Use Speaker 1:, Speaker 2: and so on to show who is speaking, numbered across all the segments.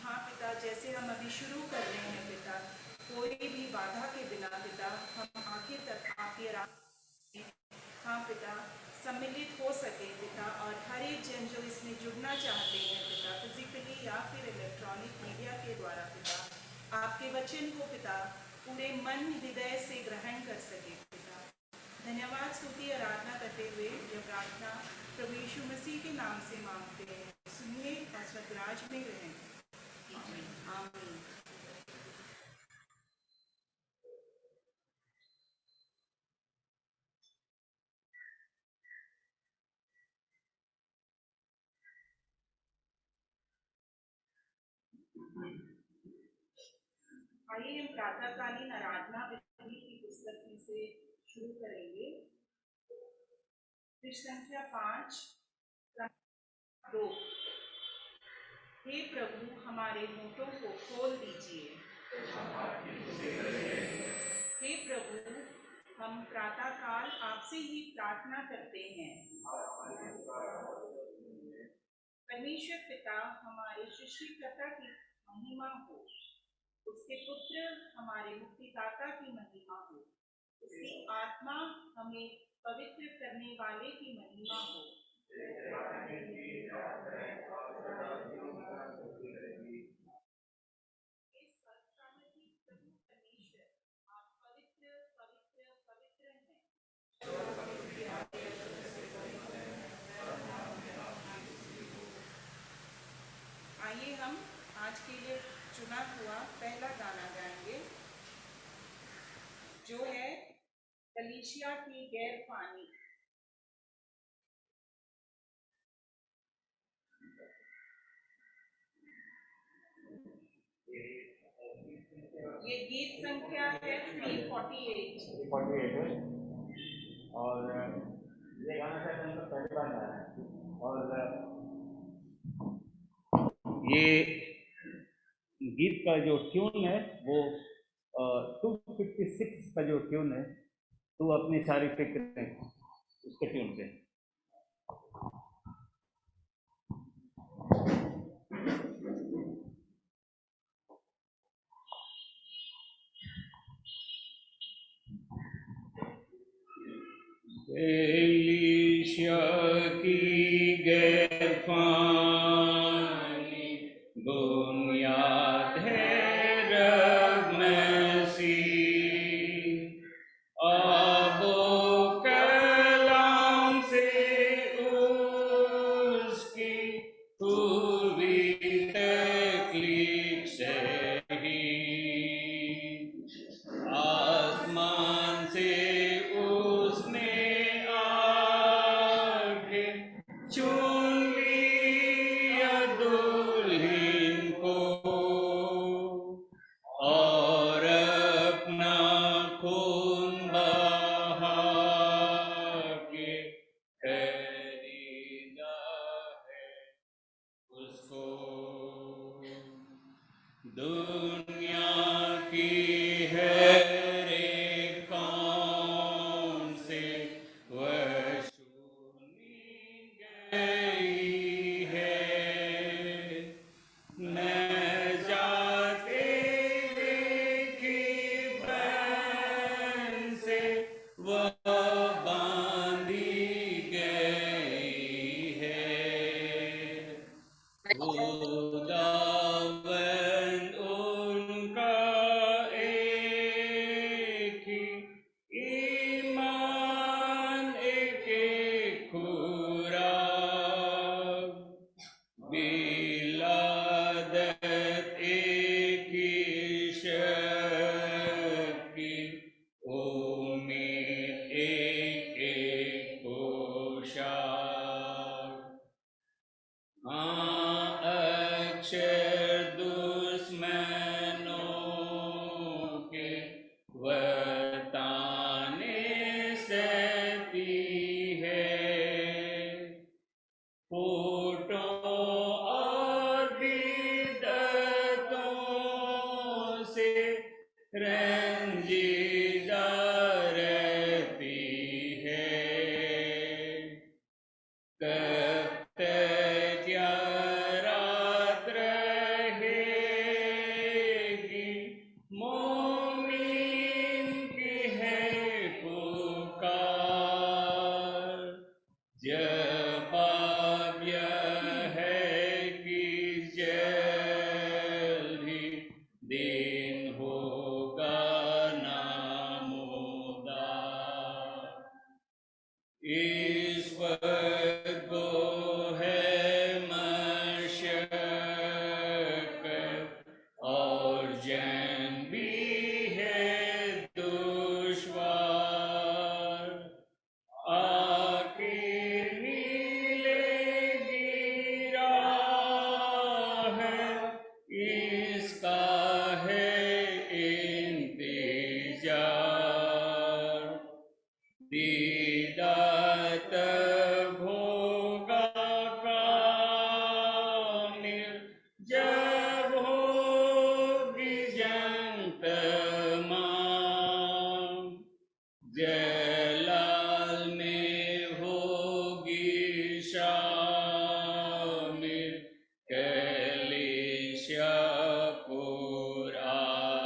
Speaker 1: हाँ पिता, जैसे हम अभी शुरू कर रहे हैं पिता, कोई भी बाधा के बिना पिता हम आखिर तक आपकी आराधना, हाँ पिता, सम्मिलित हो सके पिता, और हर एक जन जो इसमें जुड़ना चाहते हैं पिता, फिजिकली या फिर इलेक्ट्रॉनिक मीडिया के द्वारा पिता, आपके वचन को पिता पूरे मन हृदय से ग्रहण कर सके पिता। धन्यवाद स्तुति आराधना करते हुए यह प्रार्थना प्रभु यीशु मसीह के नाम से मांगते हैं, सुनिए और स्वर्गराज में रहें। आमीन। आइए हम प्रातःकालीन आराधना विधि की पुस्तक में से शुरू करेंगे। पृष्ठ संख्या 5, 2। हे प्रभु, हमारे होठों को खोल दीजिए। हे प्रभु, हम प्रातःकाल आपसे ही प्रार्थना करते हैं। परमेश्वर पिता, हमारे सृष्टिकर्ता की महिमा हो, उसके पुत्र हमारे मुक्तिदाता की महिमा हो, उसकी आत्मा हमें पवित्र करने वाले की महिमा हो। इस सर्वसामर्थी प्रभु परमेश्वर, आप पवित्र पवित्र पवित्र हैं। आइए हम आज के लिए चुना हुआ पहला गाना गाएंगे, जो है कलीसिया की गैर पानी। ये गीत संख्या है 348।
Speaker 2: 348 है और ये गाना शायद हम लोग पहली बार गा रहे हैं। और ये गीत का जो ट्यून है वो 256 का जो ट्यून है, तो अपनी सारी फिक्र उसके ट्यून पे। कलीसिया की गैर पानी बुनियाद है रब मसीह, आबो कलाम से उसकी पूरी तकलीफ सही, आसमान से उसने आके चुन लिया दुल्हन को, और अपना खून बहा के खरीदा है उसको। दुनिया की हर एक कौम से वह चुनी गई है, न जाते की बंधन से वह बांधी गई है। खुदावन उनका एक ही ईमान, एक एक खुराक, विलादत एक ही शक्ति, उम्मीद एक एक पोशाक। हाँ, अक्षर दुश्मनों के वह ताने सहती है, फूटों और बिदअतों से रंजीदा रहती है। कब तक या रात रहे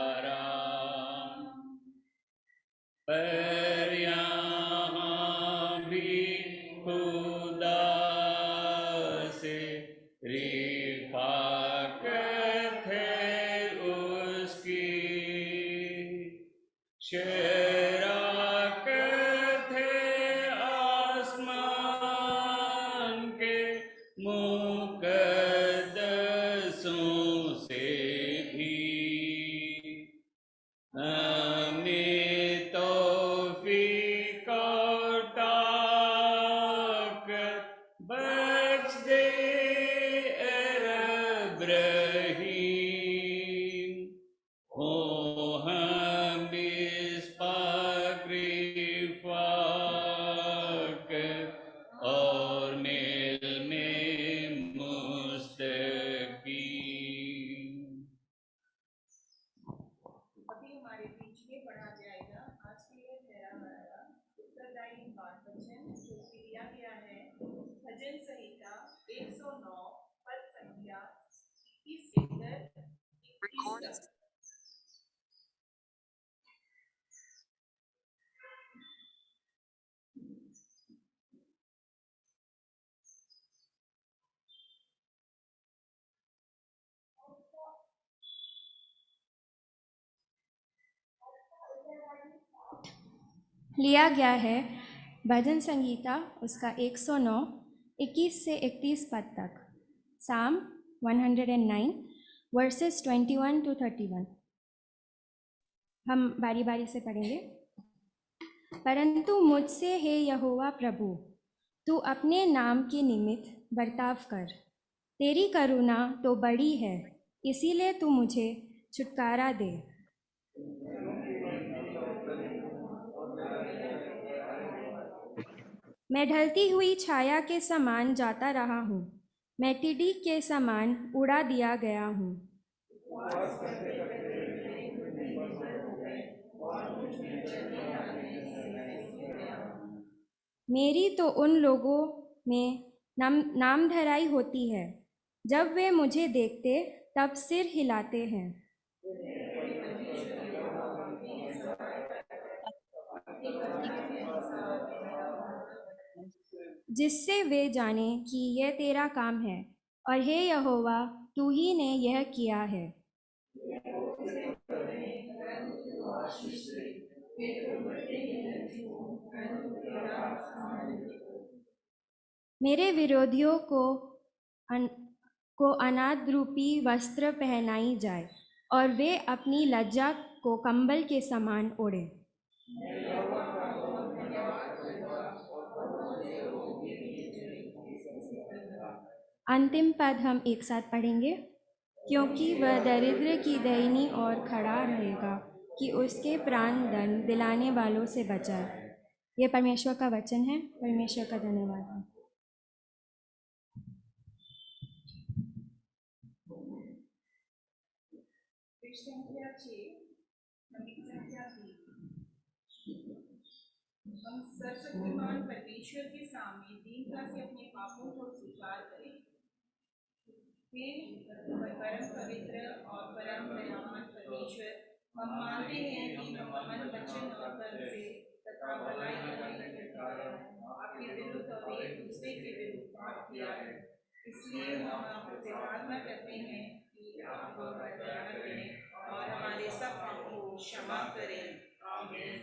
Speaker 3: आराम। पर यहाँ भी खुदा से रिफ़ाक़त है उसकी, शराकत है आसमान के मुक़द्दसों से भी। हमें तौफ़ीक़ और ताक़त बख्श दे ए रब रहीम। हो हम इस पाक रिफ़ाक़त और मेल में मुस्तक़ीम।
Speaker 1: अभी हमारे बीच में पढ़ा जाएगा आज के लिए ठहरा हमारा उत्तरदायी बात वचन, जो कि लिया गया है भजन संहिता 109 पद संख्या 21 से लेकर 21 तक।
Speaker 4: लिया गया है भजन संगीता उसका 109 21 से 31 पद तक। साम 109 वर्सेस 21 to 31। हम बारी बारी से पढ़ेंगे। परंतु मुझसे हे यहोवा प्रभु, तू अपने नाम के निमित्त बर्ताव कर। तेरी करुणा तो बड़ी है, इसीलिए तू मुझे छुटकारा दे। मैं ढलती हुई छाया के समान जाता रहा हूँ, मैं टिड्डी के समान उड़ा दिया गया हूँ। मेरी तो उन लोगों में नामधराई होती है, जब वे मुझे देखते तब सिर हिलाते हैं। जिससे वे जाने कि यह तेरा काम है, और हे यहोवा, तू ही ने यह किया है। मेरे विरोधियों को अनाद रूपी वस्त्र पहनाई जाए, और वे अपनी लज्जा को कंबल के समान ओढ़े। अंतिम पद हम एक साथ पढ़ेंगे। क्योंकि वह दरिद्र की दयनीय ओर खड़ा रहेगा कि उसके प्राण दंड दिलाने वालों से बचाए। ये परमेश्वर का वचन है। परमेश्वर का धन्यवाद है।
Speaker 1: संख्या 6 संख्या 3। हम सर्वशक्तिमान परमेश्वर के सामने दीनता से अपने पापों को स्वीकार करें। हे परम पवित्र और परम दयावान परमेश्वर, हम मानते हैं कि हम मन, वचन और कर्म से तथा भलाई करने के कारण आपके विरुद्ध और एक दूसरे के विरुद्ध पाप किया है। इसलिए हम आपसे प्रार्थना करते हैं कि आप हम पर दया करें और हमारे सब पापों को क्षमा करें। आमीन।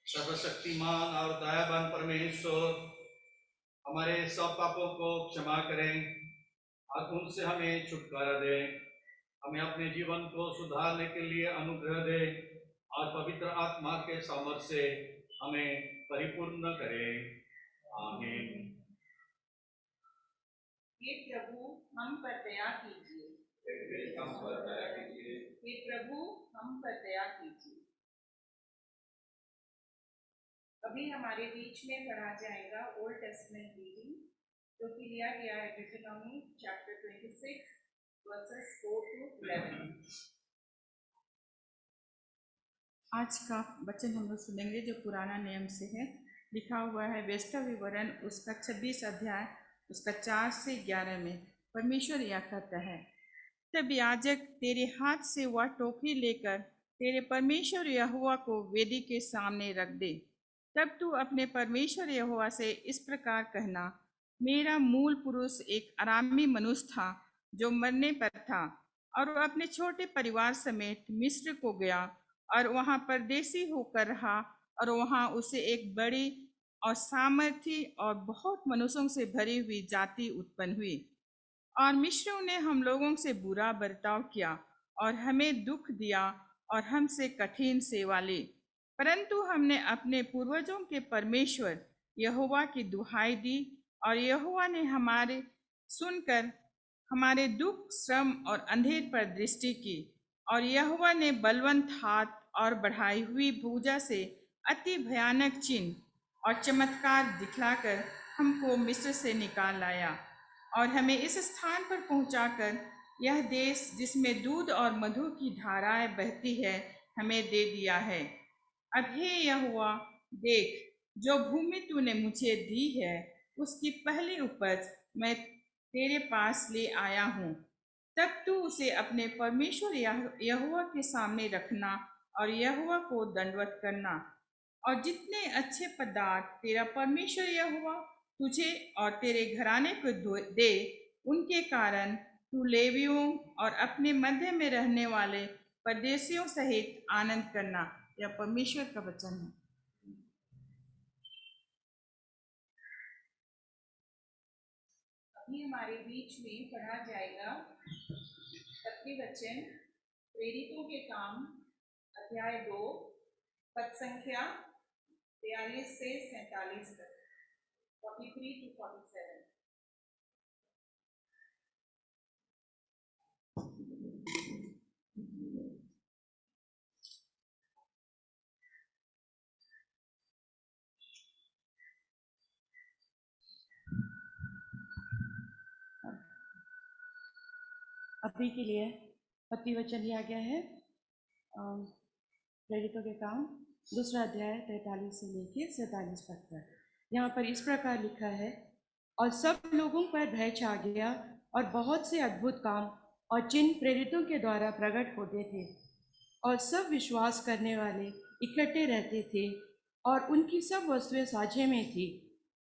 Speaker 2: सर्वशक्तिमान और दयावान परमेश्वर हमारे सब पापों को क्षमा करें और उनसे हमें छुटकारा दें। हमें अपने जीवन को सुधारने के लिए अनुग्रह दें और पवित्र आत्मा के सामर्थ्य से हमें परिपूर्ण करें। आमीन।
Speaker 1: हे प्रभु, हम पर दया कीजिए। हे प्रभु, हम पर दया कीजिए। अभी हमारे बीच में पढ़ा जाएगा ओल्ड टेस्टमेंट रीडिंग, जो कि लिया गया है डिट्रोनॉमी चैप्टर 26 वर्सेस 4 to 11।
Speaker 5: आज का वचन हम लोग सुनेंगे जो पुराना नियम से है। लिखा हुआ है व्यवस्था विवरण उसका 26 अध्याय उसका 4 से 11 में, परमेश्वर यह कहता है, तब याजक तेरे हाथ से वह टोकरी लेकर तेरे परमेश्वर यहोवा को वेदी के सामने रख दे। तब तू अपने परमेश्वर यहोवा से इस प्रकार कहना, मेरा मूल पुरुष एक अरामी मनुष्य था जो मरने पर था, और वह अपने छोटे परिवार समेत मिस्र को गया और वहां परदेसी होकर रहा, और वहां उसे एक बड़ी और सामर्थी और बहुत मनुष्यों से भरी हुई जाति उत्पन्न हुई। और मिस्रियों ने हम लोगों से बुरा बर्ताव किया और हमें दुख दिया और हमसे कठिन सेवा ली, परंतु हमने अपने पूर्वजों के परमेश्वर यहोवा की दुहाई दी, और यहोवा ने हमारे सुनकर हमारे दुख, श्रम और अंधेर पर दृष्टि की, और यहोवा ने बलवंत हाथ और बढ़ाई हुई भुजा से अति भयानक चिन्ह और चमत्कार दिखलाकर हमको मिस्र से निकाल लाया, और हमें इस स्थान पर पहुंचाकर यह देश जिसमें दूध और मधु की धाराएं बहती है हमें दे दिया है। अब हे यहोवा, देख, जो भूमि तूने मुझे दी है उसकी पहली उपज मैं तेरे पास ले आया हूँ। तब तू उसे अपने परमेश्वर यहोवा के सामने रखना और यहोवा को दंडवत करना, और जितने अच्छे पदार्थ तेरा परमेश्वर यहोवा तुझे और तेरे घराने को दे, उनके कारण तू लेवियों और अपने मध्य में रहने वाले परदेशियों सहित आनंद करना। यह परमेश्वर का वचन है।
Speaker 1: अभी हमारे बीच में पढ़ा जाएगा पत्री वचन प्रेरितों के काम अध्याय 2 पद संख्या 43 से 47 तक, 43 to 47।
Speaker 6: अभी के लिए पति वचन लिया गया है प्रेरितों के काम 2 अध्याय 43 से लेकर 47 तक पर। यहाँ पर इस प्रकार लिखा है, और सब लोगों पर भय छा गया और बहुत से अद्भुत काम और चिन्ह प्रेरितों के द्वारा प्रकट होते थे, और सब विश्वास करने वाले इकट्ठे रहते थे और उनकी सब वस्तुएं साझे में थी।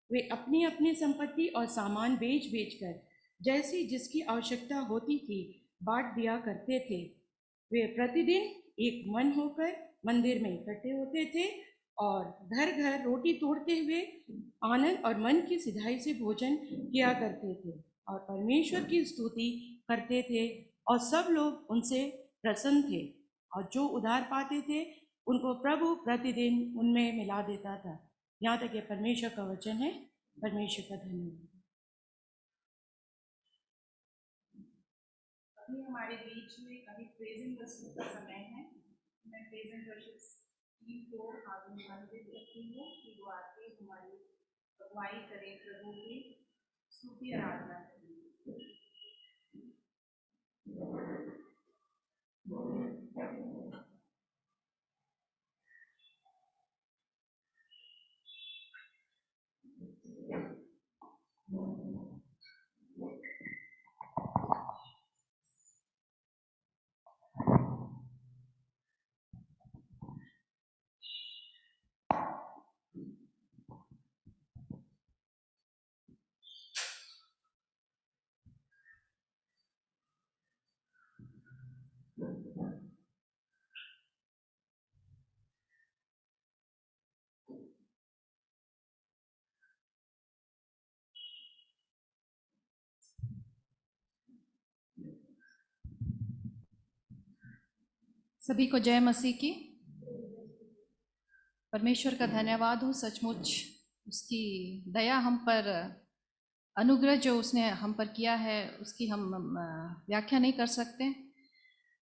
Speaker 6: वे अपनी अपनी संपत्ति और सामान बेच कर जैसी जिसकी आवश्यकता होती थी बांट दिया करते थे। वे प्रतिदिन एक मन होकर मंदिर में इकट्ठे होते थे और घर घर रोटी तोड़ते हुए आनंद और मन की सिधाई से भोजन किया करते थे और परमेश्वर की स्तुति करते थे, और सब लोग उनसे प्रसन्न थे, और जो उधार पाते थे उनको प्रभु प्रतिदिन उनमें मिला देता था। यहाँ तक ये परमेश्वर का वचन है। परमेश्वर का धन्यवाद।
Speaker 1: अभी हमारे बीच में अभी प्रेजेंट वर्शिप का समय है। मैं प्रेजेंट वर्शिप टीम को आमंत्रित करती हूँ कि वो आके हमारी अगुवाई करें, प्रभु की स्तुति आराधना करें।
Speaker 7: सभी को जय मसीह की। परमेश्वर का धन्यवाद हो, सचमुच उसकी दया हम पर, अनुग्रह जो उसने हम पर किया है उसकी हम व्याख्या नहीं कर सकते,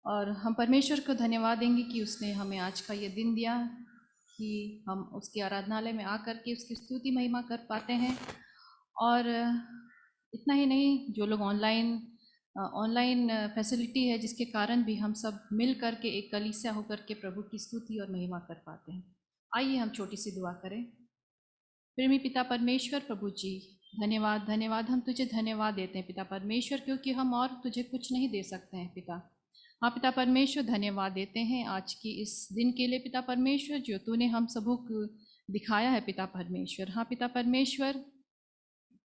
Speaker 7: और हम परमेश्वर को धन्यवाद देंगे कि उसने हमें आज का ये दिन दिया कि हम उसके आराधनालय में आकर के उसकी स्तुति महिमा कर पाते हैं। और इतना ही नहीं, जो लोग ऑनलाइन फैसिलिटी है जिसके कारण भी हम सब मिल कर के एक कलीसिया होकर के प्रभु की स्तुति और महिमा कर पाते हैं। आइए हम छोटी सी दुआ करें। प्रेमी पिता परमेश्वर, प्रभु जी, धन्यवाद धन्यवाद, हम तुझे धन्यवाद देते हैं पिता परमेश्वर, क्योंकि हम और तुझे कुछ नहीं दे सकते हैं पिता। हाँ पिता परमेश्वर, धन्यवाद देते हैं आज की इस दिन के लिए पिता परमेश्वर, जो तूने हम सबों को दिखाया है पिता परमेश्वर। हाँ पिता परमेश्वर,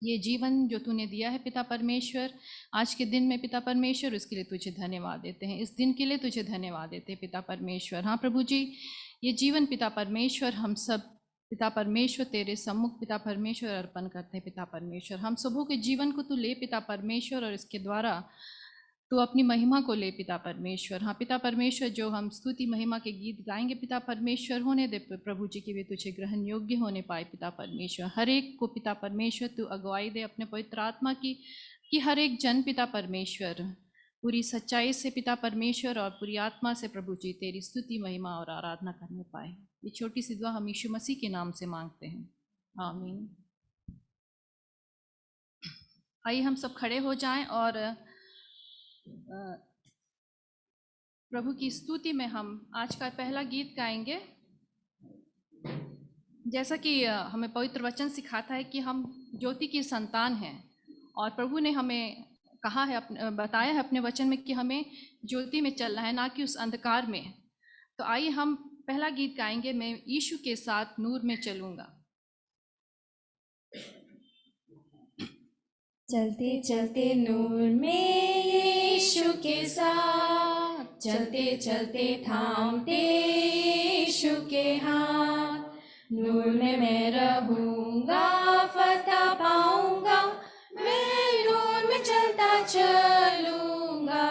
Speaker 7: ये जीवन जो तूने दिया है पिता परमेश्वर आज के दिन में पिता परमेश्वर, उसके लिए तुझे धन्यवाद देते हैं। इस दिन के लिए तुझे धन्यवाद देते हैं पिता परमेश्वर। हाँ प्रभु जी, ये जीवन पिता परमेश्वर हम सब पिता परमेश्वर तेरे सम्मुख पिता परमेश्वर अर्पण करते हैं पिता परमेश्वर। हम सबों के जीवन को तू ले पिता परमेश्वर, और इसके द्वारा तू अपनी महिमा को ले पिता परमेश्वर। हाँ पिता परमेश्वर, जो हम स्तुति महिमा के गीत गाएंगे पिता परमेश्वर, होने दे प्रभु जी, की वे तुझे ग्रहण योग्य होने पाए पिता परमेश्वर। हर एक को पिता परमेश्वर तू अगुवाई दे अपने पवित्र आत्मा की, कि हर एक जन पिता परमेश्वर पूरी सच्चाई से पिता परमेश्वर और पूरी आत्मा से प्रभु जी तेरी स्तुति महिमा और आराधना करने पाए। ये छोटी सी दुआ हम यीशु मसीह के नाम से मांगते हैं, आमीन। आइए हम सब खड़े हो जाएं और प्रभु की स्तुति में हम आज का पहला गीत गाएंगे। जैसा कि हमें पवित्र वचन सिखाता है कि हम ज्योति की संतान हैं, और प्रभु ने हमें कहा है, बताया है अपने वचन में कि हमें ज्योति में चलना है, ना कि उस अंधकार में। तो आइए हम पहला गीत गाएंगे, मैं यीशु के साथ नूर में चलूंगा।
Speaker 4: चलते चलते नूर में यीशु के साथ, चलते चलते थामते यीशु के हाथ, नूर में मैं रहूंगा, फतह पाऊंगा, मैं नूर में चलता चलूंगा।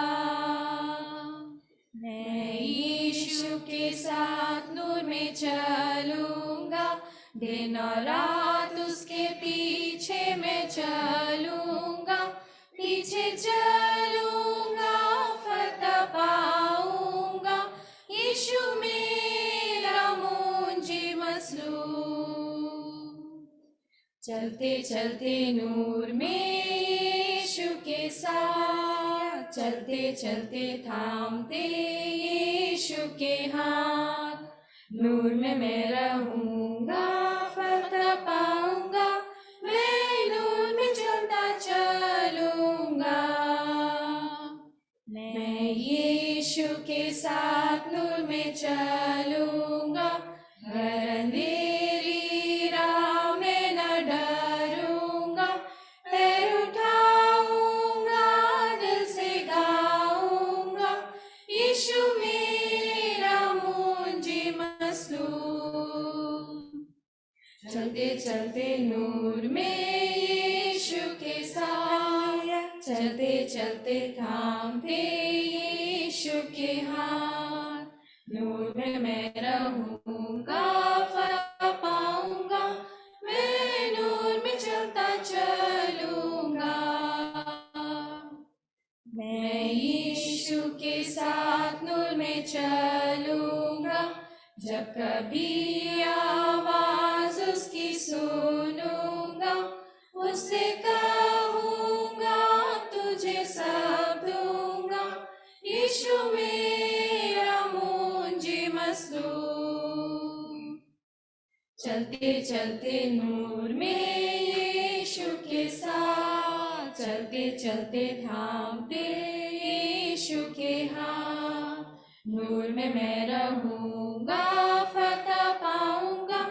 Speaker 4: मैं यीशु के साथ नूर में चलूंगा, दिन और रात उसके पीछे मैं चलूंगा, पीछे चलूंगा, फतह पाऊंगा, यीशु मेरा मुंजी मसलूब। चलते चलते नूर में यीशु के साथ, चलते चलते थामते यीशु के हाथ, नूर में मैं रहूंगा, फतह पाऊंगा, मैं नूर में चलता चलूंगा। मैं यीशु के साथ नूर में चलूंगा, हर अंधेरी राह में न डरूंगा, पैर उठाऊंगा, दिल से गाऊंगा, यीशु मेरा मुंजी मसलूब। चलते चलते नूर में यीशु के साथ, चलते चलते थामते यीशु के हाथ, नूर में मैं रहूंगा, फतह पाऊंगा, मैं नूर में चलता चलूंगा। मैं यीशु के साथ नूर में चलूंगा, जब कभी आवाज उसकी सुनूंगा, उससे कहूंगा तुझे सब दूंगा, यीशु मेरा मुंजी मसलूब। चलते चलते नूर में यीशु के साथ, चलते चलते थामते यीशु के हाथ, नूर में मैं रहूंगा, फतह पाऊंगा,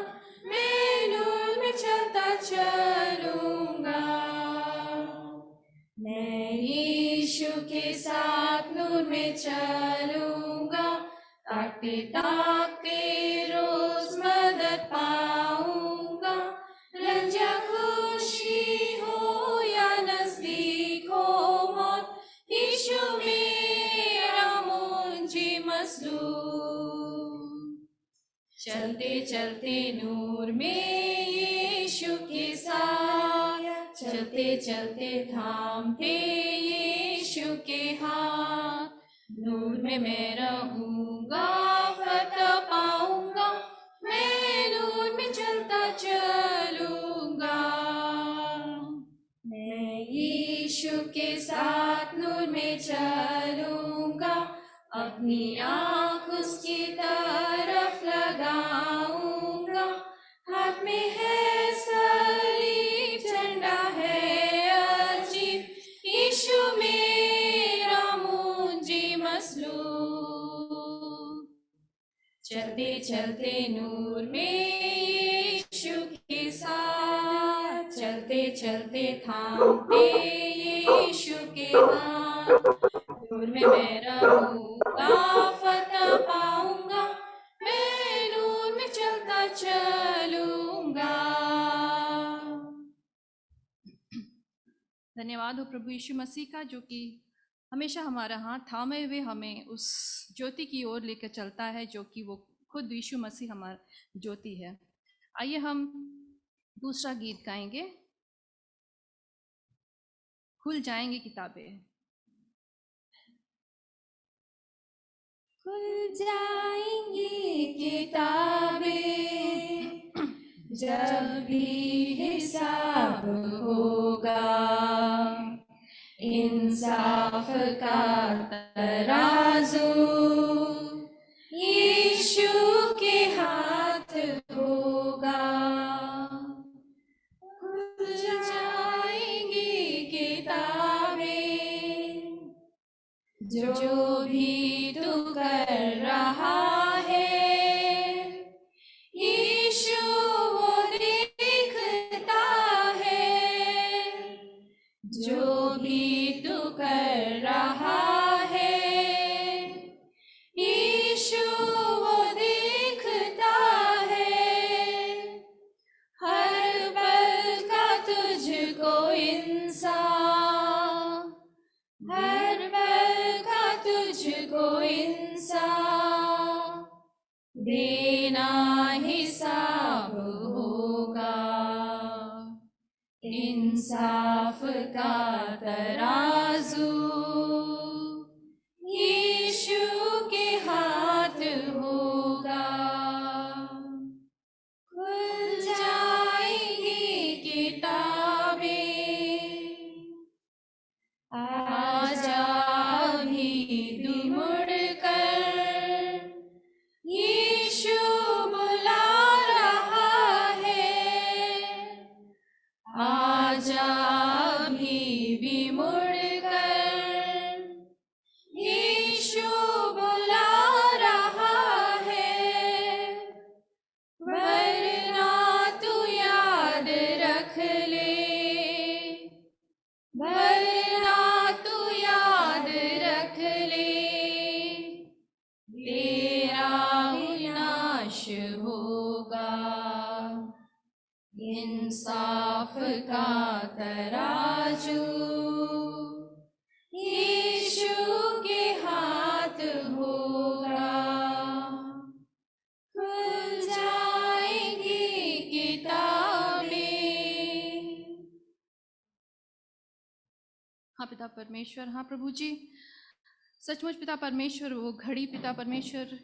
Speaker 4: मैं नूर में चलता चलूंगा। मैं यीशु के साथ नूर में चलूंगा, ताकते ताकते रोज मदद पाऊंगा, लज्जा खुशी हो या नजदीक हो मौत, यीशु मेरा मुंजी मसलूब। चलते चलते नूर में यीशु के साथ, चलते चलते थामते यीशु के हाथ, नूर में मैं रहूंगा, फतह पाऊंगा, मैं नूर में चलता चलूंगा। मैं यीशु के साथ नूर में चलूंगा, अपनी आँख उसकी तरफ लगाऊंगा, हाथ में है सलीब, झंडा चलते चलते नूर में यीशु के साथ, चलते चलते थामते यीशु के हाथ। नूर में मैं रहूंगा, फतह पाऊंगा, मैं नूर में चलता चलूंगा।
Speaker 7: धन्यवाद हो प्रभु यीशु मसीह का, जो कि हमेशा हमारा हाथ थामे हुए हमें उस ज्योति की ओर लेकर चलता है, जो कि वो खुद यीशु मसीह हमारा ज्योति है। आइए हम दूसरा गीत गाएंगे, खुल जाएंगी किताबें।
Speaker 4: खुल जाएंगी किताबें जब भी हिसाब होगा, इंसाफ का तराजू यीशु के हाथ होगा। खुल जाएंगी किताबें, जो भी तू कर रहा है यीशु वो देखता है। जो भी तू कर रहा है यीशु वो देखता है। हर पल का तुझको इंसाफ, हर पल का तुझको इंसाफ देना हिसाब होगा। इंसाफ का तराजू यीशु के हाथ होगा। खुल जाएंगी किताबें, आजा अभी तू मुड़कर, यीशु बुला रहा है। आजा अभी भी मुड़कर, यीशु बुला रहा है। वरना तू याद रख ले, वरना तू याद रख ले, तेरा विनाश होगा। इंसाफ का तराजू यीशु के हाथ होगा। खुल जाएंगी किताबें।
Speaker 7: हाँ पिता परमेश्वर, हाँ प्रभु जी, सचमुच पिता परमेश्वर, वो घड़ी पिता परमेश्वर,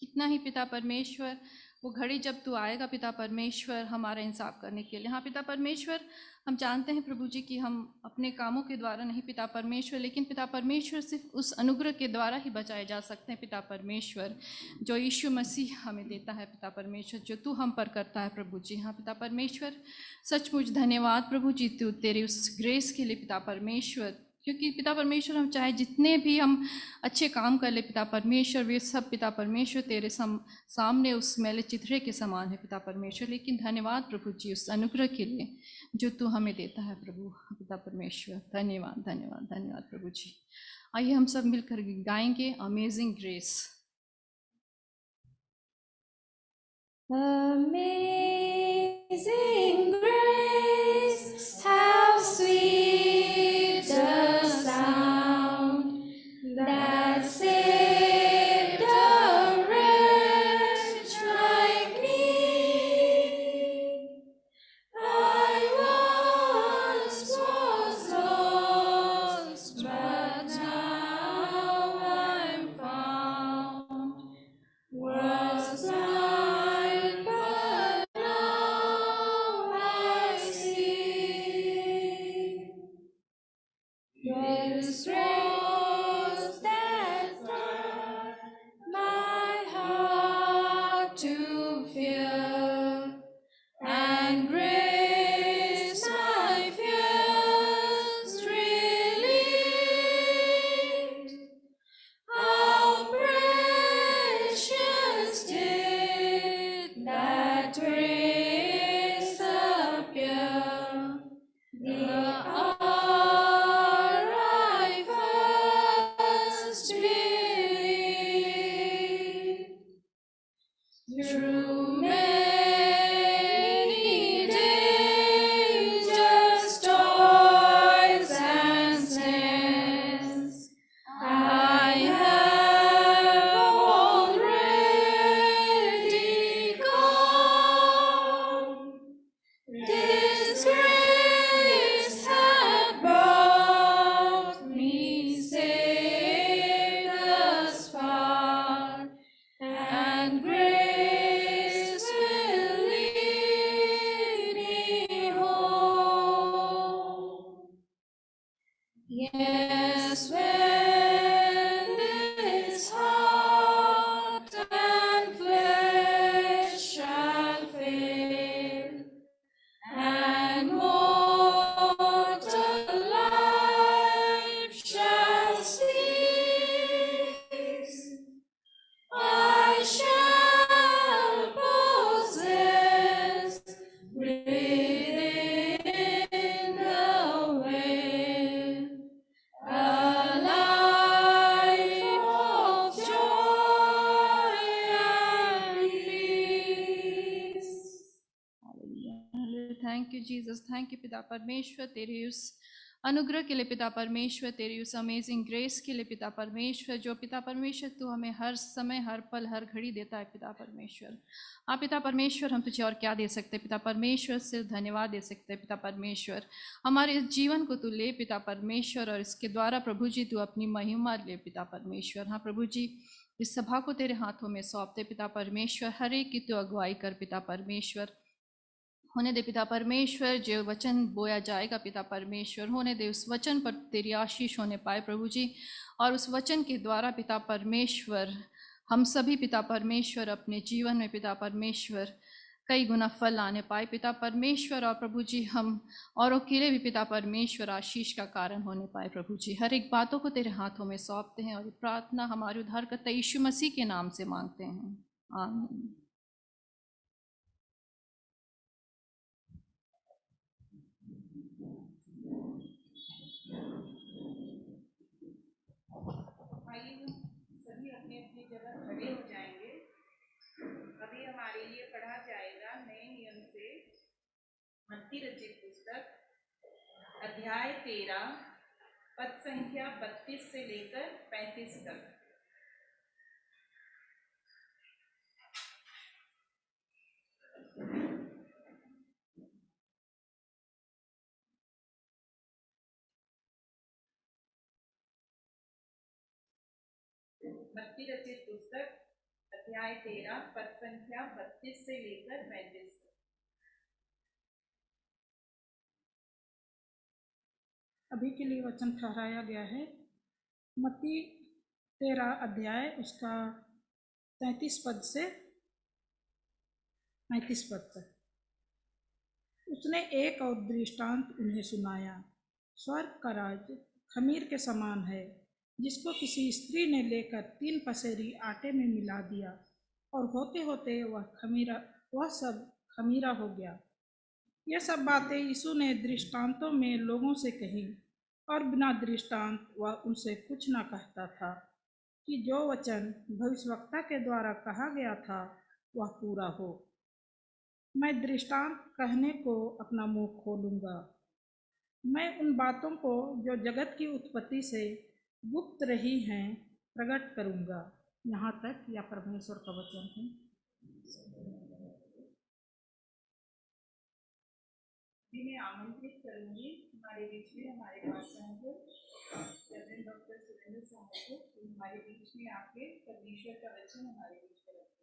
Speaker 7: कितना ही पिता परमेश्वर, वो घड़ी जब तू आएगा पिता परमेश्वर हमारा इंसाफ करने के लिए। हाँ पिता परमेश्वर, हम जानते हैं प्रभु जी कि हम अपने कामों के द्वारा नहीं पिता परमेश्वर, लेकिन पिता परमेश्वर सिर्फ उस अनुग्रह के द्वारा ही बचाए जा सकते हैं पिता परमेश्वर, जो यीशु मसीह हमें देता है पिता परमेश्वर, जो तू हम पर करता है प्रभु जी। हाँ पिता परमेश्वर, सचमुच धन्यवाद प्रभु जी तू तेरे उस ग्रेस के लिए पिता परमेश्वर, क्योंकि पिता परमेश्वर हम चाहे जितने भी हम अच्छे काम कर ले पिता परमेश्वर, वे सब पिता परमेश्वर तेरे सामने उस मैले चित्रे के समान है पिता परमेश्वर। लेकिन धन्यवाद प्रभु जी उस अनुग्रह के लिए जो तू हमें देता है प्रभु पिता परमेश्वर। धन्यवाद धन्यवाद धन्यवाद प्रभु जी। आइए हम सब मिलकर गाएंगे amazing grace.
Speaker 4: Amazing grace, how sweet the sound that saved a wretch like me. I once was lost, but now I'm found. Was blind, but now I see. This rose that brought my heart to fear, and grace my fears relieved. How precious
Speaker 8: Yes, when this heart and flesh shall fail, and mortal life shall cease, I shall possess within the veil a life of joy and peace.
Speaker 7: Thank you Jesus, thank you पिता परमेश्वर तेरे उस अनुग्रह के लिए, पिता परमेश्वर तेरी उस अमेजिंग ग्रेस के लिए, पिता परमेश्वर, जो पिता परमेश्वर तू हमें हर समय, हर पल, हर घड़ी देता है पिता परमेश्वर। हाँ पिता परमेश्वर, हम तुझे और क्या दे सकते हैं पिता परमेश्वर, सिर्फ धन्यवाद दे सकते हैं पिता परमेश्वर। हमारे इस जीवन को तू ले पिता परमेश्वर, और इसके द्वारा प्रभु जी तू अपनी महिमा ले पिता परमेश्वर। हाँ प्रभु जी, इस सभा को तेरे हाथों में सौंपते पिता परमेश्वर, हर एक की तू अगुवाई कर पिता परमेश्वर। होने दे पिता परमेश्वर, जो वचन बोया जाएगा पिता परमेश्वर, होने दे उस वचन पर तेरी आशीष होने पाए प्रभु जी, और उस वचन के द्वारा पिता परमेश्वर हम सभी पिता परमेश्वर अपने जीवन में पिता परमेश्वर कई गुना फल आने पाए पिता परमेश्वर, और प्रभु जी हम औरों के लिए भी पिता परमेश्वर आशीष का कारण होने पाए प्रभु जी। हर एक बातों को तेरे हाथों में सौंपते हैं, और ये प्रार्थना हमारे उद्धारकर्ता यीशु मसीह के नाम से मांगते हैं, आमीन।
Speaker 1: आइए हम सभी अपनी अपनी जगह खड़े हो जाएंगे। अभी हमारे लिए पढ़ा जाएगा नए नियम से मत्ती रचित पुस्तक अध्याय 13 पद संख्या 32 से लेकर 35 तक। मत्ती रचित पुस्तक अध्याय 13 पद संख्या 32 से लेकर 35 तक।
Speaker 9: अभी के लिए वचन ठहराया गया है मत्ती 13 अध्याय उसका 33 पद से 35 पद तक। उसने एक और दृष्टांत उन्हें सुनाया, स्वर्ग का राज्य खमीर के समान है, जिसको किसी स्त्री ने लेकर 3 पसेरी आटे में मिला दिया, और होते होते वह सब खमीरा हो गया। ये सब बातें यीशु ने दृष्टांतों में लोगों से कही, और बिना दृष्टांत वह उनसे कुछ न कहता था, कि जो वचन भविष्यवक्ता के द्वारा कहा गया था वह पूरा हो। मैं दृष्टांत कहने को अपना मुंह खोलूंगा। मैं उन बातों को जो जगत की उत्पत्ति से गुप्त रही हैं प्रकट करूंगा। यहाँ तक या परमेश्वर का वचन है।
Speaker 1: मैं आमंत्रित करूंगी हमारे बीच में हमारे पास्टर डॉक्टर सुरेंद्र साहब को हमारे बीच में आके परमेश्वर का वचन हमारे बीच में रखें।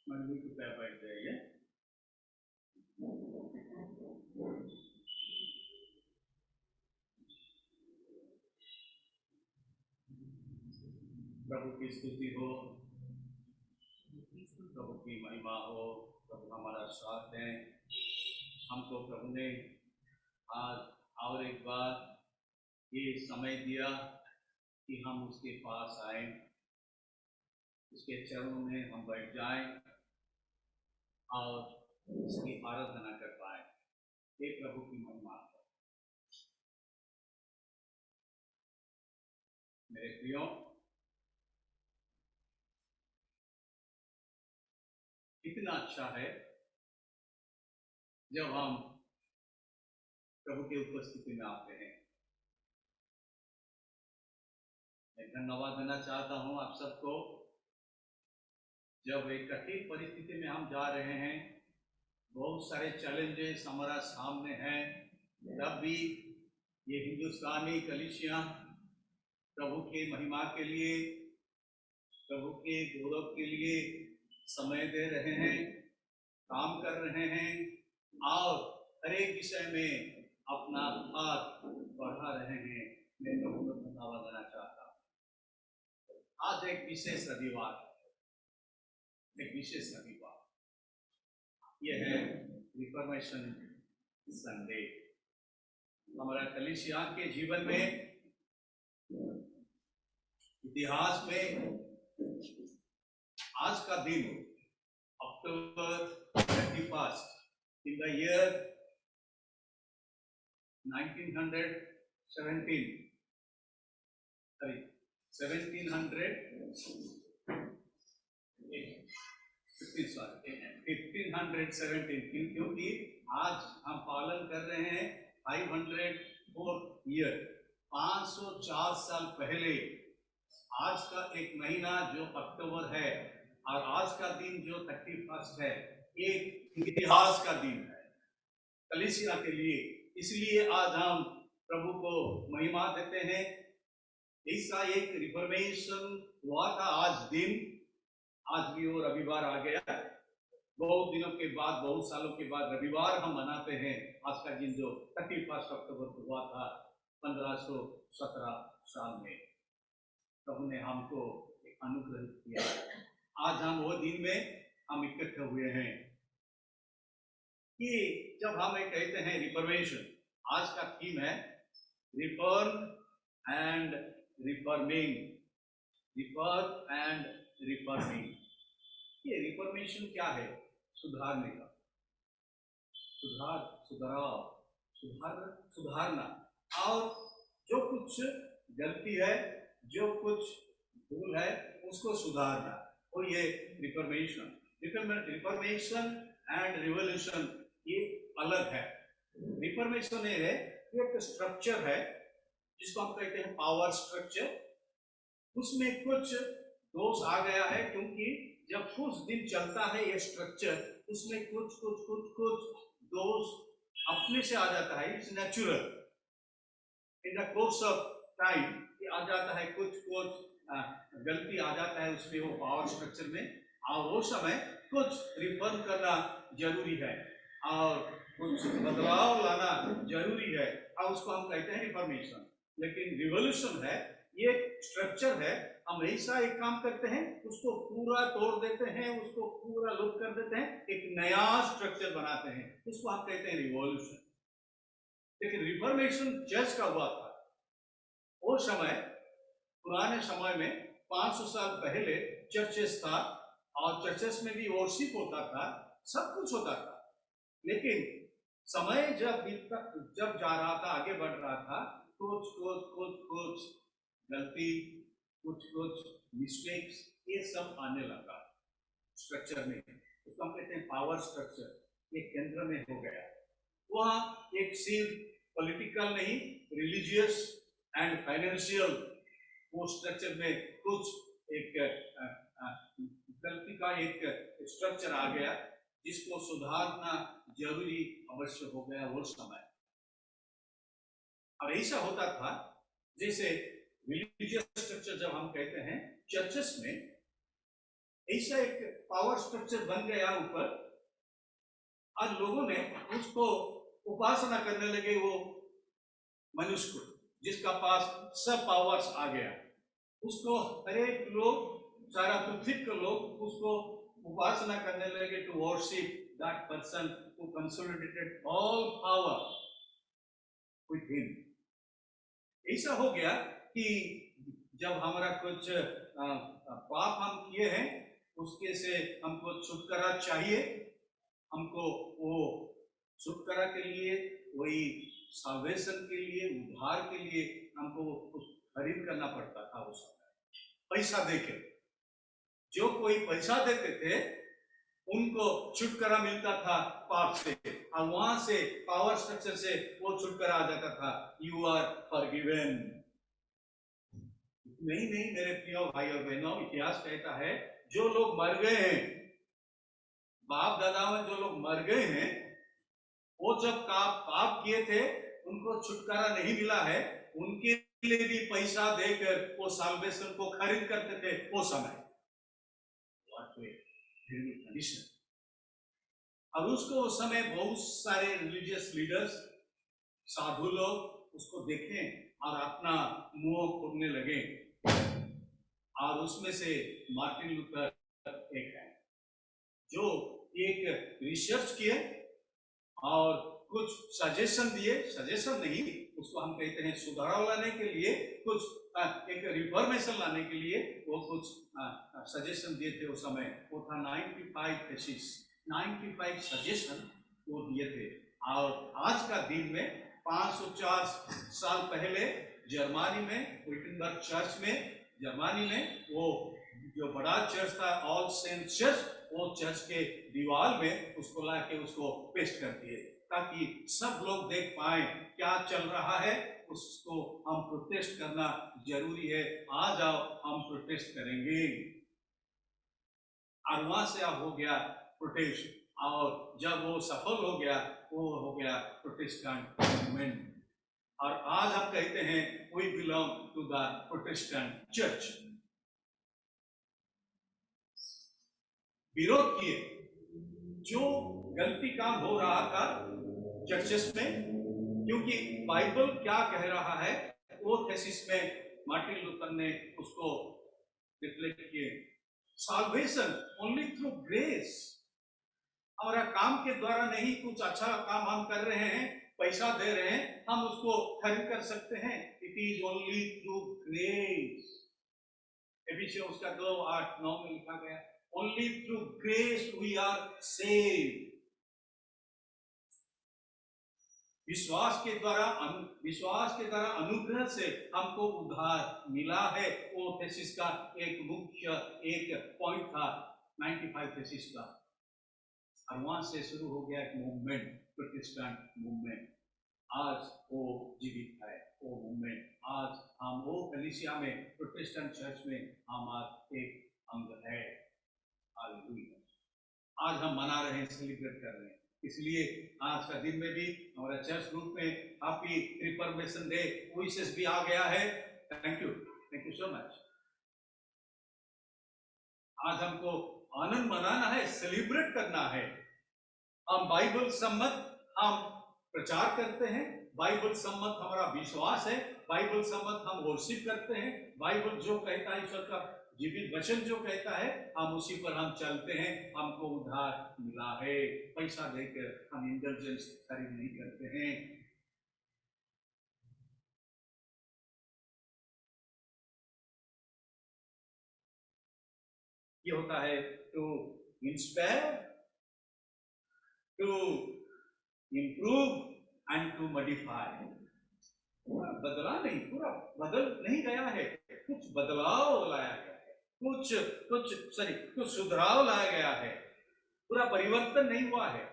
Speaker 2: मंडली को पैर बैठ जाइए। प्रभु की स्तुति हो, प्रभु की महिमा हो। प्रभु हमारा साथ है। हमको प्रभु ने आज और एक बार ये समय दिया कि हम उसके पास आए, उसके चरणों में हम बैठ जाएं और उसकी आराधना कर पाए। ये प्रभु की महिमा है। मेरे प्रियो, कितना अच्छा है जब हम प्रभु की उपस्थिति में आते हैं। मैं धन्यवाद देना चाहता हूं आप सबको। जब एक कठिन परिस्थिति में हम जा रहे हैं, बहुत सारे चैलेंजेस हमारा सामने हैं, तब भी ये हिंदुस्तानी कलीसिया प्रभु के महिमा के लिए, प्रभु के गौरव के लिए समय दे रहे हैं, काम कर रहे हैं और हर एक विषय में अपना हाथ बढ़ा रहे हैं। मैं प्रभु को धन्यवाद देना चाहता हूँ। आज एक विशेष रविवार, यह है रिफॉर्मेशन संडे। हमारा कलीसिया के जीवन में, इतिहास में आज का दिन अक्टूबर 31 in the year 1517, क्योंकि आज हम पालन कर रहे हैं 504 ईयर, 504 साल पहले आज का एक महीना जो अक्टूबर है और आज का दिन जो 31 है, एक इतिहास का दिन है कलीसिया के लिए। इसलिए आज हम प्रभु को महिमा देते हैं। ऐसा एक रिफॉर्मेशन हुआ था आज दिन, आज भी वो रविवार आ गया। बहुत दिनों के बाद, बहुत सालों के बाद रविवार हम मनाते हैं। आज का दिन जो 31 अक्टूबर को हुआ था 1517 साल में, प्रभु ने हमको एक अनुग्रह किया। आज हम वो दिन में हम इकट्ठे हुए हैं कि जब हम कहते हैं रिफॉर्मेशन, आज का थीम है reform and reforming, reform and reforming. ये रिफॉर्मेशन क्या है? सुधारने का, सुधारना और जो कुछ गलती है, जो कुछ भूल है, उसको सुधारना, और ये रिफॉर्मेशन एंड रिवोल्यूशन ये अलग है। रिफॉर्मेशन ये है, एक स्ट्रक्चर है जिसको हम कहते हैं पावर स्ट्रक्चर। उसमें कुछ दोष आ गया है, क्योंकि जब कुछ दिन चलता है ये स्ट्रक्चर, उसमें कुछ दोष अपने से आ जाता है। It's natural, in the course of time आ जाता है, कुछ गलती आ जाता है उसमें, वो पावर स्ट्रक्चर में, और वो समय कुछ रिफॉर्म करना जरूरी है और कुछ बदलाव लाना जरूरी है, और उसको हम कहते हैं रिफॉर्मेशन। लेकिन रिवोल्यूशन है, ये स्ट्रक्चर है, हम ऐसा एक काम करते हैं, उसको पूरा तोड़ देते हैं, उसको पूरा लुक कर देते हैं, एक नया स्ट्रक्चर बनाते हैं, उसको हम कहते हैं रिवॉल्यूशन। लेकिन रिफॉर्मेशन चर्च का हुआ था। वो समय, पुराने समय में 500 साल पहले चर्चेस था, और चर्चेस में भी वर्शिप होता था, सब कुछ होता था। लेकिन समय जब जा रहा था, आगे बढ़ रहा था, कुछ गलती, कुछ मिस्टेक्स, ये सब आने लगा स्ट्रक्चर में। उसको हम कहते हैं पावर स्ट्रक्चर, ये केंद्र में हो गया। वहाँ एक सिर्फ पॉलिटिकल नहीं, रिलीजियस एंड फाइनेंशियल, वो स्ट्रक्चर में कुछ एक गलती का एक स्ट्रक्चर आ गया, जिसको सुधारना जरूरी अवश्य हो गया वो समय। और ऐसा होता था, जैसे रिलीजियस स्ट्रक्चर जब हम कहते हैं, चर्चेस में ऐसा एक पावर स्ट्रक्चर बन गया ऊपर, और लोगों ने उसको उपासना करने लगे, वो मनुष्य को, जिसका पास सब पावर्स आ गया, उसको हर एक लोग, सारा पृथ्वी के लोग उसको उपासना करने लगे, to worship that person who consolidated all power with him. ऐसा हो गया कि जब हमारा कुछ पाप हम किए हैं, उसके से हमको छुटकारा चाहिए, हमको वो छुटकारा के लिए, वही साल्वेशन के लिए, उद्धार के लिए हमको कुछ खरीद करना पड़ता था उस समय, पैसा देके। जो कोई पैसा देते थे उनको छुटकारा मिलता था पाप से, और वहां से पावर स्ट्रक्चर से वो छुटकारा आ जाता था, यू आर फॉरगिवन। नहीं मेरे प्रिय भाई और बहनों, इतिहास कहता है जो लोग मर गए हैं, बाप दादा में जो लोग मर गए हैं, वो जब पाप किए थे, उनको छुटकारा नहीं मिला है, उनके लिए भी पैसा देकर वो साल्वेशन को खरीद करते थे वो समय। earthquake, there will be condition. अब उसको उस समय बहुत सारे रिलीजियस लीडर्स, साधु लोग उसको देखें और अपना मुंह खोलने लगे, और उसमें से मार्टिन लूथर एक है जो एक रिसर्च किए और कुछ सजेशन दिए, सजेशन नहीं, उसको हम कहते हैं सुधार लाने के लिए, कुछ एक रिफॉर्मेशन लाने के लिए वो कुछ सजेशन दिए थे उस समय। वो था 95 थीसिस, 95 सजेशन वो दिए थे। और आज का दिन में 504 साल पहले जर्मनी में विटनबर्ग चर्च में, जर्मनी में वो जो बड़ा चर्च था ऑल सेंट चर्च, वो चर्च के दीवार में उसको लाके उसको पेस्ट कर दिए ताकि सब लोग देख पाए क्या चल रहा है। उसको हम प्रोटेस्ट करना जरूरी है, आ जाओ हम प्रोटेस्ट करेंगे। और वहां से अब हो गया प्रोटेस्ट, और जब वो सफल हो गया वो हो गया प्रोटेस्टेंट मूवमेंट। और आज हम कहते हैं we belong to the Protestant church. विरोध किए जो गलती काम हो रहा था चर्चेस में, क्योंकि बाइबल क्या कह रहा है वो थीसिस में मार्टिन लूथर ने उसको रिफ्लेक्ट किए। साल्वेशन ओनली थ्रू ग्रेस, हमारा काम के द्वारा नहीं, कुछ अच्छा काम हम कर रहे हैं, पैसा दे रहे हैं, हम उसको खरीद कर सकते हैं। It is only through grace. Ephesians उसका 2:8-9 में लिखा गया, only through grace we are saved. विश्वास के द्वारा अनुग्रह से हमको उद्धार मिला है। वो थीसिस का एक मुख्य एक पॉइंट था 95 थीसिस का। और वहां से शुरू हो गया एक मूवमेंट, प्रोटेस्टेंट मूवमेंट। आज वो जीवित है वो मूवमेंट। आज हम वो कलीसिया में, प्रोटेस्टेंट चर्च में हम आज एक अंग है। आज हम मना रहे हैं, सेलिब्रेट कर रहे हैं। इसलिए आज का दिन में भी हमारा चर्च ग्रुप में हैप्पी रिफॉर्मेशन डे विशेष भी आ गया है। Thank you so much. आज हमको आनंद मनाना है, सेलिब्रेट करना है। हम बाइबल सम्मत हम प्रचार करते हैं, बाइबल सम्मत हमारा विश्वास है, बाइबल सम्मत हम वर्शिप करते हैं। बाइबल जो कहता है, ईश्वर का जीवित वचन जो कहता है, हम उसी पर हम चलते हैं। हमको उद्धार मिला है। पैसा देकर हम इंडल्जेंस खरीद नहीं करते हैं। ये होता है to inspire, to improve and to modify. बदला नहीं, पूरा बदल नहीं गया है, कुछ बदलाव लाया गया है, कुछ सुधार लाया गया है। पूरा परिवर्तन नहीं हुआ है,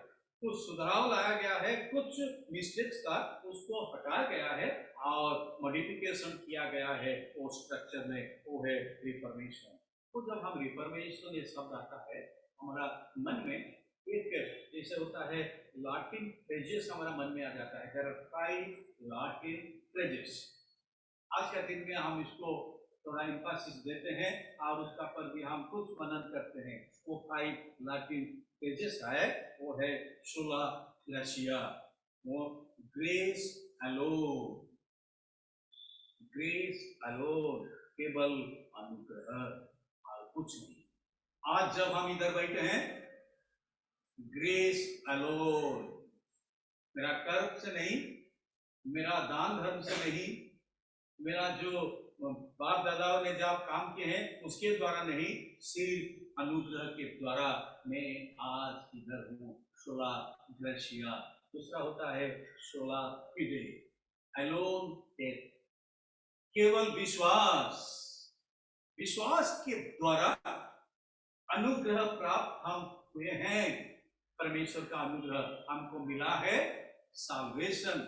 Speaker 2: कुछ सुधार लाया गया है, कुछ मिस्टेक्स था उसको हटाया गया है और मॉडिफिकेशन किया गया है वो स्ट्रक्चर में। वो है रिफॉर्मेशन। तो जब हम रिफॉर्मेशन ये शब्द आता है हमारा मन में एक जैसे होता है लैटिन फ्रेजेस हमारा मन में आ जाता है। There are 5 Latin phrases. आज के दिन में हम इसको थोड़ा एम्फासिस देते हैं और उसका पर भी हम कुछ मनन करते हैं। वो 5 लैटिन फ्रेजेस है, वो है सोला ग्रेसिया, वो ग्रेस अलोन, ग्रेस अलोन, केवल अनुग्रह और कुछ नहीं। आज जब हम इधर बैठे हैं, ग्रेस अलोन, मेरा कर्म से नहीं, मेरा दान धर्म से नहीं, मेरा जो बाप दादाओं ने जब काम किए हैं उसके द्वारा नहीं, सिर्फ अनुग्रह के द्वारा मैं आज इधर हूँ। सोला ग्रेसिया। दूसरा होता है सोला फिडे, अलोन फेथ, केवल विश्वास। विश्वास के द्वारा अनुग्रह प्राप्त हम हुए हैं। परमेश्वर का अनुग्रह हमको मिला है, साल्वेशन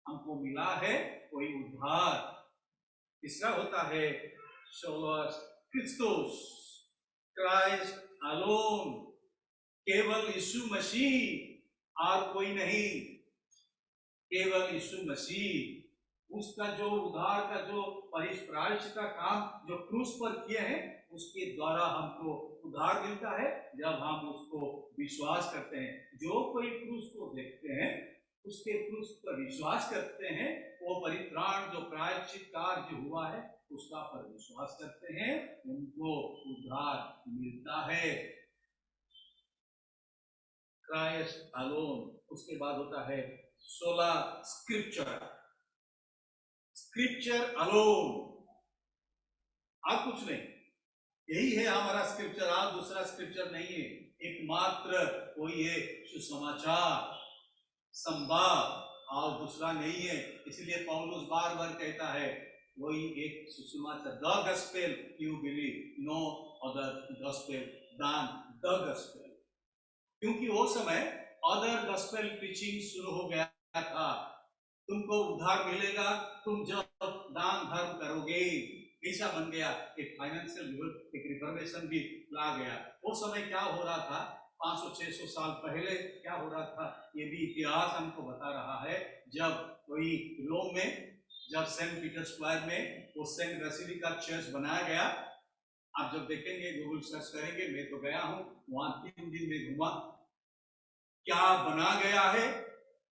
Speaker 2: हमको मिला है, कोई उद्धार। तीसरा होता है सोलस क्रिस्टोस, क्राइस्ट अलोन, केवल यीशु मसीह और कोई नहीं, केवल यीशु मसीह। उसका जो उद्धार का जो प्रायश्चित का काम जो क्रूस पर किए हैं उसके द्वारा हमको उद्धार मिलता है जब हम उसको विश्वास करते हैं। जो कोई क्रूस को देखते हैं, उसके क्रूस पर विश्वास करते हैं, वो परित्राण जो प्रायश्चित कार्य जो हुआ है उसका पर विश्वास करते हैं, उनको उद्धार मिलता है। Christ alone. उसके बाद होता है 16 स्क्रिप्चर। स्क्रिप्चर अलोन, आप कुछ नहीं, यही है हमारा स्क्रिप्चर, आप दूसरा स्क्रिप्चर नहीं है। एकमात्र वही है सुसमाचार, संवाद, और दूसरा नहीं है। इसलिए पौलुस बार बार कहता है वही एक सुसमाचार, the gospel you believe, no other gospel than the gospel. क्योंकि वो समय अदर गॉस्पेल प्रीचिंग शुरू हो गया था। तुमको उद्धार मिलेगा तुम जब दान धर्म करोगे, ऐसा बन गया। एक फाइनेंशियल एक रिफॉर्मेशन भी ला गया। वो समय क्या हो रहा था, 500-600 साल पहले क्या हो रहा था, ये भी इतिहास हमको बता रहा है। जब वही रोम में, जब सेंट पीटर स्क्वायर में वो सेंट बेसिलिका चर्च बनाया गया, आप जब देखेंगे, गूगल सर्च करेंगे, मैं तो गया हूँ वहां, 3 दिन में घूमा, क्या बना गया है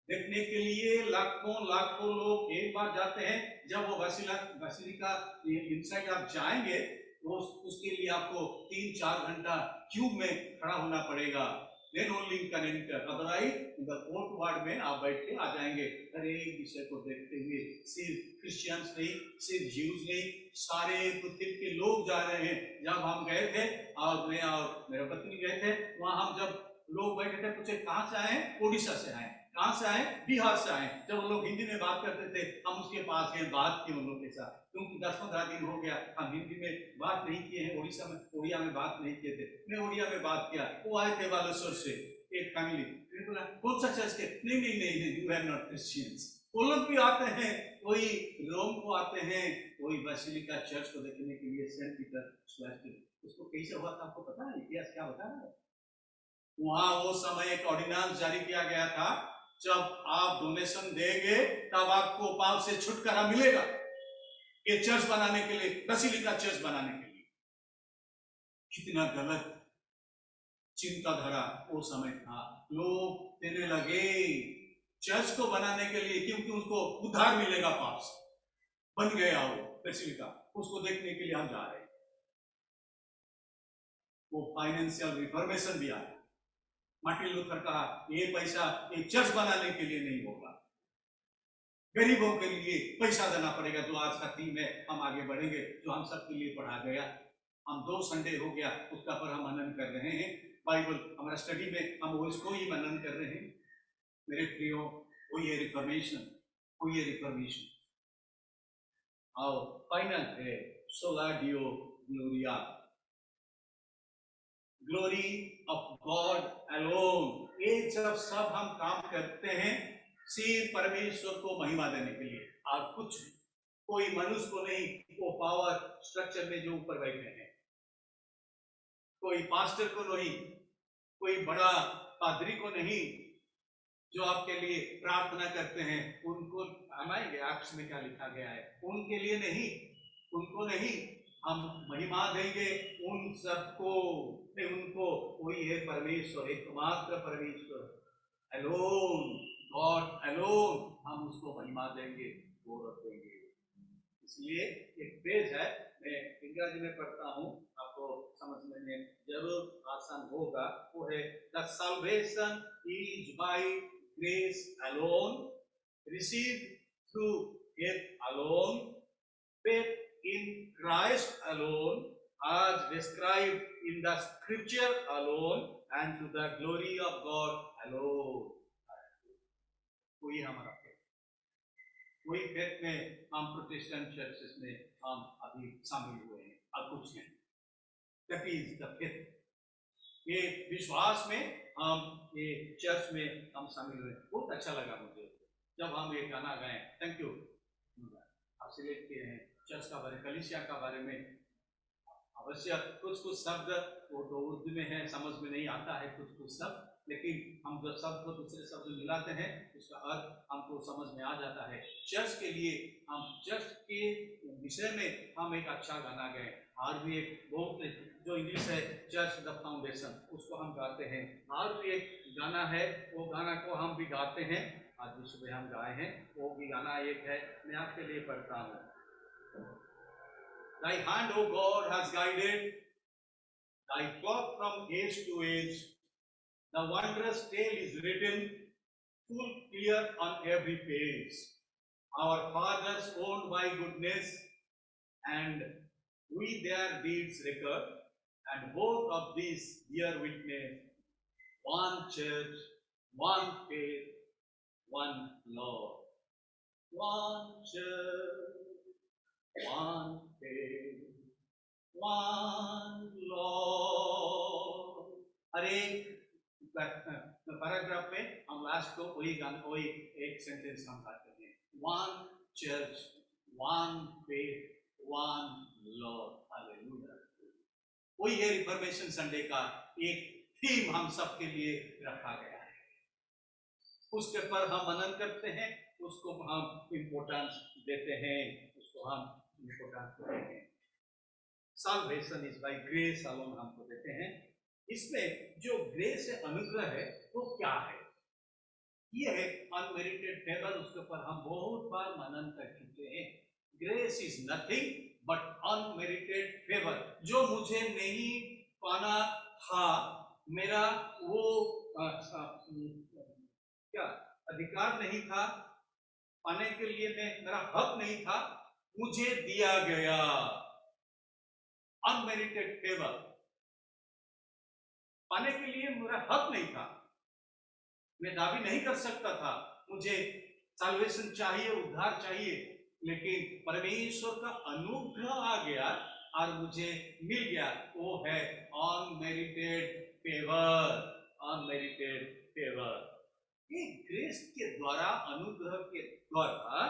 Speaker 2: देखने के लिए लाखों लाखों लोग एक बार जाते हैं। जब वो बेसिलिका इनसाइड आप जाएंगे तो उसके लिए आपको 3-4 घंटा क्यू में खड़ा होना पड़ेगा, then only you can enter, otherwise in the court ward में आप बैठ के आ जाएंगे। हर एक विषय को देखते हुए, सिर्फ क्रिश्चियंस नहीं, सिर्फ ज्यूज नहीं, सारे पृथ्वी के लोग जा रहे हैं। जब हम गए थे और मैं और मेरा पत्नी गए थे, वहां हम जब लोग बैठे थे, पूछे कहाँ से आए, ओडिशा से आए, कहाँ से आए, बिहार से आए। जब वो लोग हिंदी में बात करते थे, हम उसके पास गए, बात की उन लोग के साथ, क्योंकि 10-15 दिन हो गया हम हिंदी में बात नहीं किए हैं, उड़िया में बात नहीं किए थे। मैं उड़िया में बात किया, वो आए थे बालेश्वर से, एक फैमिली, बोला कौन सा चर्च के, नहीं, यू आर नॉट क्रिश्चियंस। वो लोग भी आते हैं, कोई रोम को आते हैं, कोई बेसिलिका चर्च को देखने के लिए, सेंट पीटर स्क्वायर। उसको कैसे हुआ था आपको पता है, इतिहास क्या बता रहा है? वहां वो समय एक ऑर्डिनेंस जारी किया गया था, जब आप डोनेशन देंगे तब आपको पाप से छुटकारा मिलेगा, ये चर्च बनाने के लिए, बेसिलिका चर्च बनाने के लिए। कितना गलत चिंताधारा वो समय था। लोग देने लगे चर्च को बनाने के लिए, क्योंकि उसको उद्धार मिलेगा पाप से। बन गया वो बेसिलिका, उसको देखने के लिए हम जा रहे हैं। वो फाइनेंशियल रिफॉर्मेशन भी आया। मार्टिन लूथर कहा ये पैसा एक चर्च बनाने के लिए नहीं होगा, गरीबों के लिए पैसा देना पड़ेगा। जो आज का थीम है, हम आगे बढ़ेंगे, जो हम सबके लिए पढ़ा गया। हम 2 संडे हो गया उसका पर हम मनन कर रहे हैं। बाइबल हमारा स्टडी में हम वो इसको ही मनन कर रहे हैं। मेरे प्रियो, वो ये रिफॉर्मेशन, और फाइनल है sola deo gloria, glory of God alone. ये जब सब हम काम करते हैं सिर्फ परमेश्वर को महिमा देने के लिए, और कुछ कोई मनुष्य को नहीं। वो पावर स्ट्रक्चर में जो ऊपर बैठे हैं, कोई पास्टर को नहीं, कोई बड़ा पादरी को नहीं, जो आपके लिए प्रार्थना करते हैं उनको हमारे एक्ट्स में क्या लिखा गया है, उनके लिए नहीं, उनको नहीं हम महिमा देंगे, उन सबको, उनको। वही है परमेश्वर, एकमात्र परमेश्वर, अलोन, गॉड अलोन, हम उसको महिमा देंगे, गौरव देंगे। इसलिए एक पेज है, मैं इंग्रजी में पढ़ता हूँ, आपको समझने में जरूर आसान होगा। वो है the salvation is by grace alone, received through faith alone, faith in Christ alone, as described in the scripture alone, and to the glory of God alone. वही हमारा फेथ, वही फेथ में हम प्रोटेस्टेंट चर्चेस में हम अभी शामिल हुए हैं, और कुछ नहीं। That is the faith. ये विश्वास में हम ये चर्च में हम शामिल हुए। बहुत अच्छा लगा मुझे जब हम ये गाना गाए, थैंक यू, आप सिलेक्ट किए हैं चर्च का बारे, कलीसिया का बारे में। अवश्य कुछ शब्द वो तो उर्दू में है, समझ में नहीं आता है कुछ शब्द, लेकिन हम जब शब्द को दूसरे शब्द मिलाते हैं उसका अर्थ हमको समझ में आ जाता है। चर्च के लिए हम चर्च के विषय में हम एक अच्छा गाना गए, और भी एक बहुत जो इंग्लिश है चर्च द फाउंडेशन, उसको हम गाते हैं। और भी एक गाना है, वो गाना को हम भी गाते हैं, आज भी सुबह हम गाए हैं। वो भी गाना एक है, मैं आपके लिए पढ़ता हूँ। Thy hand, O God, has guided, thy flock from age to age. The wondrous tale is written, full clear on every page. Our fathers owned by goodness, and we their deeds record, and both of these bear witness. One church, one faith, one Lord. One church, one faith, one Lord. हर एक paragraph में हम last को वही गाना, वही एक sentence हम गाते हैं। One church, one faith, one Lord. Hallelujah. वही है रिफॉर्मेशन संडे का एक थीम हम सबके लिए रखा गया है। उसके पर हम मनन करते हैं, उसको हम इम्पोर्टेंस देते हैं, उसको हम इम्पोर्टेंस देते हैं। Salvation is by grace alone हमको देते हैं। इसमें जो ग्रेस है, अनुग्रह है, वो क्या है? ये है अनमेरिटेड फेवर। उसके ऊपर हम बहुत बार मनन कर चुके हैं। Grace is nothing but unmerited favour. जो मुझे नहीं पाना था, मेरा वो क्या अधिकार नहीं था, पाने के लिए मेरा हक नहीं था, मुझे दिया गया। अनमेरिटेड फेवर, पाने के लिए मेरा हक नहीं था, मैं दावी नहीं कर सकता था, मुझे साल्वेशन चाहिए, उद्धार चाहिए, लेकिन परमेश्वर का अनुग्रह आ गया और मुझे मिल गया। वो है अनमेरिटेड फेवर। अनमेरिटेड फेवर, ये ग्रेस के द्वारा, अनुग्रह के द्वारा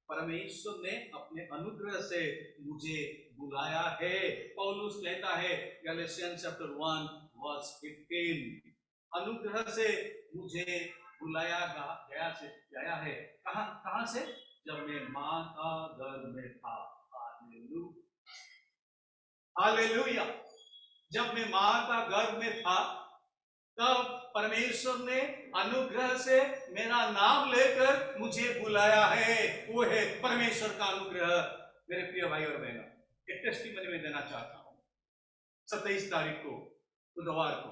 Speaker 2: परमेश्वर ने अपने अनुग्रह से मुझे बुलाया है। पौलुस कहता है गैलेशियंस चैप्टर 1 वर्स 15, अनुग्रह से मुझे बुलाया गया है। कहां से? जब मैं मां का गर्भ में था। हालेलुया। जब मैं मां का गर्भ में था, तब परमेश्वर ने अनुग्रह से मेरा नाम लेकर मुझे बुलाया है। वो है परमेश्वर का अनुग्रह। मेरे प्रिय भाई और बहनों, एक टेस्टिमनी में देना चाहता हूं। 27 तारीख को बुधवार को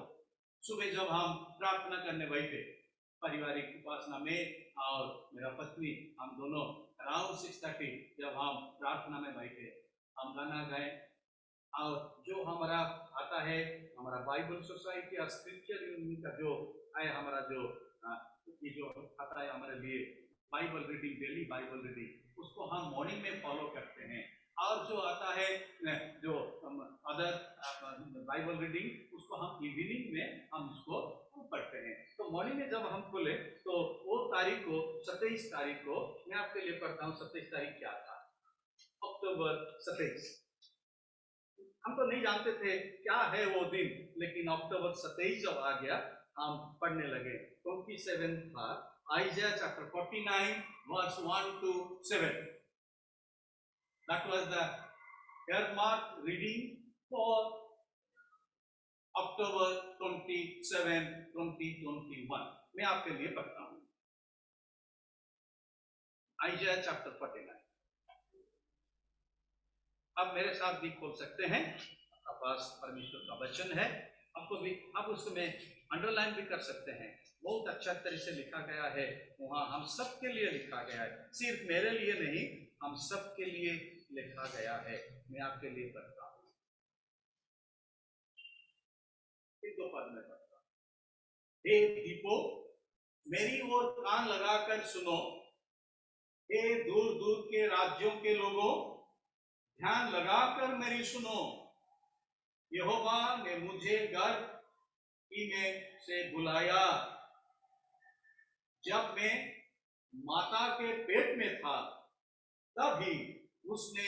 Speaker 2: सुबह जब हम प्रार्थना करने बैठे, पारिवारिक उपासना में और मेरा पत्नी, हम दोनों अराउंड 6:30 जब हम प्रार्थना में बैठे, हम गाना गाए। और जो हमारा आता है, हमारा बाइबल सोसाइटी और स्क्रिप्चर यूनियन का जो है, हमारा जो आता है हमारे लिए Bible reading, daily Bible reading, उसको हम मॉर्निंग में फॉलो करते हैं। और जो आता है जो अदर बाइबल रीडिंग, उसको हम इवनिंग में हम उसको पढ़ते हैं। तो मॉर्निंग में जब हम खोले तो वो तारीख को, 27 तारीख को, मैं आपके लिए पढ़ता हूँ। 27 तारीख क्या था? अक्टूबर 27। हम तो नहीं जानते थे क्या है वो दिन, लेकिन अक्टूबर 27 जब आ गया, हम पढ़ने लगे। 27 था आइज़ाया chapter 49 verse 1 to 7। That was the earmarked reading for October 27, 2021। मैं आपके लिए पढ़ता हूँ आइज़ाया चैप्टर 49। अब मेरे साथ भी खोल सकते हैं, आपके पास परमेश्वर का वचन है। आपको भी, आप उसमें अंडरलाइन भी कर सकते हैं। बहुत अच्छा तरह से लिखा गया है वहाँ, हम सबके लिए लिखा गया है, सिर्फ मेरे लिए नहीं, हम सबके लिए लिखा गया है। मैं आपके लिए पढ़ता हूँ, एक दो पद में पढ़ता हूँ। हे दीपो, मेरी ओर कान लगाकर सुनो, हे दूर दूर के राज्यों के लोगों, ध्यान लगाकर मेरी सुनो। यहोवा ने मुझे गर्भ में से बुलाया, जब मैं माता के पेट में था, तभी उसने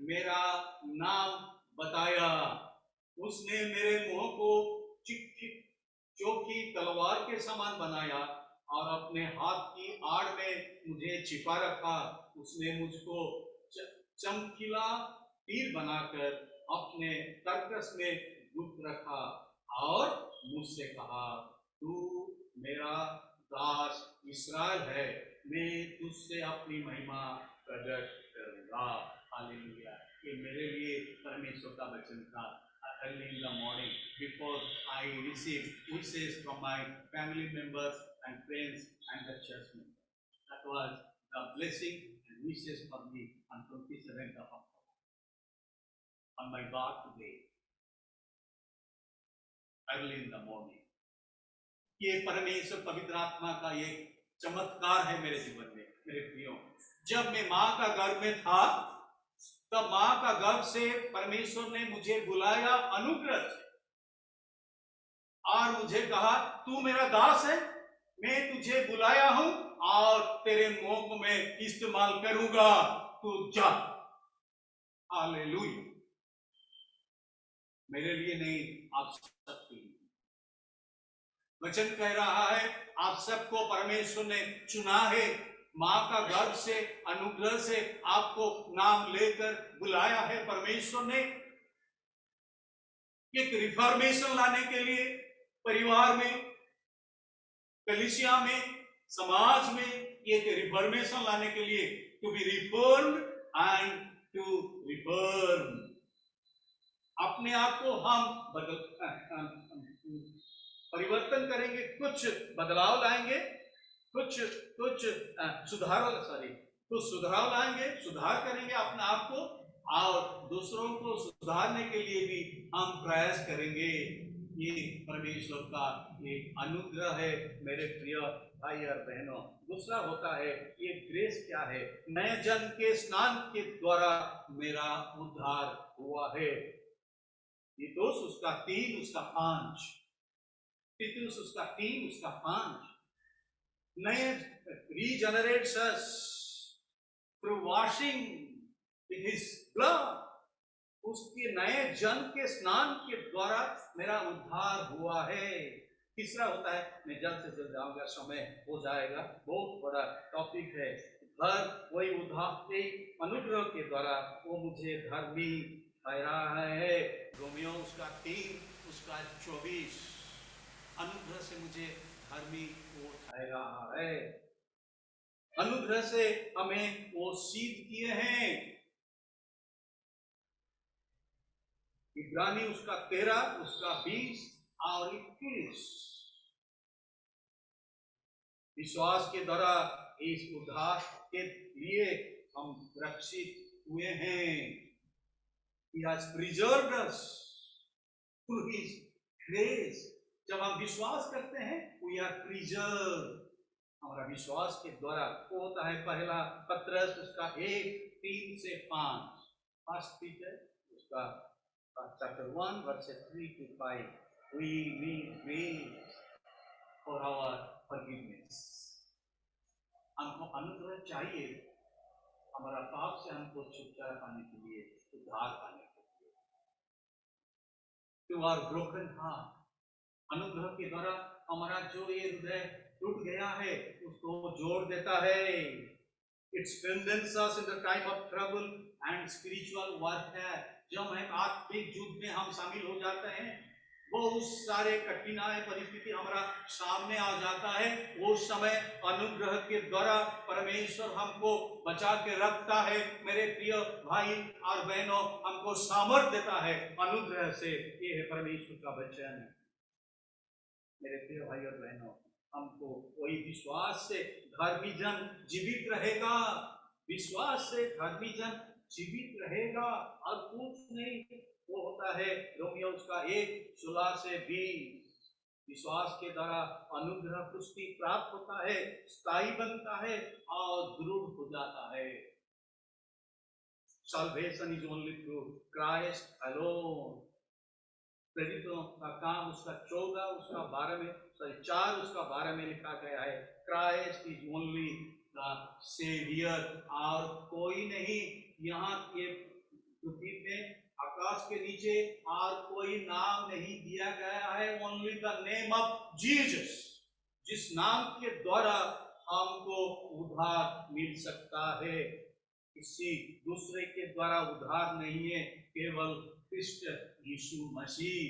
Speaker 2: मेरा नाम बताया। उसने मेरे मुंह को चोखी तलवार के समान बनाया और अपने हाथ की आड़ में मुझे छिपा रखा। उसने मुझको चमकीला तीर बनाकर अपने तर्कस में गुप्त रखा और मुझसे कहा, तू मेरा दास इस्राएल है, मैं तुझसे अपनी महिमा प्रकट करूंगा। हालेलुया। ये मेरे लिए परमेश्वर का वचन था। Early in the morning, before I received wishes from my family members and friends and the church members. That was the blessing and wishes for me on 27th of October. On my birthday, early in the morning. ये परमेश्वर पवित्र आत्मा का एक चमत्कार है मेरे जीवन में। मेरे प्रियो, जब मैं माँ का गर्भ में था, तब माँ का गर्भ से परमेश्वर ने मुझे बुलाया अनुग्रह से और मुझे कहा, तू मेरा दास है, मैं तुझे बुलाया हूं और तेरे मुंह को मैं इस्तेमाल करूंगा, तू जा। हालेलुया। मेरे लिए नहीं, आप सबके लिए वचन कह रहा है, आप सबको परमेश्वर ने चुना है। माँ का गर्भ से, अनुग्रह से आपको नाम लेकर बुलाया है परमेश्वर ने, एक रिफॉर्मेशन लाने के लिए परिवार में, कलीसिया में, समाज में, एक रिफॉर्मेशन लाने के लिए, to be reformed and to reform. अपने आप को हम परिवर्तन करेंगे, कुछ बदलाव लाएंगे, कुछ सुधार लाएंगे, सुधार करेंगे अपने आप को और दूसरों को सुधारने के लिए भी हम प्रयास करेंगे। ये परमेश्वर का एक अनुग्रह है मेरे प्रिय भाई और बहनों। दूसरा होता है, ये ग्रेस क्या है? नए जन्म के स्नान के द्वारा मेरा उद्धार हुआ है। तीतुस उसका 3 उसका 5, तीतुस उसका 3 उसका 5। नए regenerates us through washing with his blood. उसके नए जन्म के स्नान के द्वारा मेरा उद्धार हुआ है। तीसरा होता है, मैं जल्द से जल्द जाऊंगा, समय हो जाएगा, बहुत बड़ा टॉपिक है। वही उद्धार एक अनुग्रह के द्वारा वो मुझे धर्मी ठहरा है। रोमियो उसका 3 उसका 24, अनुग्रह से मुझे धर्मी वो ठहरा है। अनुग्रह से हमें वो सिद्ध किए हैं। इब्रानी उसका 13 उसका 20 और 21। विश्वास के द्वारा इस उद्धार के लिए हम रक्षित हुए हैं। He has preserved us through his grace. जब हम विश्वास करते हैं, we are preserved. हमारा विश्वास के द्वारा वो होता है। पहला पत्रस उसका 1:3 से 5, फर्स्ट पीटर उसका chapter 1 verses 3 to 5. We need grace for our forgiveness. हमको अनुग्रह चाहिए हमारा पाप से हमको छुटकारा पाने के लिए, उद्धार पाने के लिए। To our broken heart, अनुग्रह के द्वारा हमारा जो ये हृदय टूट गया है उसको जोड़ देता है। It strengthens us in the time of trouble and spiritual warfare. जब हम आत्मिक युद्ध में हम शामिल हो जाते हैं, बहुत सारे कठिनाई परिस्थिति हमारा सामने आ जाता है, उस समय अनुग्रह के द्वारा परमेश्वर हमको बचा के रखता है। मेरे प्रिय भाई और बहनों, हमको सामर्थ देता है अनुग्रह से। ये है परमेश्वर का वचन। मेरे प्रिय भाई और बहनों, हमको वही विश्वास से धर्मी जन जीवित रहेगा, विश्वास से धर्मी जन जीवित रहेगा और कुछ नहीं। वो होता है रोमियो उसका 1:16 से 20। विश्वास के द्वारा अनुग्रह पुष्टि प्राप्त होता है, स्थायी बनता है और दृढ़ हो जाता है। Salvation is only through Christ alone. प्रेरितों का काम उसका 14 उसका 12 में 4 उसका 12 में लिखा गया है, Christ is only the saviour. और कोई नहीं यहाँ ये पृथ्वी में, आकाश के नीचे और कोई नाम नहीं दिया गया है। Only the name of Jesus, जिस नाम के द्वारा हमको उद्धार मिल सकता है। किसी दूसरे के द्वारा उद्धार नहीं है, केवल ख्रिस्ट यीशु मसीह।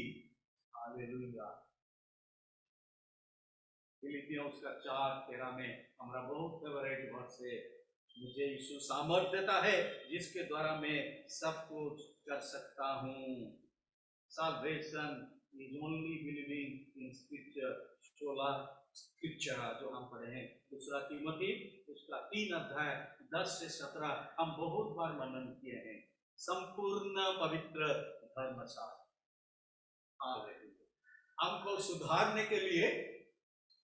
Speaker 2: हालेलुया। फिलिपियों उसका 4:13 में हमारा बहुत फेवरेट वर्स है, मुझे यीशु सामर्थ देता है जिसके द्वारा मैं सब कुछ कर सकता हूँ। Salvation is only believing in scripture, सोला स्क्रिप्चर जो हम पढ़े हैं। दूसरा तीमुथी उसका 3:10-17 हम बहुत बार मनन किए हैं। संपूर्ण पवित्र धर्मशास्त्र। हालेलुया। हमको सुधारने के लिए,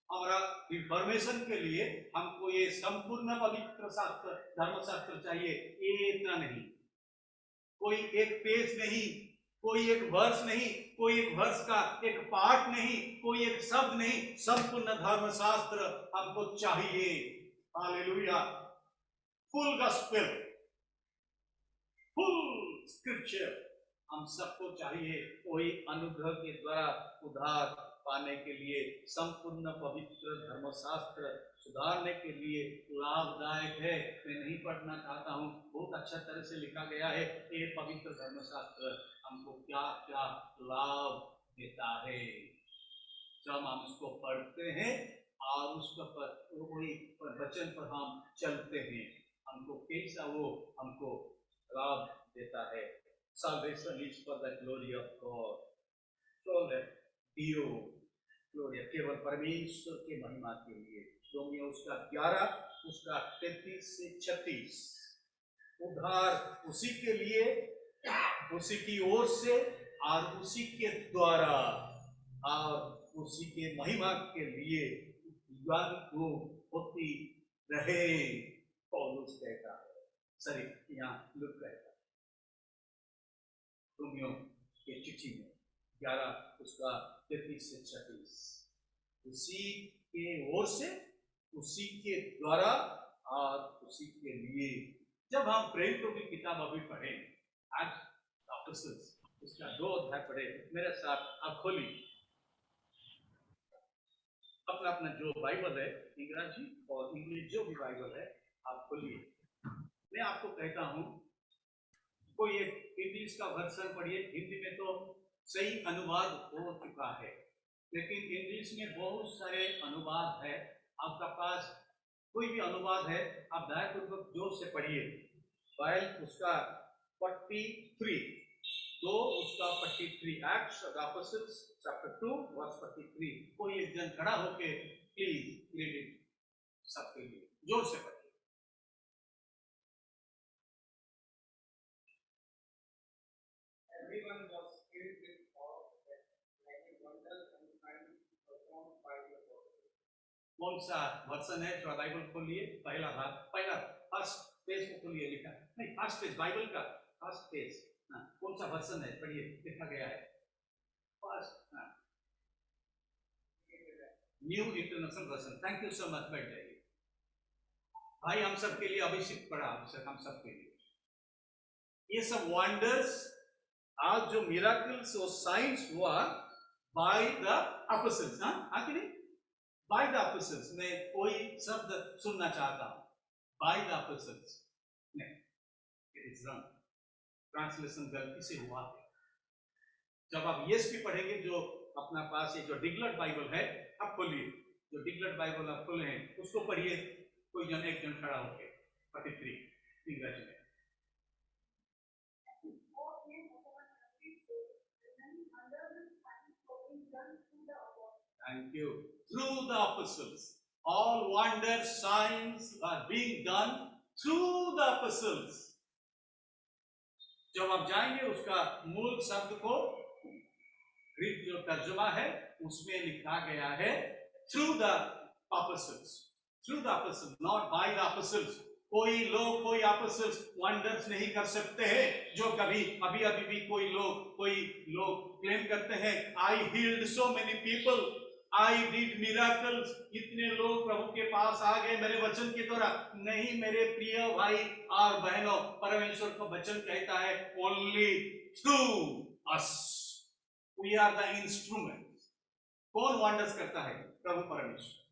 Speaker 2: हमारा रिफॉर्मेशन के लिए हमको ये संपूर्ण पवित्र शास्त्र धर्मशास्त्र चाहिए। ये इतना नहीं, कोई एक पेज नहीं, कोई एक वर्ष नहीं, कोई एक वर्ष का एक पाठ नहीं, कोई एक शब्द नहीं, संपूर्ण धर्मशास्त्र हमको चाहिए। Hallelujah. Full gospel, full scripture हम सबको चाहिए। कोई अनुग्रह के द्वारा उद्धार पाने के लिए संपूर्ण पवित्र धर्मशास्त्र सुधारने के लिए लाभदायक है। मैं नहीं पढ़ना चाहता हूँ, बहुत अच्छा तरह से लिखा गया है। ये पवित्र धर्मशास्त्र हमको क्या क्या लाभ देता है जब हम उसको पढ़ते हैं और उसका वही वचन पर हम चलते हैं, हमको कैसा वो हमको लाभ देता है। Salvation is for the glory of God. So that Dio gloria केवल परमेश्वर के महिमा के लिए। रोमियो उसका 11 उसका 33 से 36 उद्धार उसी के लिए, उसी की ओर से और उसी के द्वारा और उसी के महिमा के लिए युग को होती रहे। पौलुस कहता है, सॉरी यहाँ लूक कहता है रोमियो के चिट्ठी में 11 उसका 33 से 36 उसी के ओर से, उसी के द्वारा और उसी के लिए। जब हम प्रेरितों की किताब अभी पढ़े, आज एपिसोड्स उसका 2 अध्याय पढ़े, मेरे साथ आप खोलिए अपना अपना जो बाइबल है, अंग्रेजी और इंग्लिश जो भी बाइबल है आप खोलिए। मैं आपको कहता हूँ कोई एक इंग्लिश का वर्जन पढ़िए, हिंदी में तो सही अनुवाद हो चुका है, लेकिन इंग्लिश में बहुत सारे अनुवाद है। आपका पास कोई भी अनुवाद है, आप दयापूर्वक जोर से पढ़िए। बाइबल उसका 43 2 उसका 43 Acts of the Apostles chapter 2 verse 43। कोई एक जन खड़ा होके प्लीज रीड इट सबके लिए जोर से पढ़िए।
Speaker 10: Everyone was filled with awe that many wonders and signs performed by the apostles.
Speaker 2: कौन सा वर्जन है? थोड़ा बाइबल खोलिए, पहला भाग, पहला फर्स्ट पेज को खोलिए, लिखा नहीं फर्स्ट पेज बाइबल का फर्स्ट पेज। हाँ, कौन सा वर्जन है पढ़िए, लिखा गया है फर्स्ट। हाँ, new international version. Thank you so much, बैठ जाइए भाई। हम सब के लिए अभिषेक पढ़ा, अभिषेक हम सब के लिए। ये सब वंडर्स आज जो मिराकल्स और साइंस हुआ बाय द एपोस्टल्स। हाँ कि नहीं? By the apostles. मैं कोई शब्द सुनना चाहता हूं, बाय द एपोस्टल्स नहीं, इट इज रॉन्ग, ट्रांसलेशन गलती से हुआ है। जब आप ESV पढ़ेंगे, जो अपना पास ये जो डिगलट बाइबल है आप खोलिए, जो डिगलट बाइबल आप खोले हैं उसको पढ़िए। कोई जन एक जन खड़ा होके 43 इंग्लिश में। Thank you. Through the apostles, all wonders, signs are being done through the apostles. जब आप जाएंगे उसका मूल शब्द को ग्रीक जो तर्जुमा है उसमें लिखा गया है through the apostles, through the apostles, not by the apostles. कोई लोग, कोई apostles वंडर्स नहीं कर सकते हैं, जो कभी अभी भी कोई लोग क्लेम करते हैं I healed so many people, I did miracles, इतने लोग प्रभु के पास आ गए मेरे वचन के द्वारा। नहीं मेरे प्रिय भाई और बहनों, परमेश्वर का वचन कहता है only through us, we are the instruments. कौन वंडर्स करता है? प्रभु परमेश्वर।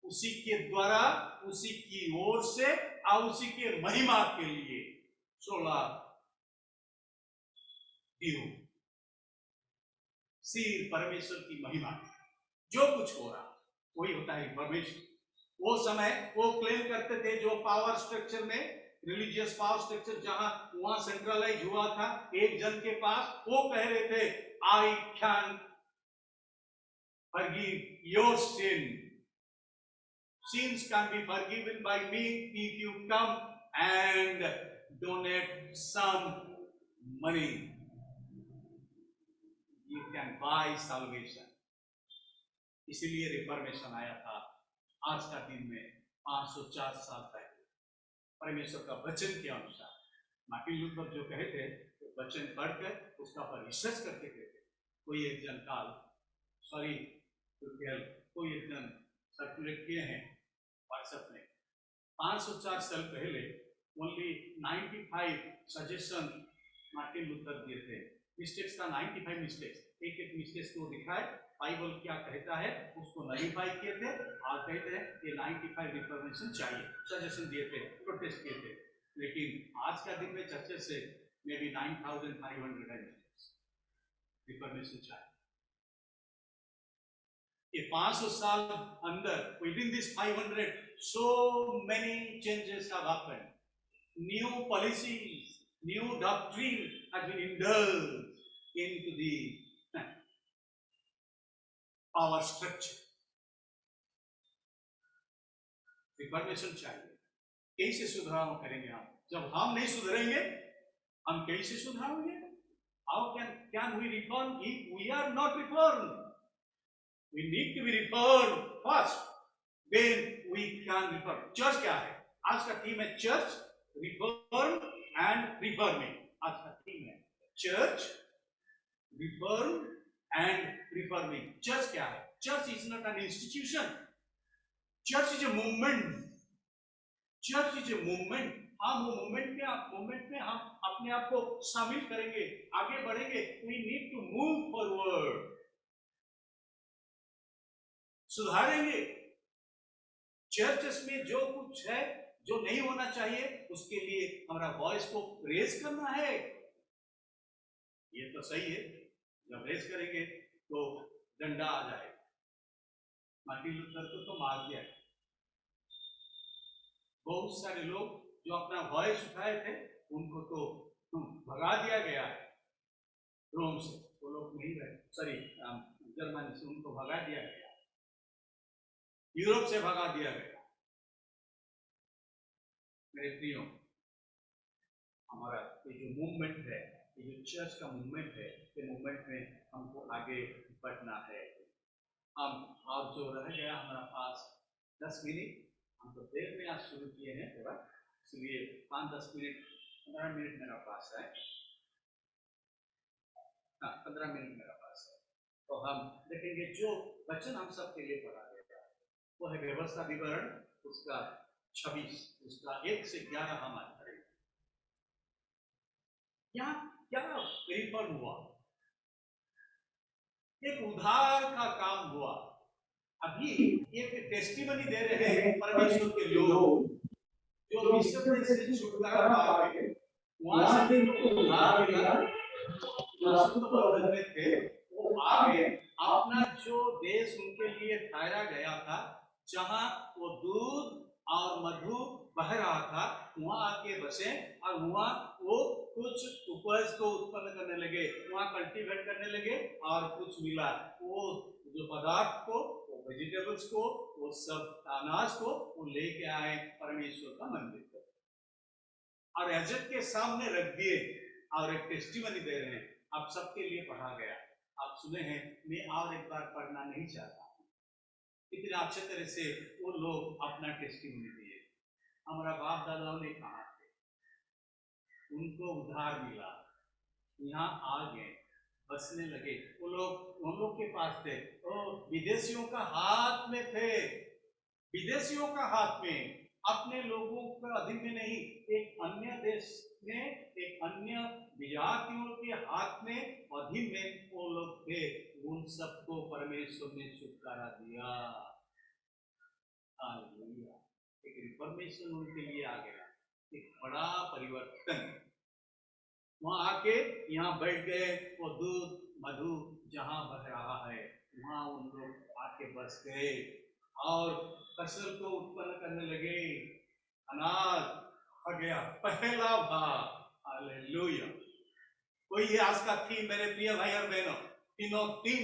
Speaker 2: उसी के द्वारा, उसी की ओर से और उसी के महिमा के लिए। 16 ड्यू। सी परमेश्वर की महिमा, जो कुछ हो रहा वही होता है परमेश्वर। वो समय वो क्लेम करते थे, जो पावर स्ट्रक्चर में, रिलीजियस पावर स्ट्रक्चर जहां वहां सेंट्रलाइज हुआ था एक जन के पास, वो कह रहे थे I can forgive your sin, sins can be forgiven by me if you come and donate some money, you can buy salvation। इसीलिए रिफॉर्मेशन आया था। आज का दिन में 504 साल पहले परमेश्वर का वचन के अनुसार मार्टिन लूथर जो कहे थे, तो वचन पढ़कर उसका पर रिसर्च करके कहते, कोई एक जन काल कोई एक जन सर्कुलेट किए हैं व्हाट्सएप में 504 साल पहले ओनली 95 सजेशन मार्टिन लूथर दिए थे। मिस्टेक्स का 95 मिस्टेक्स, एक एक मिस्टेक्स को दिखाए, बाइबल क्या कहता है उसको नलीफाई किए थे और कहते हैं कि 95 रिफॉर्मेशन चाहिए, सजेशन दिए थे, प्रोटेस्ट किए थे। लेकिन आज का दिन में चर्चेस से मे बी 9500 रिफॉर्मेशन चाहिए। ये 500 साल अंदर, within this 500, so many changes have happened. New policies, new doctrine has been indulged into the power structure. Reformation चाहिए। कैसे सुधार करेंगे हम? जब हम नहीं सुधरेंगे हम कैसे सुधारेंगे? How can we reform if we are not reformed? We need to be reformed first, then we can reform. Church क्या है? आज का थीम है चर्च, रिफॉर्म एंड रिफॉर्मिंग। आज का थीम है church, reform and reforming. Church क्या है? Church is not an institution, church is a movement. Church is a movement. हम वो मूवमेंट में हम अपने आप को शामिल करेंगे, आगे बढ़ेंगे। We need to move forward, सुधारेंगे। चर्चेस में जो कुछ है, जो नहीं होना चाहिए, उसके लिए हमारा वॉइस को रेज करना है। ये तो सही है, जब रेज करेंगे तो डंडा आ जाएगा। मार्टिन लूथर को तो मार दिया। बहुत सारे लोग जो अपना वॉइस उठाए थे उनको तो भगा दिया गया है रोम से। वो लोग नहीं रहे, सॉरी जर्मनी से उनको भगा दिया गया, यूरोप से भगा दिया गया। मेरे प्रियो, हमारा ये जो मूवमेंट है, ये जो चर्च का मूवमेंट है, ये मूवमेंट में हमको आगे बढ़ना है। हम अब जो रह गया हमारा पास 10 मिनट, हम तो देर में आज शुरू किए हैं थोड़ा, इसलिए 5-10 मिनट 15 मिनट मेरा पास है। 15 मिनट मेरा पास है, तो हम देखेंगे जो वचन हम सबके लिए पढ़ा गया वो है व्यवस्था विवरण, उसका 26, उसका 1 से 11 हम आज पढ़ेंगे। यहाँ क्या रिफॉर्म हुआ? एक उद्धार का काम हुआ। अभी एक टेस्टिमनी दे रहे हैं परमेश्वर के लोग जो मिस्र देश से छुटकारा पा गए, वहां से उनको उद्धार मिला, में थे, वो आगे अपना जो देश उनके लिए ठहरा गया था, जहां वो दूध और मधु बह रहा था, वहां आके बसे और वहां वो कुछ उपज को उत्पन्न करने लगे, वहां कल्टीवेट करने लगे और कुछ मिला। वो जो पदार्थ को, वो वेजिटेबल्स को, वो सब अनाज को वो लेके आए परमेश्वर का मंदिर पर और एजक के सामने रख दिए और एक टेस्टिमनी दे रहे हैं। आप सबके लिए पढ़ा गया, आप सुने हैं, मैं और एक बार पढ़ना नहीं चाहता। इतने अच्छे तरह से वो लोग अपना टेस्टिमनी दिए। हमारा बाप दादाओं ने कहा थे, उनको उद्धार मिला, यहाँ आ गए, बसने लगे। वो लोग उन लोग के पास थे, वो विदेशियों का हाथ में थे, विदेशियों का हाथ में, अपने लोगों का अधीन में नहीं, एक अन्य देश में, एक अन्य विजातियों के हाथ में, अधीन में वो लोग थे। उन सबको परमेश्वर ने छुटकारा दिया। हालेलुया। एक रिफॉर्मेशन उनके लिए आ गया, एक बड़ा परिवर्तन। वहां आके यहाँ बैठ गए। वो दूध मधु जहाँ बह रहा है वहां उन लोग आके बस गए और फसल को उत्पन्न करने लगे। अनाज आ गया, पहला भाग। हालेलुया। कोई ये आज का थीम मेरे प्रिय भाई और बहनों, तीनों थीम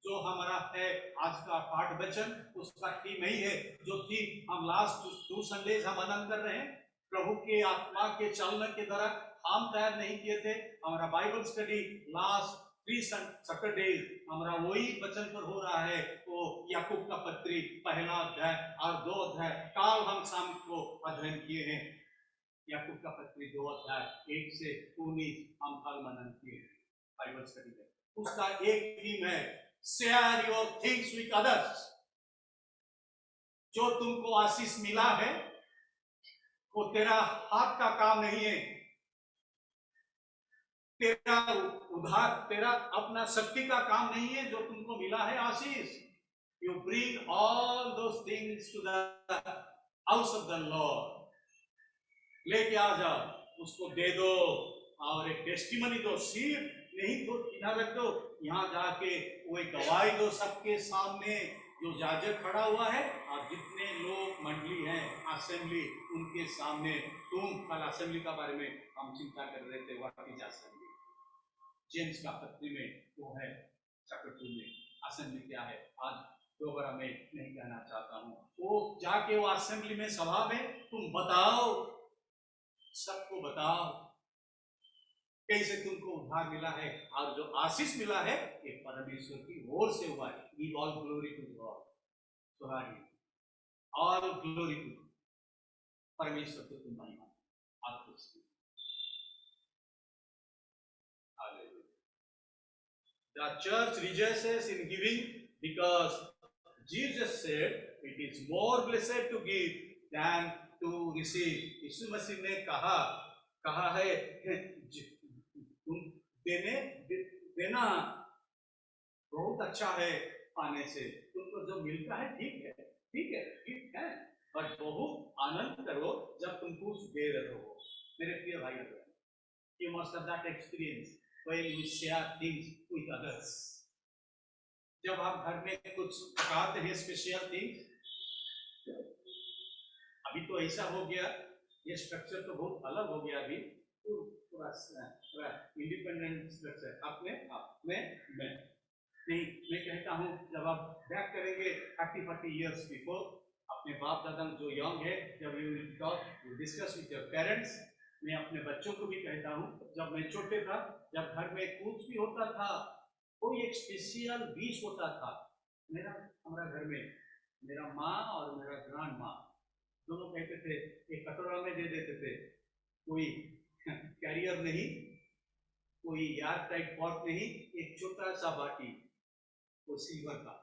Speaker 2: जो हमारा है आज का पाठ वचन, उसका थीम यही है जो थीम हम लास्ट 2 संडेज हम मनन कर रहे हैं। प्रभु के आत्मा के चलने के द्वारा हम तैयार नहीं किए थे। हमारा बाइबल स्टडी लास्ट 3 सैटरडेज हमारा वही वचन पर हो रहा है। वो याकूब का पत्री पहला अध्याय और 2 अध्याय काल हम शाम को अध्ययन किए हैं। याकूब का पत्री 2 अध्याय 1 से 19 हम कल मनन किए बाइबल स्टडी में। उसका एक थीम है share your things with others. जो तुमको आशीष मिला है वो तेरा हाथ का काम नहीं है, तेरा उधार, तेरा अपना शक्ति का काम नहीं है। जो तुमको मिला है आशीष, you bring all those things to the house of the Lord. लेके आ जाओ, उसको दे दो और एक टेस्टिमनी दो। सिर्फ नहीं तो इधर रख दो, यहाँ जाके वो एक गवाही दो सबके सामने। जो जाजक खड़ा हुआ है और जितने लोग मंडली हैं असेंबली, उनके सामने तुम कल असेंबली का बारे में हम चिंता कर रहे थे। वाकई असेंबली जेम्स का पत्री में वो है चैप्टर 2 में असेंबली क्या है आज दोबारा मैं नहीं कहना चाहता हूँ। वो जाके वो असेंबली में सभा में तुम बताओ, सबको बताओ कैसे तुमको उद्धार मिला है और जो आशीष मिला है ये परमेश्वर की ओर से हुआ है। Give all glory to God. Sorry, all glory to परमेश्वर को तुम महिमा आपको। The church rejoices in giving because Jesus said it is more blessed to give than to receive. यीशु मसीह ने कहा है तुम देना बहुत अच्छा है पाने से। तुमको जो मिलता है ठीक है, बट बहुत आनंद करो जब तुम कुछ दे रहे हो। मेरे प्रिय भाई बहन, you must have that experience when you share things with others. जब आप घर में कुछ पकाते हैं स्पेशल थिंग्स। अभी तो ऐसा हो गया, ये स्ट्रक्चर तो बहुत अलग हो गया अभी, पूरा इंडिपेंडेंट स्ट्रक्चर। अपने मैं नहीं, मैं कहता हूँ जब आप बैक करेंगे 30-40 इयर्स बिफोर, अपने बाप दादा जो यंग है, जब you talk you discuss with your parents. मैं अपने बच्चों को भी कहता हूँ, जब मैं छोटे था, जब घर में कुछ भी होता था, कोई एक स्पेशल डिश होता था, हमारा घर में मेरा माँ और मेरा ग्रैंड माँ दोनों कहते थे एक कटोरा में दे देते थे। कोई कैरियर नहीं, कोई यार टाइप पॉट नहीं, एक छोटा सा बाटी, वो सिल्वर का,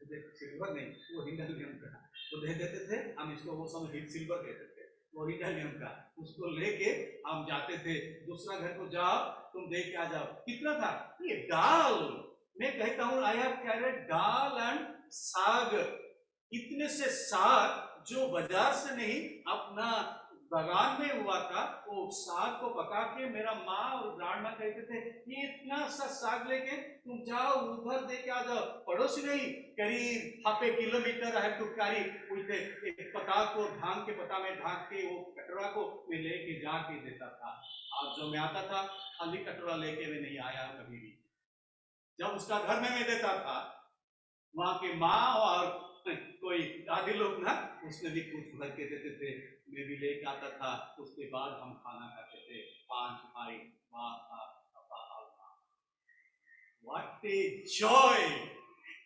Speaker 2: सिल्वर नहीं वो हिंडलियम का, तो दे देते थे। हम इसको वो समय सिल्वर कहते थे, वो हिंडलियम का। उसको लेके हम जाते थे दूसरा घर को, जाओ तुम दे के आ जाओ। कितना था ये दाल। मैं कहता हूँ I have carried dal and साग। इतने से साग जो बाजार से नहीं अपना बागान में हुआ था, वो साग को पका के मेरा माँ और ग्रांड माँ कहते थे ये इतना सा साग लेके तुम जाओ उधर दे के आ जाओ। पड़ोसी नहीं, करीब हाफ ए किलोमीटर है टू कैरी विद एक पता को धान के पता में ढाक के वो कटोरा को मैं लेके जाके देता था। और जो मैं आता था खाली कटोरा लेके मैं नहीं आया कभी भी। जब उसका घर में मैं देता था, वहां के माँ और कोई दादी लोग ना उसमें भी कुछ भर के देते थे, मैं भी लेके आता था। उसके बाद हम खाना खाते थे 5 भाई, माँ पापा और माँ। What a joy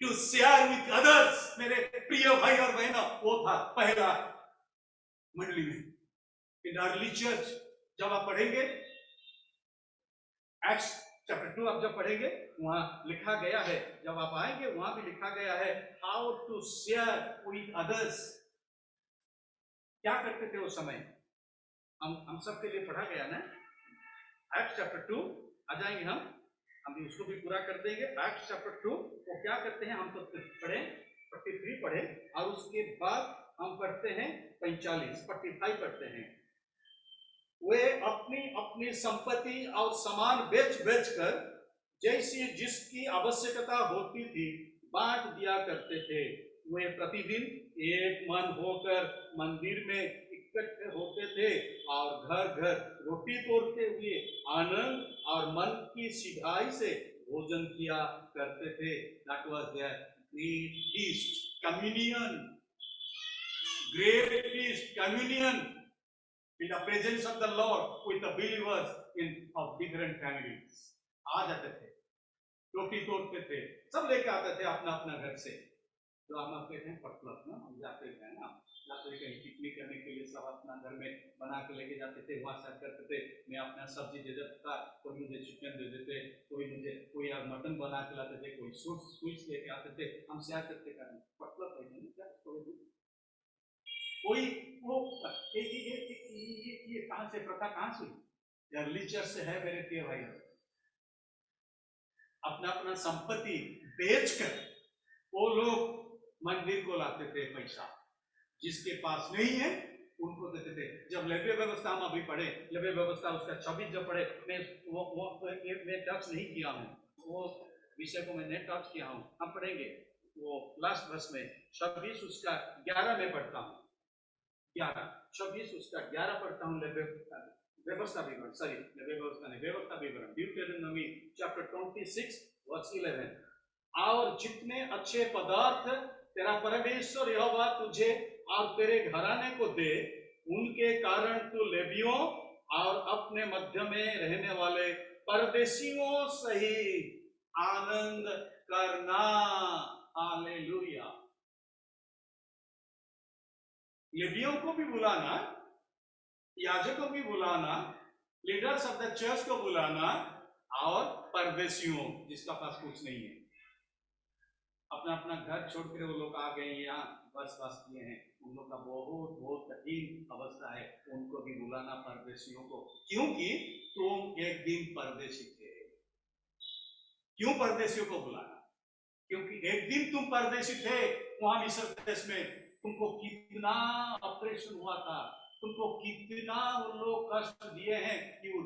Speaker 2: to share with others। मेरे प्रिय भाई और बहनों, वो था पहला मंडली में इन अर्ली चर्च। जब आप पढ़ेंगे एक्ट्स चैप्टर 2 आप जब पढ़ेंगे वहां लिखा गया है, जब आप आएंगे वहां भी लिखा गया है how to share with others. क्या करते थे उस समय, हम सबके लिए पढ़ा गया ना। एक्ट्स चैप्टर 2 आ जाएंगे हम भी उसको भी पूरा कर देंगे। एक्ट्स चैप्टर 2 वो क्या करते हैं, हम तो पढ़े 43 पढ़े और उसके बाद हम पढ़ते हैं 45 45 पढ़ते हैं। वे अपनी अपनी संपत्ति और सामान बेच बेच कर जैसी जिसकी आवश्यकता होती थी बांट दिया करते थे। वे प्रतिदिन एक मन होकर मंदिर में इकट्ठे होते थे और घर घर रोटी तोड़ते हुए आनंद और मन की सिधाई से भोजन किया करते थे। That was their great feast, communion, great feast, communion in the presence of the Lord with the believers of different families. आ जाते थे, रोटी तोड़ते थे, सब लेके आते थे अपना अपना घर से। जो हम आप कहते हैं पटलक ना, हम जाते हैं ना, जाते कहीं पिकनिक करने के लिए सब अपना घर में बना के लेके जाते थे, वहाँ शेयर करते थे। मैं अपना सब्जी दे देता, कोई मुझे चिकन दे देते, कोई यार मटन बना के लाते थे, कोई स्वीट्स लेके आते थे, हम शेयर करते करते पटलक कोई वो ये कहाँ से प्रथा कहाँ से अर्ली चर्च से है मेरे प्रिय भाई। अपना अपना संपत्ति बेचकर वो लोग मंदिर को लाते थे पैसा, जिसके पास नहीं है उनको देते थे। जब लेवी व्यवस्था हम अभी पढ़े, लेवी व्यवस्था उसका 26 जब पढ़े, मैं टच नहीं किया हूँ, वो विषय को मैंने टच किया हूँ, हम पढ़ेंगे वो लास्ट वर्ष में 26 उसका 11 में पढ़ता हूँ, 26 उसका 11 पढ़ता हूँ। व्यवस्था विवरण, सॉरी व्यवस्था नहीं, व्यवस्था विवरण, ड्यूटेरोनॉमी चैप्टर 26 वर्स 11। और जितने अच्छे पदार्थ तेरा परमेश्वर यहोवा तुझे और तेरे घराने को दे, उनके कारण तू लेवियों और अपने मध्य में रहने वाले परदेशियों सहित आनंद करना। हालेलुया। लेवियों को भी बुलाना, याजकों को भी बुलाना, लीडर्स ऑफ द चर्च को बुलाना, और परदेशियों जिसका पास कुछ नहीं है, अपना अपना घर छोड़कर वो लोग आ गए यहाँ बस किए हैं, उन लोग का बहुत बहुत कठिन अवस्था है, उनको भी बुलाना परदेशियों को, क्योंकि तुम एक दिन परदेशी थे। क्यों परदेशियों को बुलाना? क्योंकि एक दिन तुम परदेशी थे वहां मिस्र देश में, तुमको कितना ऑपरेशन हुआ था, तुमको कितना वो लोग कष्ट दिए हैं, यू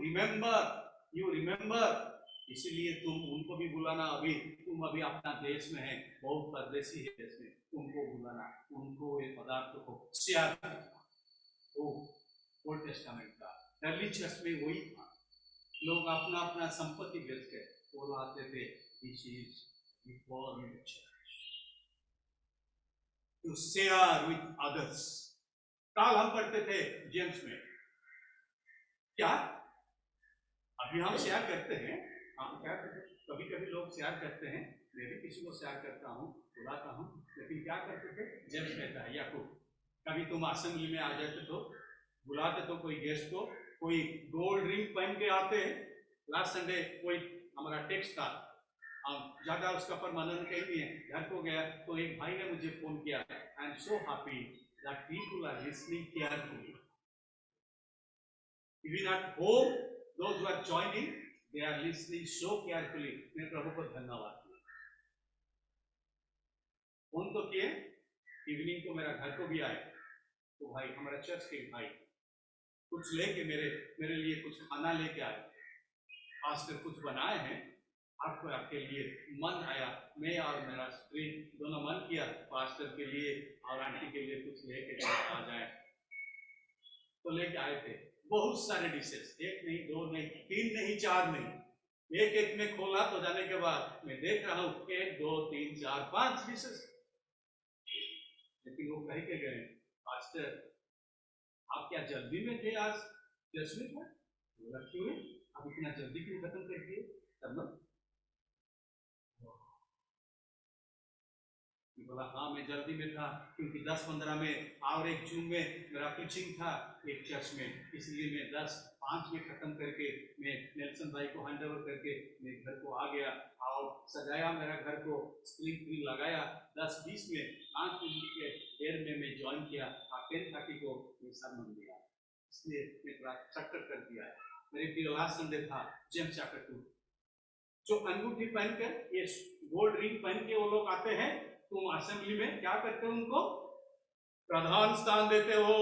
Speaker 2: रिमेम्बर। इसलिए तुम उनको भी बुलाना। अभी तुम अभी अपना देश में है, बहुत परदेशी है देश में, उनको बुलाना, उनको ये पदार्थों को शेयर करना। वो ओल्ड टेस्टामेंट का अर्ली चर्च में वही था, लोग अपना अपना संपत्ति बेच के वो लाते थे। This is reformed church to share with others. कल हम पढ़ते थे जेम्स में, क्या अभी हम शेयर करते हैं, हम क्या करते हैं, कभी कभी लोग शेयर करते हैं, मैं भी किसी को शेयर करता हूँ, बुलाता हूँ, लेकिन क्या करते थे, जेम्स कहता है याकूब, कभी तुम असेंबली में आ जाते तो बुलाते तो कोई गेस्ट को, कोई गोल्ड रिंग पहन के आते हैं। लास्ट संडे कोई हमारा टेक्स्ट था, ज्यादा उसका पर मनन कहीं नहीं है, घर को गया तो एक भाई ने मुझे फोन किया, I am so happy that people are listening carefully even at home, those who are joining they are listening so carefully. मैं प्रभु को धन्यवाद दिया। फोन तो किए, इवनिंग को मेरा घर को भी आए, तो भाई हमारा चर्च के भाई कुछ लेके मेरे लिए कुछ खाना लेके आए, पास्टर कुछ बनाए हैं आपको, आपके लिए मन आया, मैं और मेरा स्त्री दोनों मन किया पास्टर के लिए और आंटी के लिए कुछ लेके आ जाए, तो लेके आए थे बहुत सारे डिशेस, एक नहीं, दो नहीं, तीन नहीं, चार नहीं, एक में खोला तो जाने के बाद मैं देख रहा हूँ 1 2 3 4 5 डिशेस। लेकिन वो कह के गए, पास्टर आप क्या जल्दी में थे आज चर्च में? था बोला क्यों, आप इतना जल्दी क्यों खत्म कर दिए? तब बोला हाँ मैं जल्दी में था, क्योंकि 10-15 में और 1 जून में मेरा प्रीचिंग था एक चर्च में, इसलिए मैं 10-5 में खत्म करके मैं नेल्सन भाई को हैंड ओवर करके मैं घर को आ गया और सजाया मेरा घर को, स्क्रीन लगाया, 10-20 में 5 मिनट के देर में मैं ज्वाइन किया और 10:30 को मैं सरमन दिया, इसलिए मैं थोड़ा चक्कर कर दिया। मेरे फिर लास्ट संडे था जेम्स चैप्टर 2, जो अंगूठी पहनकर, ये गोल्ड रिंग पहन के वो लोग आते हैं, तुम असेंबली में क्या करते हो, उनको प्रधान स्थान देते हो।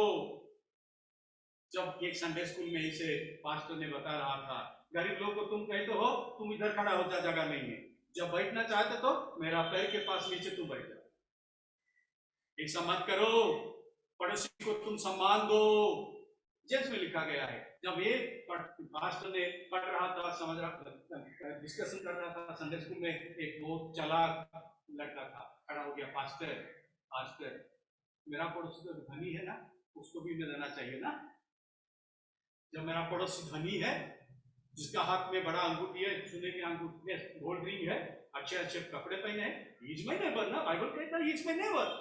Speaker 2: जब एक संडे स्कूल में इसे पास्टर ने बता रहा था, गरीब लोग को तुम कहते हो तुम इधर खड़ा हो जा, जगह नहीं है, जब बैठना चाहते तो मेरा पैर के पास नीचे तुम बैठ जाओ। ऐसा मत करो, पड़ोसी को तुम सम्मान दो। जेम्स में लिखा गया है, जब ये पास्टर ने पढ़ रहा था, समझ रहा, डिस्कशन कर रहा था संडे स्कूल में, एक बहुत चालाक लड़का था, खड़ा हो गया, पास्टर पास्टर मेरा पड़ोसी तो धनी है ना, उसको भी मैं देना चाहिए ना। जब मेरा पड़ोसी धनी है, जिसका हाथ में बड़ा अंगूठी है, सोने की अंगूठी है, गोल्ड रिंग है, अच्छे अच्छे कपड़े पहने हैं, ही इज माय नेबर ना, बाइबल कहता है he is my neighbour,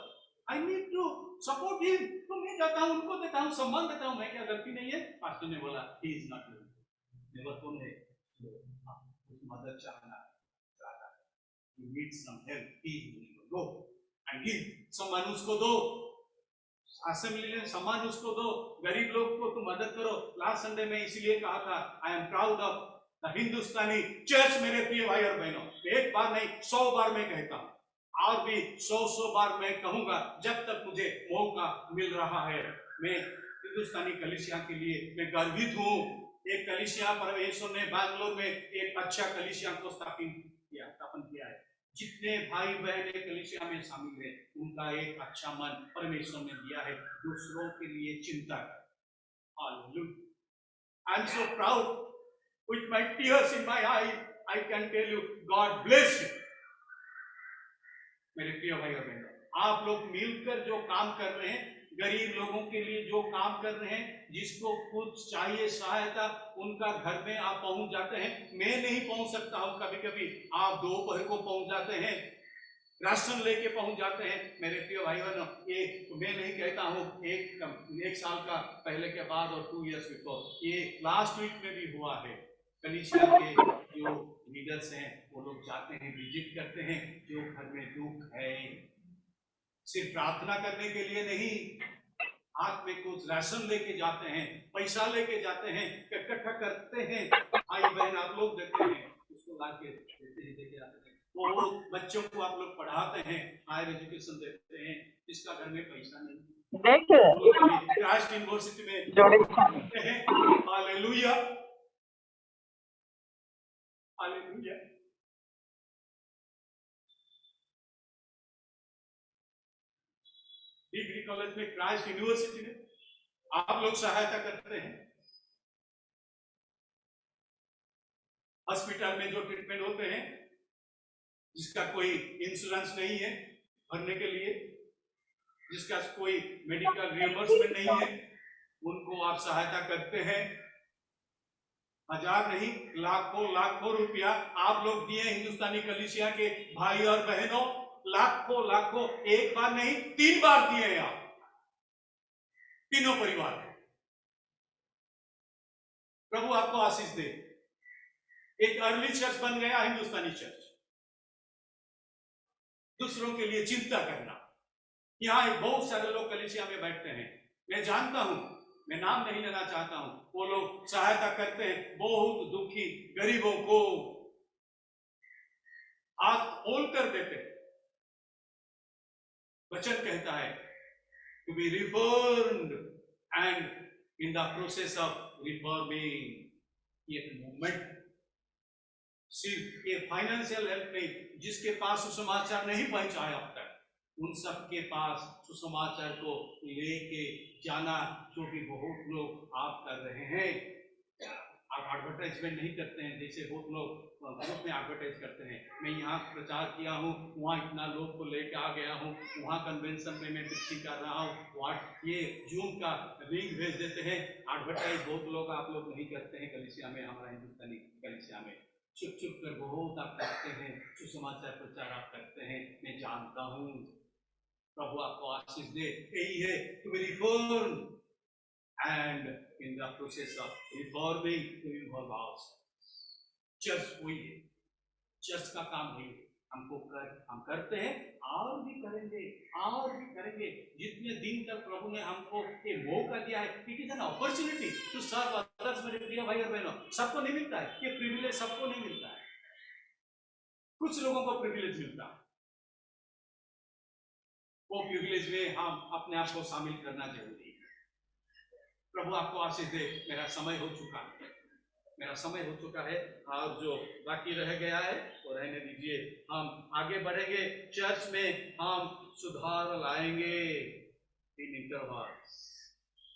Speaker 2: I need to support him. तो मैं जाता हूँ, उनको देता हूँ, सम्मान देता हूँ, मैं क्या गलती नहीं है? पास्टर ने बोला ही इज नॉट नेबर कौन है? मदद चाहना चाहता है, you need some help, he go and give, सम्मान उसको दो, असेंबली में सम्मान उसको दो, गरीब लोग को तुम मदद करो। लास्ट संडे में इसीलिए कहा था, I am proud of the Hindustani church. मेरे प्रिय भाई और बहनों, एक बार नहीं 100 बार मैं कहता हूँ, और भी 100 बार मैं कहूंगा, जब तक मुझे मौका मिल रहा है। मैं हिंदुस्तानी कलीसिया के लिए मैं गर्वित हूँ। एक कलीसिया परमेश्वर ने बैंगलोर में एक अच्छा कलीसिया को स्थापन किया है। जितने भाई बहन कलीसिया में शामिल है, उनका एक अच्छा मन परमेश्वर ने दिया है, दूसरों के लिए चिंता कर। Hallelujah, I am so proud, with my tears in my eye, I can tell you, God bless you। मेरे प्रिय भाई और बहनों, आप लोग मिलकर जो काम कर रहे हैं, गरीब लोगों के लिए जो काम कर रहे हैं, जिसको कुछ चाहिए सहायता, उनका घर में आप पहुंच जाते हैं। मैं नहीं पहुंच सकता हूं, कभी कभी आप दोपहर को पहुंच जाते हैं, राशन लेके पहुंच जाते हैं। मेरे प्रिय भाई बहनों, ये मैं नहीं कहता हूं एक साल का पहले के बाद और 2 इयर्स बिफोर, ये लास्ट वीक में भी हुआ है। कलीसिया के जो लीडर्स हैं, वो लोग जाते हैं, विजिट करते हैं, जो घर में दुख है, सिर्फ प्रार्थना करने के लिए नहीं, हाथ में कुछ राशन लेके जाते हैं, पैसा लेके जाते हैं, इकट्ठा करते हैं, भाई बहन आप लोग देते हैं, उसको लाके देते आते हैं। वो बच्चों को आप लोग पढ़ाते हैं, हायर एजुकेशन देते हैं, जिसका घर में पैसा नहीं, क्राइस्ट यूनिवर्सिटी में जोड़ते हैं। Hallelujah, hallelujah. डिग्री कॉलेज में, क्राइस्ट यूनिवर्सिटी में आप लोग सहायता करते हैं। हॉस्पिटल में जो ट्रीटमेंट होते हैं, जिसका कोई इंश्योरेंस नहीं है भरने के लिए, जिसका कोई मेडिकल रियम्बर्समेंट नहीं है, उनको आप सहायता करते हैं। 1000 नहीं, लाखों लाखों रुपया आप लोग दिए हिंदुस्तानी कलीसिया के भाई और बहनों, लाखों लाखों, एक बार नहीं 3 बार दिए आप, तीनों परिवार। प्रभु आपको आशीष दे। एक अर्ली चर्च बन गया हिंदुस्तानी चर्च, दूसरों के लिए चिंता करना। यहाँ एक बहुत सारे लोग कलीसिया में बैठते हैं, मैं जानता हूं, मैं नाम नहीं लेना चाहता हूं, वो लोग सहायता करते हैं बहुत दुखी गरीबों को, हाथ खोल कर देते हैं। वचन कहता है to be reformed and in the process of reforming, ये मूवमेंट सिर्फ ये फाइनेंशियल हेल्प नहीं, जिसके पास सुसमाचार नहीं पहुंचाया अब तक, उन सब के पास सुसमाचार को लेके जाना, जो भी बहुत लोग आप कर रहे हैं। आप एडवर्टाइजमेंट नहीं करते हैं, जैसे बहुत लोग ग्रुप में एडवर्टाइज करते हैं, मैं यहाँ प्रचार किया हूँ, वहाँ इतना लोग को लेके आ गया हूँ, वहाँ कन्वेंशन में मैं प्रीचिंग कर रहा हूँ, वहाँ ये जूम का लिंक भेज देते हैं। एडवर्टाइज बहुत लोग आप लोग नहीं करते हैं कलीसिया में, हमारा हिंदुस्तानी कलीसिया में चुप चुप कर बहुत आप करते हैं, सुसमाचार प्रचार आप करते हैं, मैं जानता हूँ। प्रभु आपको आशीष दे। यही है to be reform and in the process of reforming to involve ourselves. Church वही है, चर्च का काम वही है, हम करते हैं और भी करेंगे और भी करेंगे, जितने दिन तक प्रभु ने हमको ये मौका दिया है। It is an opportunity to serve others. मेरे प्रिय भाई और बहनों, सबको नहीं मिलता है ये प्रिविलेज, सबको नहीं मिलता है, कुछ लोगों को प्रिविलेज मिलता है। वो प्रिविलेज में हम अपने आप को शामिल करना जरूरी है। प्रभु आपको आशीष दे। मेरा समय हो चुका है और जो बाकी रह गया है वो रहने दीजिए। हम आगे बढ़ेंगे, चर्च में हम सुधार लाएंगे। इन इंटरवल्स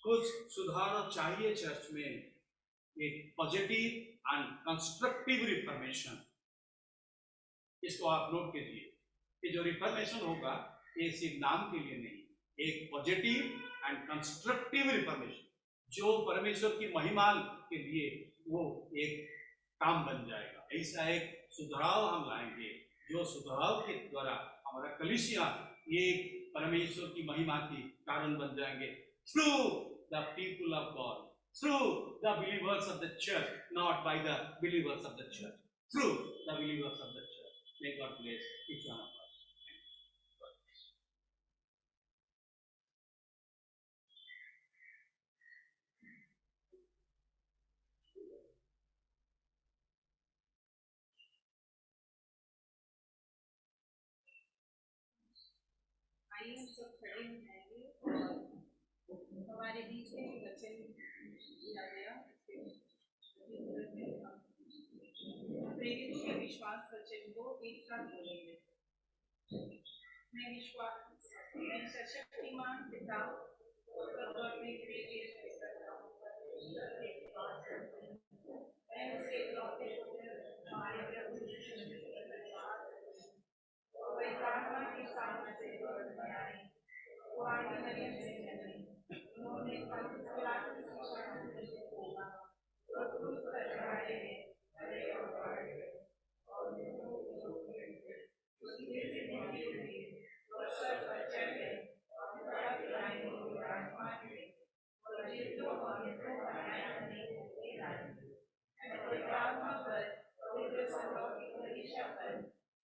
Speaker 2: कुछ सुधार चाहिए चर्च में, एक पॉजिटिव एंड कंस्ट्रक्टिव रिफॉर्मेशन। इसको आप नोट कीजिए कि जो रिफॉर्मेशन होगा ये सिर्फ नाम के लिए नहीं, एक पॉजिटिव एंड कंस्ट्रक्टिव रिफॉर्मेशन जो परमेश्वर की महिमा के लिए वो एक काम बन जाएगा। ऐसा एक सुधार हम लाएंगे जो सुधार के द्वारा हमारा कलीसिया एक परमेश्वर की महिमा की कारण बन जाएंगे। Through the people of God, through the believers of the church, not by the believers of the church, through the believers of the church. May God bless each one of us.
Speaker 1: आइए हम सब खड़े हो जाएंगे और हमारे बीच में एक वचन दिया गया, प्रेरित के विश्वास वचन को एक साथ बोलेंगे। मैं सशक्तिमान पिता और अपने प्रेरित करता हूँ, मैं उसके इकलौते पुत्र हमारे प्रभु यीशु मसीह का धन्यवाद और पवित्र आत्मा के सामने से आए। वो आदि मरियम से जन्मे, उन्होंने पवित्र पिलातुस की शरण से होगा और क्रूस पर चढ़ाए गए, मरे और मारे गए और उसकी जिंदगी हुई और स्वर्ग पर चढ़ गए और बड़ा दिखाएंगे और आसमान में और जीवितों और मृतों का न्याय करने को ले आएंगे। पवित्र आत्मा पर, पवित्र संघों की कलीसिया पर,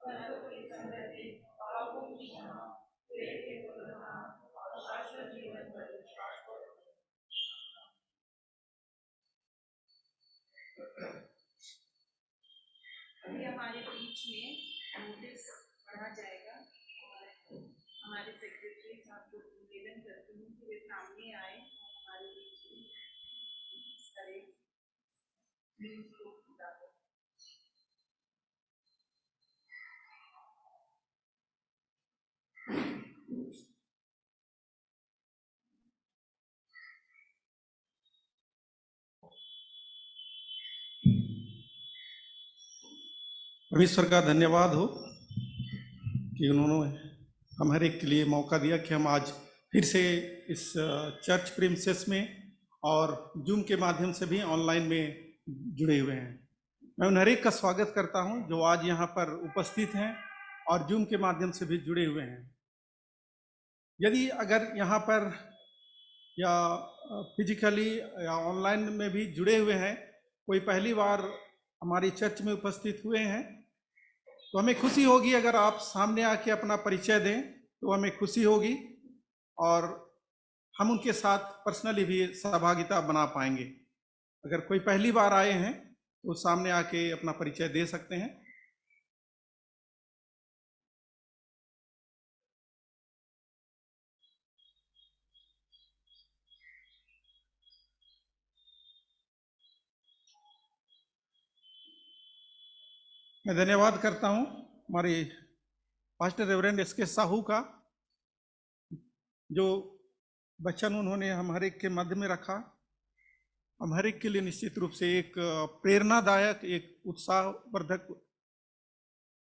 Speaker 1: संतों की संगति, पापों की क्षमा, प्रेम के पुनरुत्थान और शाश्वत जीवन पर विश्वास करो। अभी हमारे बीच में नोटिस पढ़ा जाएगा और हमारे सेक्रेटरी साहब को निवेदन करती हूँ कि वे सामने आए और हमारे बीच में सारे न्यूज़ को पूरा करें।
Speaker 11: परमेश्वर का धन्यवाद हो कि उन्होंने हम हर एक के लिए मौका दिया कि हम आज फिर से इस चर्च प्रीमिसेस में और जूम के माध्यम से भी ऑनलाइन में जुड़े हुए हैं। मैं उन हर एक का स्वागत करता हूं जो आज यहाँ पर उपस्थित हैं और जूम के माध्यम से भी जुड़े हुए हैं। यदि अगर यहाँ पर या फिजिकली या ऑनलाइन में भी जुड़े हुए हैं, कोई पहली बार हमारी चर्च में उपस्थित हुए हैं, तो हमें खुशी होगी अगर आप सामने आके अपना परिचय दें, तो हमें खुशी होगी और हम उनके साथ पर्सनली भी सहभागिता बना पाएंगे। अगर कोई पहली बार आए हैं तो सामने आके अपना परिचय दे सकते हैं। मैं धन्यवाद करता हूं हमारे पास्टर रेवरेंड एस.के. साहू का, जो वचन उन्होंने हम हर एक के मध्य में रखा। हम हर एक के लिए निश्चित रूप से एक प्रेरणादायक, एक उत्साहवर्धक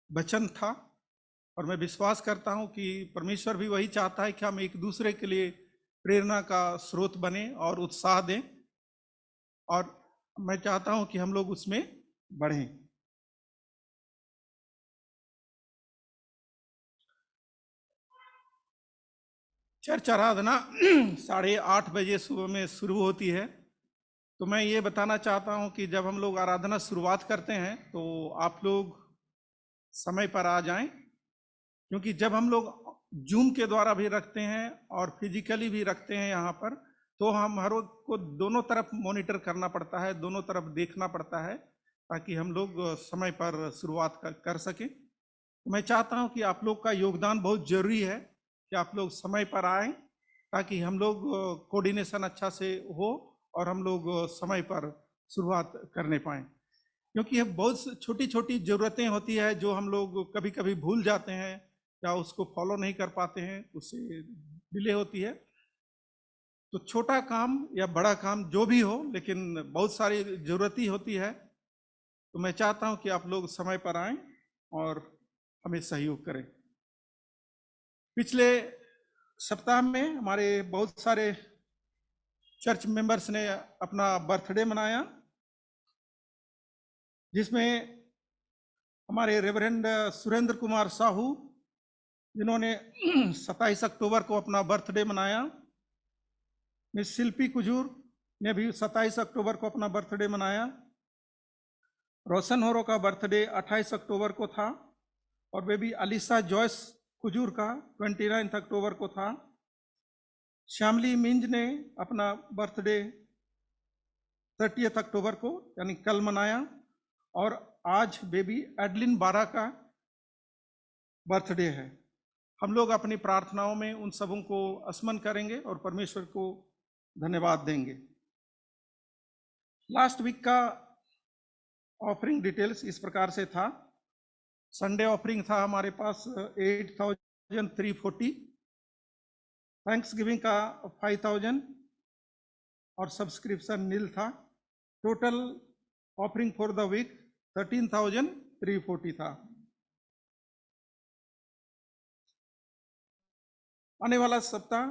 Speaker 11: वचन था और मैं विश्वास करता हूं कि परमेश्वर भी वही चाहता है कि हम एक दूसरे के लिए प्रेरणा का स्रोत बने और उत्साह दें, और मैं चाहता हूं कि हम लोग उसमें बढ़ें। चर्च आराधना 8:30 बजे सुबह में शुरू होती है। तो मैं ये बताना चाहता हूँ कि जब हम लोग आराधना शुरुआत करते हैं तो आप लोग समय पर आ जाएं, क्योंकि जब हम लोग जूम के द्वारा भी रखते हैं और फिजिकली भी रखते हैं यहाँ पर, तो हम हर रोज को दोनों तरफ मॉनिटर करना पड़ता है, दोनों तरफ देखना पड़ता है, ताकि हम लोग समय पर शुरुआत कर सकें। मैं चाहता हूँ कि आप लोग का योगदान बहुत जरूरी है कि आप लोग समय पर आएं, ताकि हम लोग कोऑर्डिनेशन अच्छा से हो और हम लोग समय पर शुरुआत करने पाएँ, क्योंकि ये बहुत छोटी छोटी ज़रूरतें होती है जो हम लोग कभी कभी भूल जाते हैं या उसको फॉलो नहीं कर पाते हैं, उससे डिले होती है। तो छोटा काम या बड़ा काम जो भी हो, लेकिन बहुत सारी ज़रूरत होती है, तो मैं चाहता हूं कि आप लोग समय पर आएं और हमें सहयोग करें। पिछले सप्ताह में हमारे बहुत सारे चर्च मेंबर्स ने अपना बर्थडे मनाया, जिसमें हमारे रेवरेंड सुरेंद्र कुमार साहू, जिन्होंने 27 अक्टूबर को अपना बर्थडे मनाया। मिस शिल्पी कुजूर ने भी 27 अक्टूबर को अपना बर्थडे मनाया। रोशन होरो का बर्थडे 28 अक्टूबर को था और बेबी अलीसा जॉयस कुजूर का 29 अक्टूबर को था। श्यामली मिंज ने अपना बर्थडे 30 अक्टूबर को यानी कल मनाया और आज बेबी एडलिन बारा का बर्थडे है। हम लोग अपनी प्रार्थनाओं में उन सबों को स्मरण करेंगे और परमेश्वर को धन्यवाद देंगे। लास्ट वीक का ऑफरिंग डिटेल्स इस प्रकार से था। संडे ऑफरिंग था हमारे पास 8,340, थैंक्स गिविंग का 5,000 और सब्सक्रिप्शन नील था। Total offering for the week 13,340 था। आने वाला सप्ताह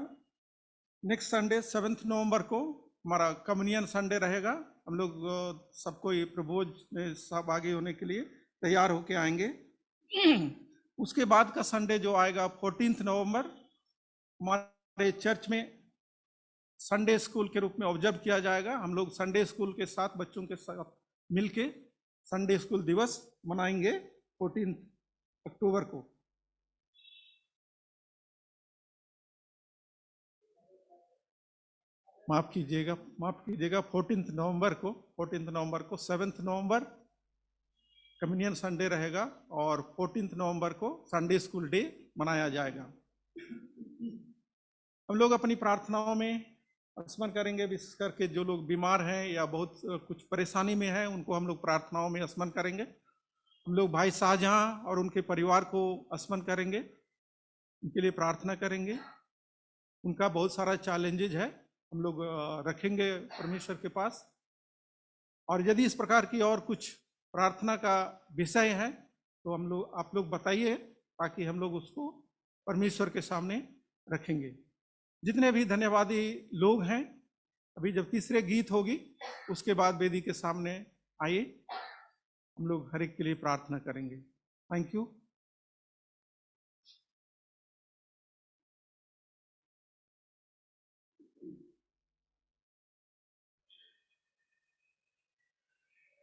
Speaker 11: नेक्स्ट संडे 7 नवंबर को हमारा कम्युनियन संडे रहेगा। हम लोग सबको ये प्रभोज में सहभागी होने के लिए तैयार होके आएंगे। उसके बाद का संडे जो आएगा 14 नवंबर, हमारे चर्च में संडे स्कूल के रूप में ऑब्जर्व किया जाएगा। हम लोग संडे स्कूल के साथ बच्चों के साथ मिलके संडे स्कूल दिवस मनाएंगे 14 अक्टूबर को। माफ कीजिएगा 14 नवंबर को 7 नवंबर कम्युनियन संडे रहेगा और 14 नवंबर को संडे स्कूल डे मनाया जाएगा। हम लोग अपनी प्रार्थनाओं में स्मरण करेंगे, विशेष करके जो लोग बीमार हैं या बहुत कुछ परेशानी में हैं, उनको हम लोग प्रार्थनाओं में स्मरण करेंगे। हम लोग भाई शाहजहां और उनके परिवार को स्मरण करेंगे, उनके लिए प्रार्थना करेंगे। उनका बहुत सारा चैलेंजेज है, हम लोग रखेंगे परमेश्वर के पास। और यदि इस प्रकार की और कुछ प्रार्थना का विषय है तो आप लोग बताइए, ताकि हम लोग उसको परमेश्वर के सामने रखेंगे। जितने भी धन्यवादी लोग हैं, अभी जब तीसरे गीत होगी उसके बाद वेदी के सामने आइए, हम लोग हर एक के लिए प्रार्थना करेंगे। Thank you.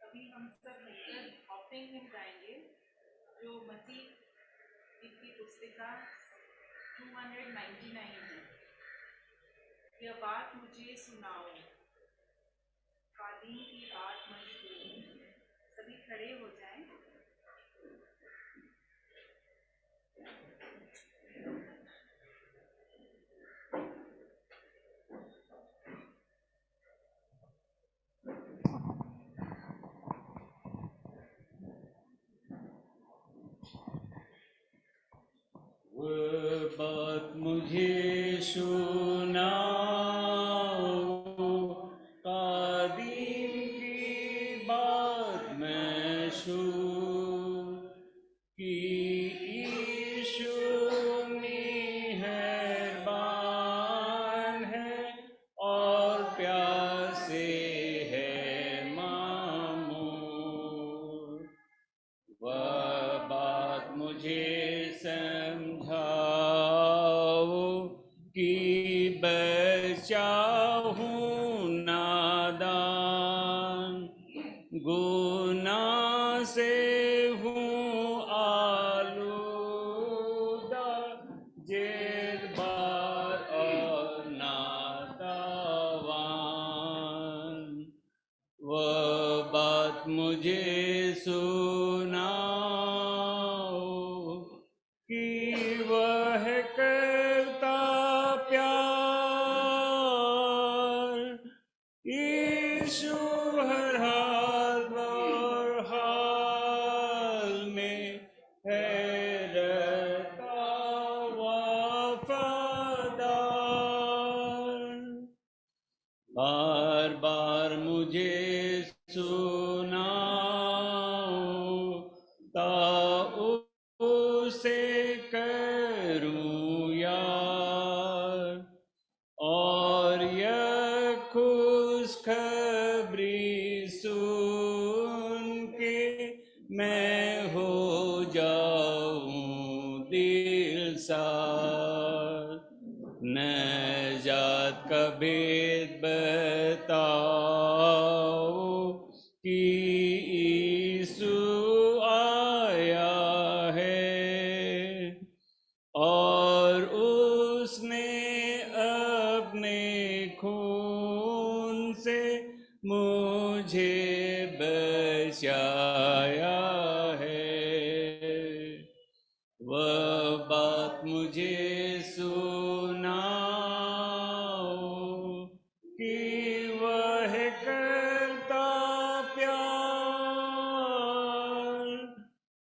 Speaker 1: अभी हम सब मिलकर ऑफरिंग में गाएंगे, जो मत्ती की पुस्तिका 299 है। यह बात मुझे सुनाओ, कालीन की बात मत सुनो। सभी खड़े हो जाएं।
Speaker 3: वो बात मुझे सुनाओ, कादीम की बात मैं सुन, कि यीशु मेहरबान है और प्यासे है मामूर। वह बात मुझे समझाओ कि बचा हूँ नादान, गुनाह से हूँ आलूदा, जेलबार और नातावान। वह बात मुझे सुनाओ कि वह करता प्यार जात का भेद बताओ कि यीशु आया है और उसने अपने खून से मुझे बचाया है। वह बात मुझे सुनाओ कि वह करता प्यार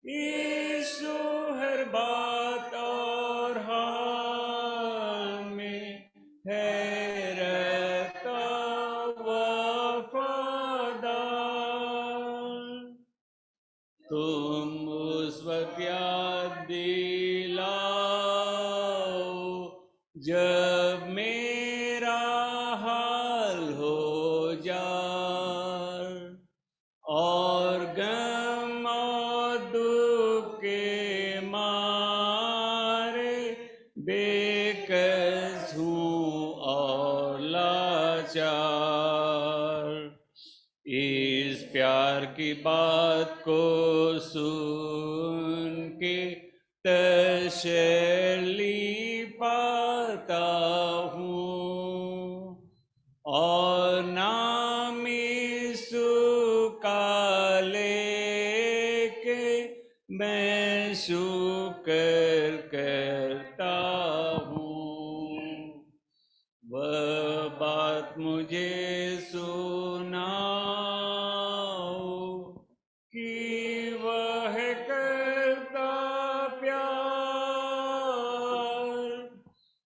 Speaker 3: यीशु हर बात और हाल में है रहता वफादार। तुम उस वक्त याद दिलाओ जब मेरा हाल हो जाए और गम और दुख के मारे बेकस हूँ और लाचार। इस प्यार की बात को सुन के तसल्ली पाता हूँ और नाम यीशु का लेके मैं शुक्र करता हूँ। वह बात मुझे सुनाओ कि वह करता प्यार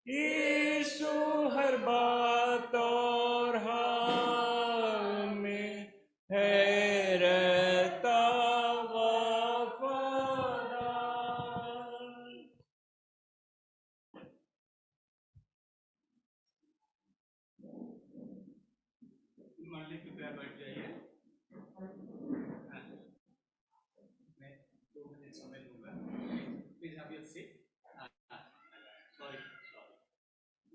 Speaker 3: यीशु हर बात और हाल में है रहता वफादार।
Speaker 2: मंडली कृपया बैठ जाइए। मैं 2 मिनट समय दूंगा। Please have your seat. Sorry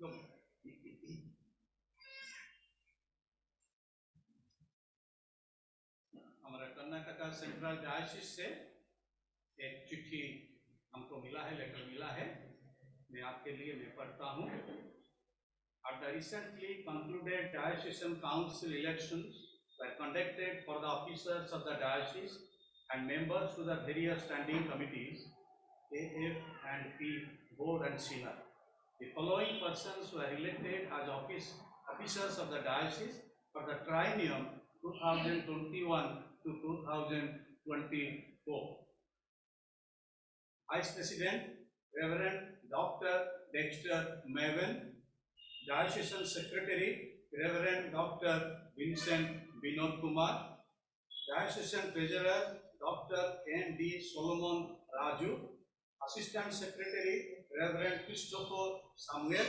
Speaker 2: गो। हमारा कर्नाटका सेंट्रल डायोसिस से एक चिट्ठी हमको मिला है, लेटर मिला है। मैं आपके लिए मैं पढ़ता हूँ। At the recently concluded diocesan council elections were conducted for the officers of the diocese and members to the various standing committees, AF and P, board and synod. The following persons were elected as officers of the diocese for the triennium 2021 to 2024. Vice President, Reverend Dr. Dexter Maven. Diocesan Secretary, Reverend Dr. Vincent Vinod Kumar. Diocesan Treasurer, Dr. N.D. Solomon Raju. Assistant Secretary, Reverend Christopher Samuel.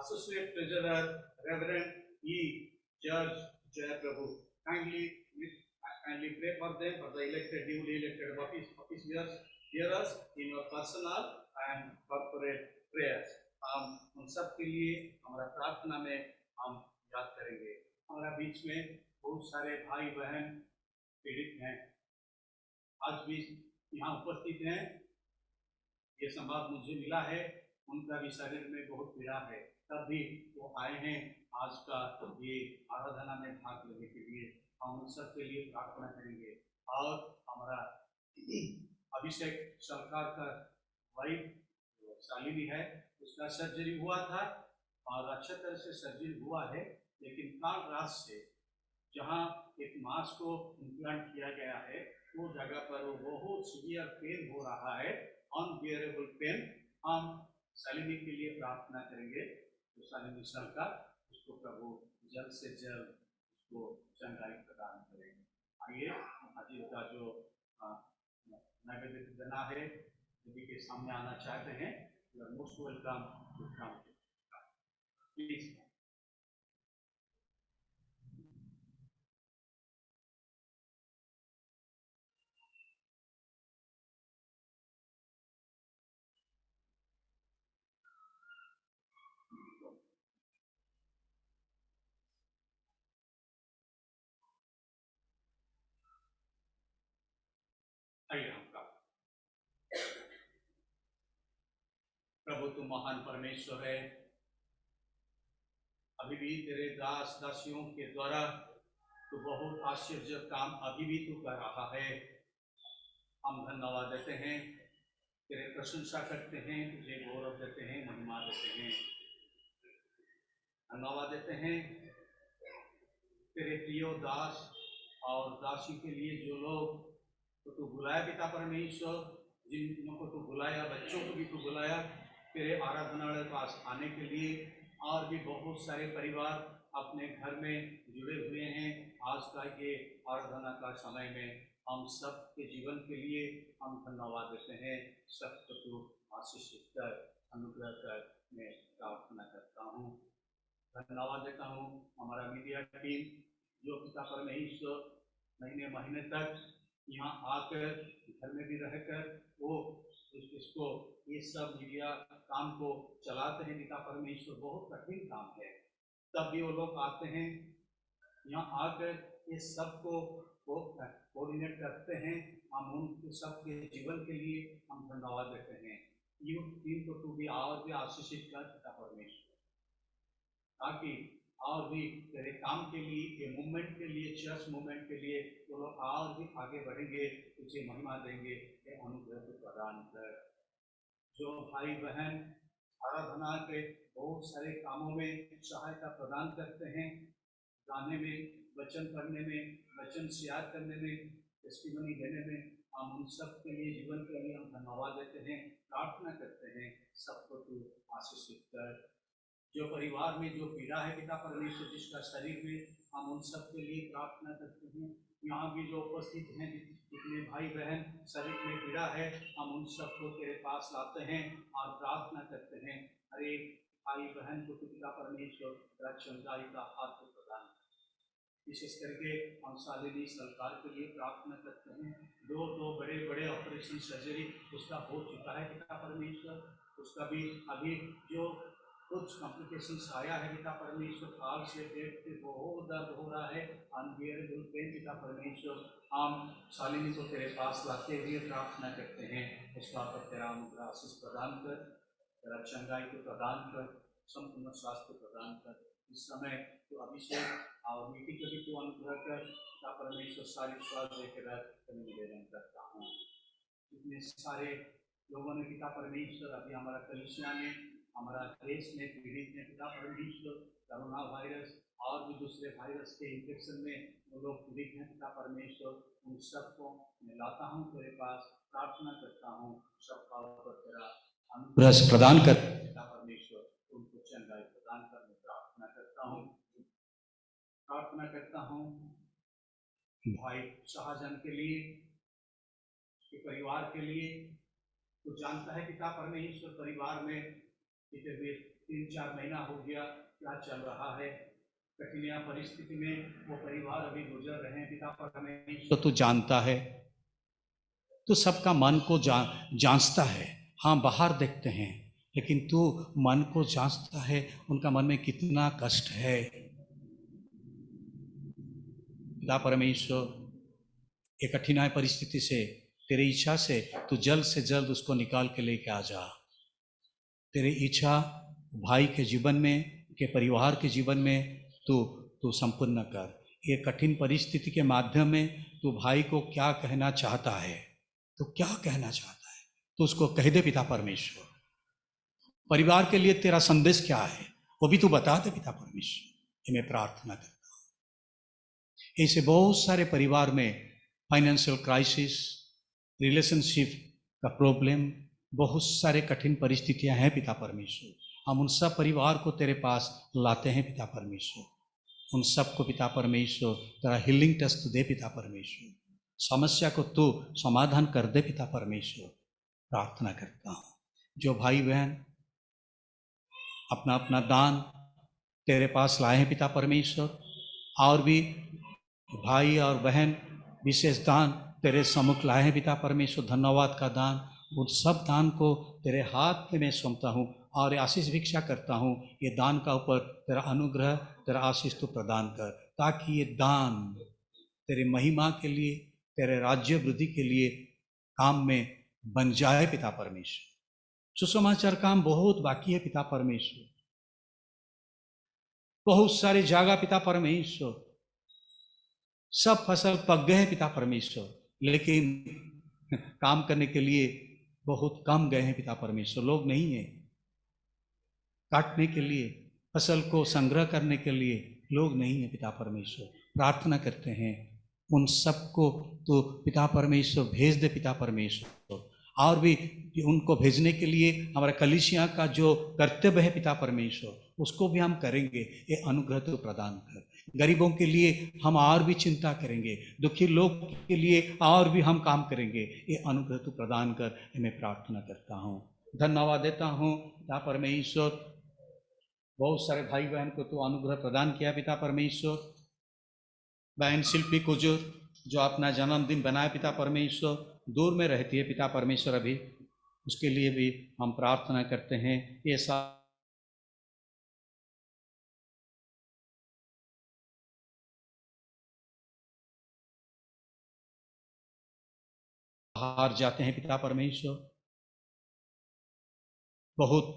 Speaker 2: Associate Treasurer, Reverend E. Judge Jayaprabhu. Kindly pray for them, for the duly elected officers, hearers in your personal and corporate prayers. हम उन सब के लिए हमारा प्रार्थना में हम याद करेंगे। हमारा बीच में बहुत सारे भाई बहन पीड़ित हैं, आज भी यहाँ उपस्थित हैं। ये संवाद मुझे मिला है, उनका भी शरीर में बहुत पीड़ा है, तब भी वो आए हैं आज का ये आराधना में भाग लेने के लिए। हम उन सब के लिए प्रार्थना करेंगे। और हमारा अभिषेक सरकार का वाइफ शालिनी है, उसका सर्जरी हुआ था और अच्छे तरह से सर्जरी हुआ है, लेकिन काल रात से जहाँ एक मांस को इम्प्लांट किया गया है वो जगह पर वो बहुत सीवियर पेन हो रहा है, अनबियरेबल पेन। हम शालिनी के लिए प्रार्थना करेंगे तो शालिनी सरकार उसको प्रभु जल्द से जल्द उसको चंगाई प्रदान करेंगे। आइए आज का जो नैवेद्य देना है यदि के सामने आना चाहते हैं, you are most welcome to come. Please. प्रभु तू महान परमेश्वर है। अभी भी तेरे दास दासियों के द्वारा तू बहुत आश्चर्य काम अभी भी तू कर रहा है। हम धन्यवाद देते हैं, तेरे प्रशंसा करते हैं, तुझे गौरव देते हैं, महिमा देते हैं। धन्यवाद देते हैं तेरे प्रिय दास और दासी के लिए जो लोग तो तू बुलाया पिता परमेश्वर, जिन को तू बुलाया, बच्चों को भी तू बुलाया तेरे आराधनालय के पास आने के लिए। और भी बहुत सारे परिवार अपने घर में जुड़े हुए हैं। आज का ये आराधना का समय में हम सब के जीवन के लिए हम धन्यवाद देते हैं। सबको तू आशीषित कर, अनुग्रह कर, मैं प्रार्थना करता हूँ। धन्यवाद देता हूँ हमारा मीडिया टीम जो पिता परमेश्वर महीने महीने तक यहाँ आकर घर में भी रहकर वो इसको ये सब मीडिया काम को चलाते हैं। पिता परमेश्वर बहुत कठिन काम है, तब भी वो लोग आते हैं यहाँ आकर ये सब को वो कोऑर्डिनेट करते हैं। हम उनके सबके जीवन के लिए हम धन्यवाद देते हैं। यूथ टीम को तू भी और भी आशीषित कर पिता परमेश्वर, ताकि और भी तेरे काम के लिए, ये मूवमेंट के लिए, चर्च मूवमेंट के लिए वो लोग और भी आगे बढ़ेंगे, तुझे महिमा देंगे। ये अनुग्रह को प्रदान कर। जो भाई बहन आराधना के बहुत सारे कामों में सहायता प्रदान करते हैं, गाने में, वचन पढ़ने में, वचन शेयर करने में, टेस्टिमनी देने में, हम उन सब के लिए, जीवन के लिए हम धन्यवाद देते हैं, प्रार्थना करते हैं। सबको तू आशीषित कर। जो परिवार में जो पीड़ा है पिता परमेश्वर जिसका शरीर में, हम उन सब के लिए प्रार्थना करते हैं। यहाँ भी जो उपस्थित हैं जितने भाई बहन शरीर में पीड़ा है, हम उन सबको तेरे पास लाते हैं और प्रार्थना करते हैं। अरे भाई बहन को पिता परमेश्वर रक्षणदायी का हाथ प्रदान, विशेष करके हम शालिनी सरकार के लिए प्रार्थना करते हैं। दो बड़े बड़े ऑपरेशन सर्जरी उसका हो चुका है पिता परमेश्वर, उसका भी अभी जो कुछ कॉम्प्लिकेशंस आया है पिता परमेश्वर, हाल से पेट पे बहुत दर्द हो रहा है, अनबियरेबल पेन पिता परमेश्वर। हम शालिनी को तेरे पास लाते हुए प्रार्थना करते हैं, उसका पर तेरा अनुग्रह आशीष प्रदान कर, तेरा चंगाई को प्रदान कर, संपूर्ण स्वास्थ्य प्रदान कर। इस समय तो अभिषेक और मीटिंग को भी तू अनुग्रह कर पिता परमेश्वर। सारी स्वास्थ्य लेकर निवेदन करता हूँ। इतने सारे लोगों ने पिता परमेश्वर अभी हमारा कलिसिया में, हमारा देश में पीड़ित है पिता परमेश्वर, कोरोना वायरस और भी दूसरे वायरस के इन्फेक्शन में वो लोग पीड़ित हैं पिता परमेश्वर। उन सबको मैं लाता हूँ तेरे पास, प्रार्थना करता हूँ सबका ऊपर तेरा अनुग्रह प्रदान कर पिता परमेश्वर, उनको चंगाई प्रदान कर। मैं प्रार्थना करता हूँ भाई शाहजहां के लिए, के परिवार के लिए। तो जानता है पिता परमेश्वर परिवार में पिछले 3-4 महीना हो गया क्या चल रहा है, कठिन परिस्थिति में वो परिवार अभी गुजर रहे हैं पिता परमेश्वर। तो जानता है, तो सबका मन को जांचता है। हाँ बाहर देखते हैं, लेकिन तू मन को जांचता है, उनका मन में कितना कष्ट है पिता परमेश्वर। एक कठिनाई परिस्थिति से तेरी इच्छा से तू जल्द से जल्द उसको निकाल के लेके आ जा। तेरी इच्छा भाई के जीवन में, के परिवार के जीवन में तू संपूर्ण कर। ये कठिन परिस्थिति के माध्यम में तू भाई को क्या कहना चाहता है, तो क्या कहना चाहता है तो उसको कह दे पिता परमेश्वर। परिवार के लिए तेरा संदेश क्या है वो भी तू बता दे पिता परमेश्वर। मैं प्रार्थना करता हूँ। ऐसे बहुत सारे परिवार में फाइनेंशियल क्राइसिस, रिलेशनशिप का प्रॉब्लम, बहुत सारे कठिन परिस्थितियां हैं पिता परमेश्वर। हम उन सब परिवार को तेरे पास लाते हैं पिता परमेश्वर। उन सबको पिता परमेश्वर तेरा हीलिंग टेस्ट दे पिता परमेश्वर। समस्या को तू समाधान कर दे पिता परमेश्वर। प्रार्थना करता हूँ जो भाई बहन अपना अपना दान तेरे पास लाए हैं पिता परमेश्वर, और भी भाई और बहन विशेष दान तेरे सम्मुख लाए हैं पिता परमेश्वर, धन्यवाद का दान, उन सब दान को तेरे हाथ में मैं सौंपता हूँ और आशीष भिक्षा करता हूँ। ये दान का ऊपर तेरा अनुग्रह, तेरा आशीष तो प्रदान कर, ताकि ये दान तेरे महिमा के लिए, तेरे राज्य वृद्धि के लिए काम में बन जाए पिता परमेश्वर। सुसमाचार काम बहुत बाकी है पिता परमेश्वर, बहुत सारे जागा पिता परमेश्वर, सब फसल पक गए हैं पिता परमेश्वर, लेकिन काम करने के लिए बहुत कम गए हैं पिता परमेश्वर। लोग नहीं है काटने के लिए, फसल को संग्रह करने के लिए लोग नहीं है पिता परमेश्वर। प्रार्थना करते हैं उन सबको तो पिता परमेश्वर भेज दे पिता परमेश्वर, और भी उनको भेजने के लिए हमारा कलीसिया का जो कर्तव्य है पिता परमेश्वर उसको भी हम करेंगे। ये अनुग्रह तो प्रदान कर। गरीबों के लिए हम और भी चिंता करेंगे, दुखी लोग के लिए और भी हम काम करेंगे। ये अनुग्रह तो प्रदान कर, मैं प्रार्थना करता हूँ। धन्यवाद देता हूँ पिता परमेश्वर, बहुत सारे भाई बहन को तो अनुग्रह प्रदान किया पिता परमेश्वर। बहन शिल्पी कुजूर जो अपना जन्मदिन बनाए पिता परमेश्वर, दूर में रहती है पिता परमेश्वर अभी, उसके लिए भी हम प्रार्थना करते हैं। ये बाहर जाते हैं पिता परमेश्वर, बहुत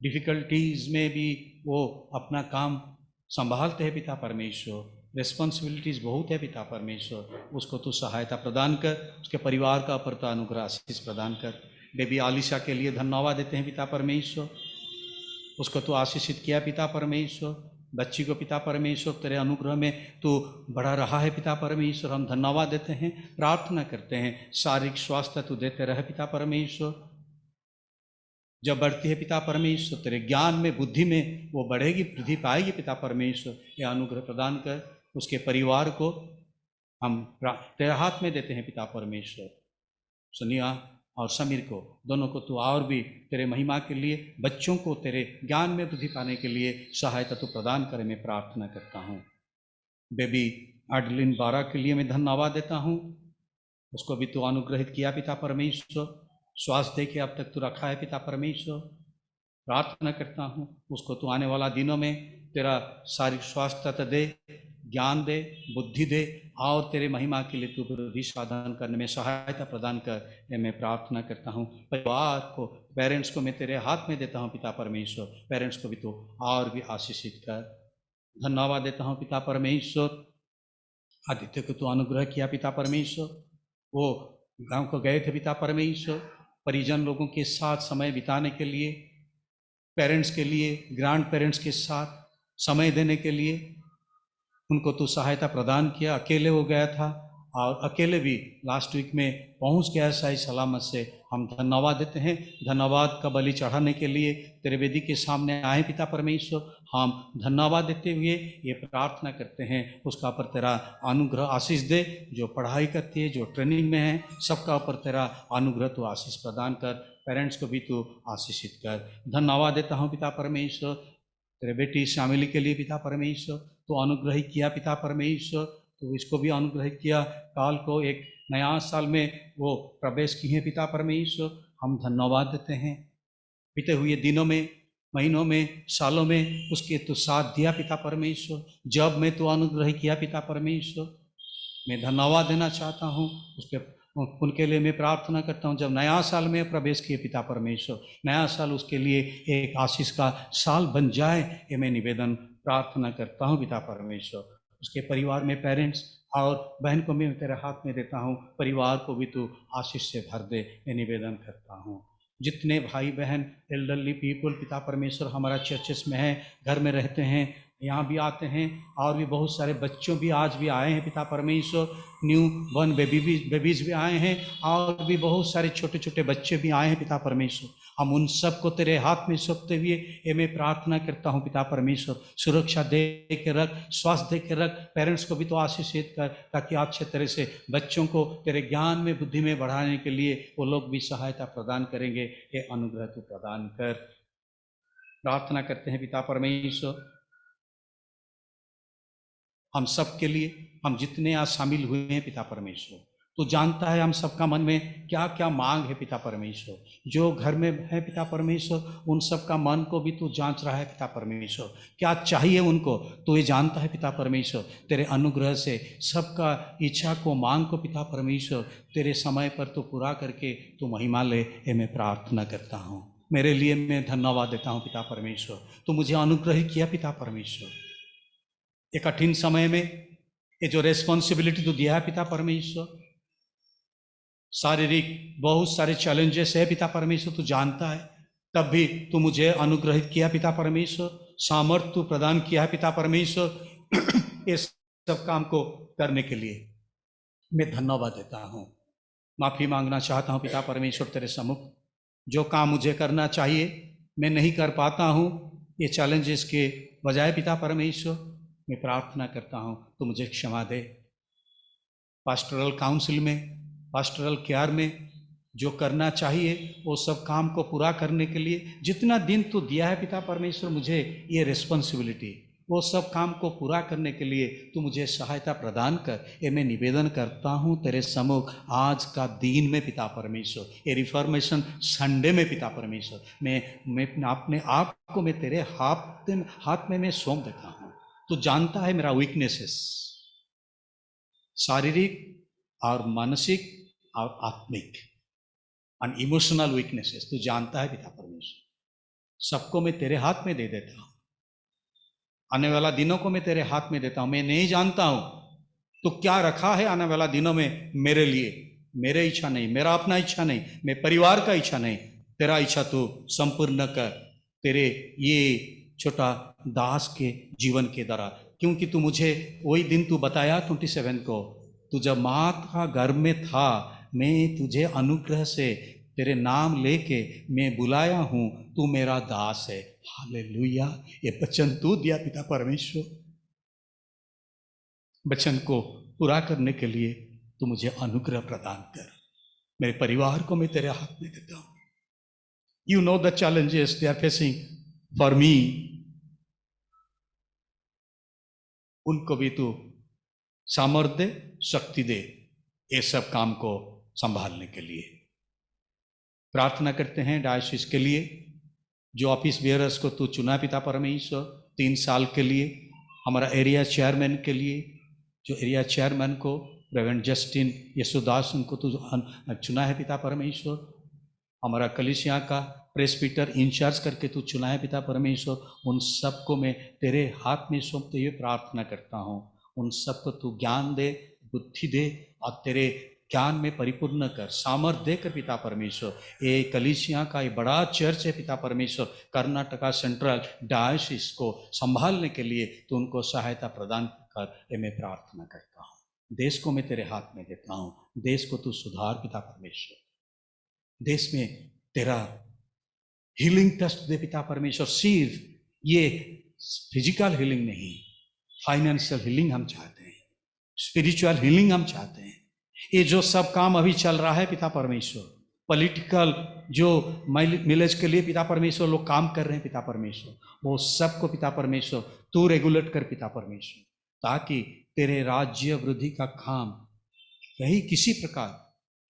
Speaker 2: डिफिकल्टीज में भी वो अपना काम संभालते हैं पिता परमेश्वर। रिस्पॉन्सिबिलिटीज बहुत है पिता परमेश्वर, उसको तू सहायता प्रदान कर, उसके परिवार का अपर अनुग्रह आशीष प्रदान कर। बेबी आलिशा के लिए धन्यवाद देते हैं पिता परमेश्वर, उसको तो आशीषित किया पिता परमेश्वर। बच्ची को पिता परमेश्वर तेरे अनुग्रह में तो बढ़ा रहा है पिता परमेश्वर, हम धन्यवाद देते हैं। प्रार्थना करते हैं शारीरिक स्वास्थ्य तू देते रहे पिता परमेश्वर। जब बढ़ती है पिता परमेश्वर तेरे ज्ञान में बुद्धि में वो बढ़ेगी, वृद्धि पाएगी पिता परमेश्वर। यह अनुग्रह प्रदान कर। उसके परिवार को हम तेरे हाथ में देते हैं पिता परमेश्वर। सोनिया और समीर को दोनों को तो और भी तेरे महिमा के लिए, बच्चों को तेरे ज्ञान में वृद्धि पाने के लिए सहायता तो प्रदान करे, मैं प्रार्थना करता हूँ। बेबी एडलिन बारा के लिए मैं धन्यवाद देता हूँ, उसको भी तो अनुग्रहित किया पिता परमेश्वर। स्वास्थ्य दे के अब तक तो रखा है पिता परमेश्वर। प्रार्थना करता हूँ उसको तो आने वाला दिनों में तेरा शारीरिक स्वास्थ्य दे, ज्ञान दे, बुद्धि दे, और तेरे महिमा के लिए तू वृद्धि साधन करने में सहायता प्रदान कर, ये मैं प्रार्थना करता हूँ। परिवार को, पेरेंट्स को मैं तेरे हाथ में देता हूँ पिता परमेश्वर। पेरेंट्स को भी तो और भी आशीषित कर। धन्यवाद देता हूँ पिता परमेश्वर। आदित्य को तो अनुग्रह किया पिता परमेश्वर, वो गांव को गए थे पिता परमेश्वर, परिजन लोगों के साथ समय बिताने के लिए, पेरेंट्स के लिए, ग्रैंड पेरेंट्स के साथ समय देने के लिए उनको तो सहायता प्रदान किया। अकेले हो गया था और अकेले भी लास्ट वीक में पहुंच गया सही सलामत से। हम धन्यवाद देते हैं। धन्यवाद का बलि चढ़ाने के लिए तेरे वेदी के सामने आए पिता परमेश्वर। हम धन्यवाद देते हुए ये प्रार्थना करते हैं उसका ऊपर तेरा अनुग्रह आशीष दे। जो पढ़ाई करती है, जो ट्रेनिंग में है, सबका ऊपर तेरा अनुग्रह तो आशीष प्रदान कर। पेरेंट्स को भी तो आशीषित कर। धन्यवाद देता हूँ पिता परमेश्वर तेरे बेटी शामिली के लिए पिता परमेश्वर, तो अनुग्रहित किया पिता परमेश्वर, तो इसको भी अनुग्रहित किया। काल को एक नया साल में वो प्रवेश किए हैं पिता परमेश्वर। हम धन्यवाद देते हैं। बीते हुए दिनों में, महीनों में, सालों में उसके तो साथ दिया पिता परमेश्वर। जब मैं तो अनुग्रहित किया पिता परमेश्वर, मैं धन्यवाद देना चाहता हूँ उनके लिए मैं प्रार्थना करता हूँ। जब नया साल में प्रवेश किए पिता परमेश्वर, नया साल उसके लिए एक आशीष का साल बन जाए, ये मैं निवेदन प्रार्थना करता हूँ पिता परमेश्वर। उसके परिवार में पेरेंट्स और बहन को मैं तेरे हाथ में देता हूँ। परिवार को भी तू आशीष से भर दे, मैं निवेदन करता हूँ। जितने भाई बहन एल्डरली पीपल पिता परमेश्वर हमारा चर्चेस में हैं, घर में रहते हैं, यहाँ भी आते हैं, और भी बहुत सारे बच्चों भी आज भी आए हैं पिता परमेश्वर। न्यू बॉर्न बेबीज भी आए हैं, और भी बहुत सारे छोटे छोटे बच्चे भी आए हैं पिता परमेश्वर। हम उन सब को तेरे हाथ में सौंपते हुए ये मैं प्रार्थना करता हूँ पिता परमेश्वर, सुरक्षा दे के रख, स्वास्थ्य दे के रख। पेरेंट्स को भी तो आशीषित कर, ताकि अच्छे तरह से बच्चों को तेरे ज्ञान में, बुद्धि में बढ़ाने के लिए वो लोग भी सहायता प्रदान करेंगे। ये अनुग्रह तू प्रदान कर। प्रार्थना करते हैं पिता परमेश्वर हम सब के लिए, हम जितने आज शामिल हुए हैं पिता परमेश्वर, तू जानता है हम सबका मन में क्या क्या मांग है पिता परमेश्वर। जो घर में है पिता परमेश्वर, उन सब का मन को भी तू जांच रहा है पिता परमेश्वर। क्या चाहिए उनको तू ये जानता है पिता परमेश्वर। तेरे अनुग्रह से सबका इच्छा को, मांग को पिता परमेश्वर तेरे समय पर तू पूरा करके तू महिमा ले, ये मैं प्रार्थना करता हूँ। मेरे लिए मैं धन्यवाद देता हूँ पिता परमेश्वर। तू मुझे अनुग्रह किया पिता परमेश्वर। एक कठिन समय में ये जो रेस्पॉन्सिबिलिटी तू दिया है पिता परमेश्वर, शारीरिक बहुत सारे चैलेंजेस है पिता परमेश्वर, तू जानता है, तब भी तू मुझे अनुग्रहित किया पिता परमेश्वर। सामर्थ्य तू प्रदान किया है पिता परमेश्वर। इस सब काम को करने के लिए मैं धन्यवाद देता हूँ। माफ़ी मांगना चाहता हूँ पिता परमेश्वर तेरे सम्मुख। जो काम मुझे करना चाहिए मैं नहीं कर पाता हूँ, ये चैलेंजेस के बजाय पिता परमेश्वर मैं प्रार्थना करता हूँ तो मुझे क्षमा दे। पास्टरल काउंसिल में, पास्टरल केयर में जो करना चाहिए वो सब काम को पूरा करने के लिए जितना दिन तू दिया है पिता परमेश्वर मुझे ये रिस्पॉन्सिबिलिटी, वो सब काम को पूरा करने के लिए तू मुझे सहायता प्रदान कर, ये मैं निवेदन करता हूँ तेरे सम्मुख आज का दिन में पिता परमेश्वर। ये रिफॉर्मेशन संडे में पिता परमेश्वर मैं अपने आप को मैं तेरे हाथ में मैं सौंप देता हूँ। तू जानता है मेरा वीकनेसेस, शारीरिक और मानसिक और आत्मिक और इमोशनल वीकनेसेस तू जानता है पिता परमेश्वर। सबको मैं तेरे हाथ में दे देता हूँ। आने वाला दिनों को मैं तेरे हाथ में देता हूँ। मैं नहीं जानता हूँ तो क्या रखा है आने वाला दिनों में मेरे लिए। मेरे इच्छा नहीं, मेरा अपना इच्छा नहीं, मेरे परिवार का इच्छा नहीं, तेरा इच्छा तू संपूर्ण कर तेरे ये छोटा दास के जीवन के द्वारा। क्योंकि तू मुझे वही दिन तू बताया 27 को, तू जब माँ का गर्भ में था मैं तुझे अनुग्रह से तेरे नाम लेके मैं बुलाया हूँ, तू मेरा दास है। हालेलुया। ये वचन तू दिया पिता परमेश्वर, वचन को पूरा करने के लिए तू मुझे अनुग्रह प्रदान कर। मेरे परिवार को मैं तेरे हाथ में देता हूँ। You know the challenges they are facing for me, उनको भी तू सामर्थ्य दे, शक्ति दे ये सब काम को संभालने के लिए। प्रार्थना करते हैं डायसिस के लिए, जो ऑफिस बेयरर्स को तू चुना पिता परमेश्वर 3 साल के लिए। हमारा एरिया चेयरमैन के लिए, जो एरिया चेयरमैन को रेवेरेंड जस्टिन यसुदास उनको तू चुना है पिता परमेश्वर। हमारा कलीसिया का प्रेस्बिटर इंचार्ज करके तू चुना है पिता परमेश्वर। उन सबको मैं तेरे हाथ में सौंपते हुए प्रार्थना करता हूँ। उन सबको तू ज्ञान दे, बुद्धि दे और तेरे ज्ञान में परिपूर्ण कर, सामर्थ्य देकर पिता परमेश्वर। ये कलीसिया का ये बड़ा चर्च है पिता परमेश्वर, कर्नाटका सेंट्रल डायसिस को संभालने के लिए तो उनको सहायता प्रदान कर, ये मैं प्रार्थना करता हूँ। देश को मैं तेरे हाथ में देता हूँ। देश को तू सुधार पिता परमेश्वर। देश में तेरा हीलिंग टच दे पिता परमेश्वर। सिर्फ ये फिजिकल हीलिंग नहीं, फाइनेंशियल हीलिंग हम चाहते हैं, स्पिरिचुअल हीलिंग हम चाहते हैं। ये जो सब काम अभी चल रहा है पिता परमेश्वर, पॉलिटिकल जो मिलेज के लिए पिता परमेश्वर लोग काम कर रहे हैं पिता परमेश्वर, वो सबको पिता परमेश्वर तू रेगुलेट कर पिता परमेश्वर, ताकि तेरे राज्य वृद्धि का काम कहीं किसी प्रकार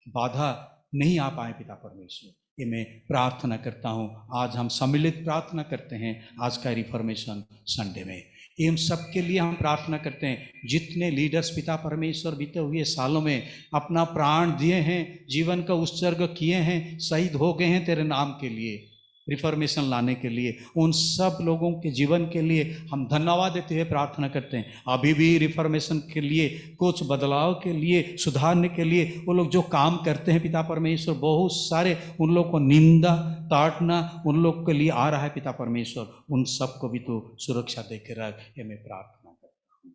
Speaker 2: बाधा नहीं आ पाए पिता परमेश्वर। ये मैं प्रार्थना करता हूँ। आज हम सम्मिलित प्रार्थना करते हैं आज का रिफॉर्मेशन संडे में। इन सब के लिए हम प्रार्थना करते हैं जितने लीडर्स पिता परमेश्वर बीते हुए सालों में अपना प्राण दिए हैं, जीवन का उत्सर्ग किए हैं, शहीद हो गए हैं तेरे नाम के लिए, रिफॉर्मेशन लाने के लिए, उन सब लोगों के जीवन के लिए हम धन्यवाद देते हुए प्रार्थना करते हैं। अभी भी रिफॉर्मेशन के लिए, कुछ बदलाव के लिए, सुधारने के लिए वो लोग जो काम करते हैं पिता परमेश्वर, बहुत सारे उन लोग को निंदा ताड़ना उन लोग के लिए आ रहा है पिता परमेश्वर। उन सब को भी तो सुरक्षा दे के रख, ये मैं प्रार्थना करता हूँ।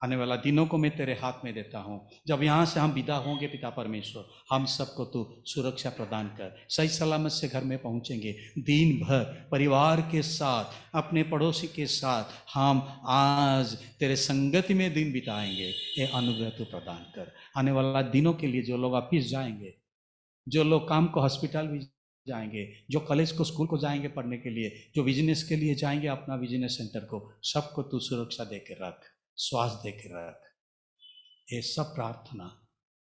Speaker 2: आने वाला दिनों को मैं तेरे हाथ में देता हूँ। जब यहाँ से हम विदा होंगे पिता परमेश्वर, हम सबको तू सुरक्षा प्रदान कर, सही सलामत से घर में पहुँचेंगे। दिन भर परिवार के साथ, अपने पड़ोसी के साथ हम आज तेरे संगति में दिन बिताएंगे। ये अनुग्रह तू प्रदान कर। आने वाला दिनों के लिए जो लोग ऑफिस जाएंगे, जो लोग काम को हॉस्पिटल भी जाएंगे, जो कॉलेज को स्कूल को जाएंगे पढ़ने के लिए, जो बिजनेस के लिए जाएंगे अपना बिजनेस सेंटर को, सबको तू सुरक्षा दे के रख, स्वास्थ्य दे के रख। ये सब प्रार्थना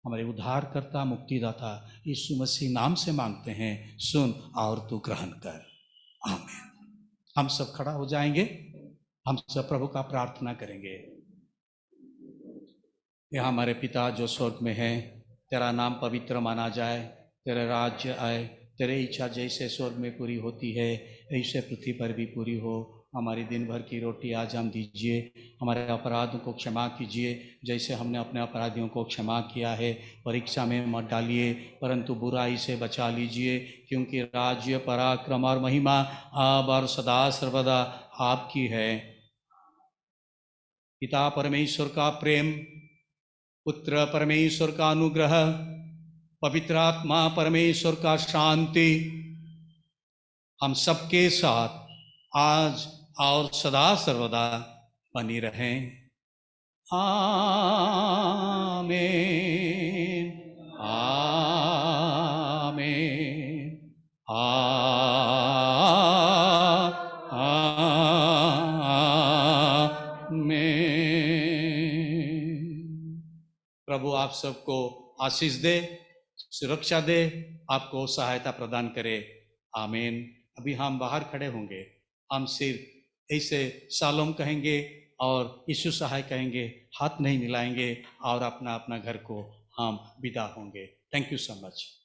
Speaker 2: हमारे उद्धारकर्ता मुक्तिदाता यीशु मसीह नाम से मांगते हैं, सुन और तू ग्रहण कर। आमीन। हम सब खड़ा हो जाएंगे, हम सब प्रभु का प्रार्थना करेंगे। यह हमारे पिता जो स्वर्ग में है, तेरा नाम पवित्र माना जाए, तेरा राज्य आए, तेरी इच्छा जैसे स्वर्ग में पूरी होती है ऐसे पृथ्वी पर भी पूरी हो। हमारी दिन भर की रोटी आज हम दीजिए, हमारे अपराधों को क्षमा कीजिए जैसे हमने अपने अपराधियों को क्षमा किया है। परीक्षा में मत डालिए परंतु बुराई से बचा लीजिए, क्योंकि राज्य, पराक्रम और महिमा अब और सदा सर्वदा आपकी है। पिता परमेश्वर का प्रेम, पुत्र परमेश्वर का अनुग्रह, पवित्र आत्मा परमेश्वर का शांति हम सबके साथ आज और सदा सर्वदा बनी रहें। आमीन, आमीन, आमीन। प्रभु आप सबको आशीष दे, सुरक्षा दे, आपको सहायता प्रदान करे। आमीन। अभी हम बाहर खड़े होंगे, हम सिर्फ ऐसे शालोम कहेंगे और यीशु सहाय कहेंगे, हाथ नहीं मिलाएंगे और अपना अपना घर को हम विदा होंगे। Thank you so much.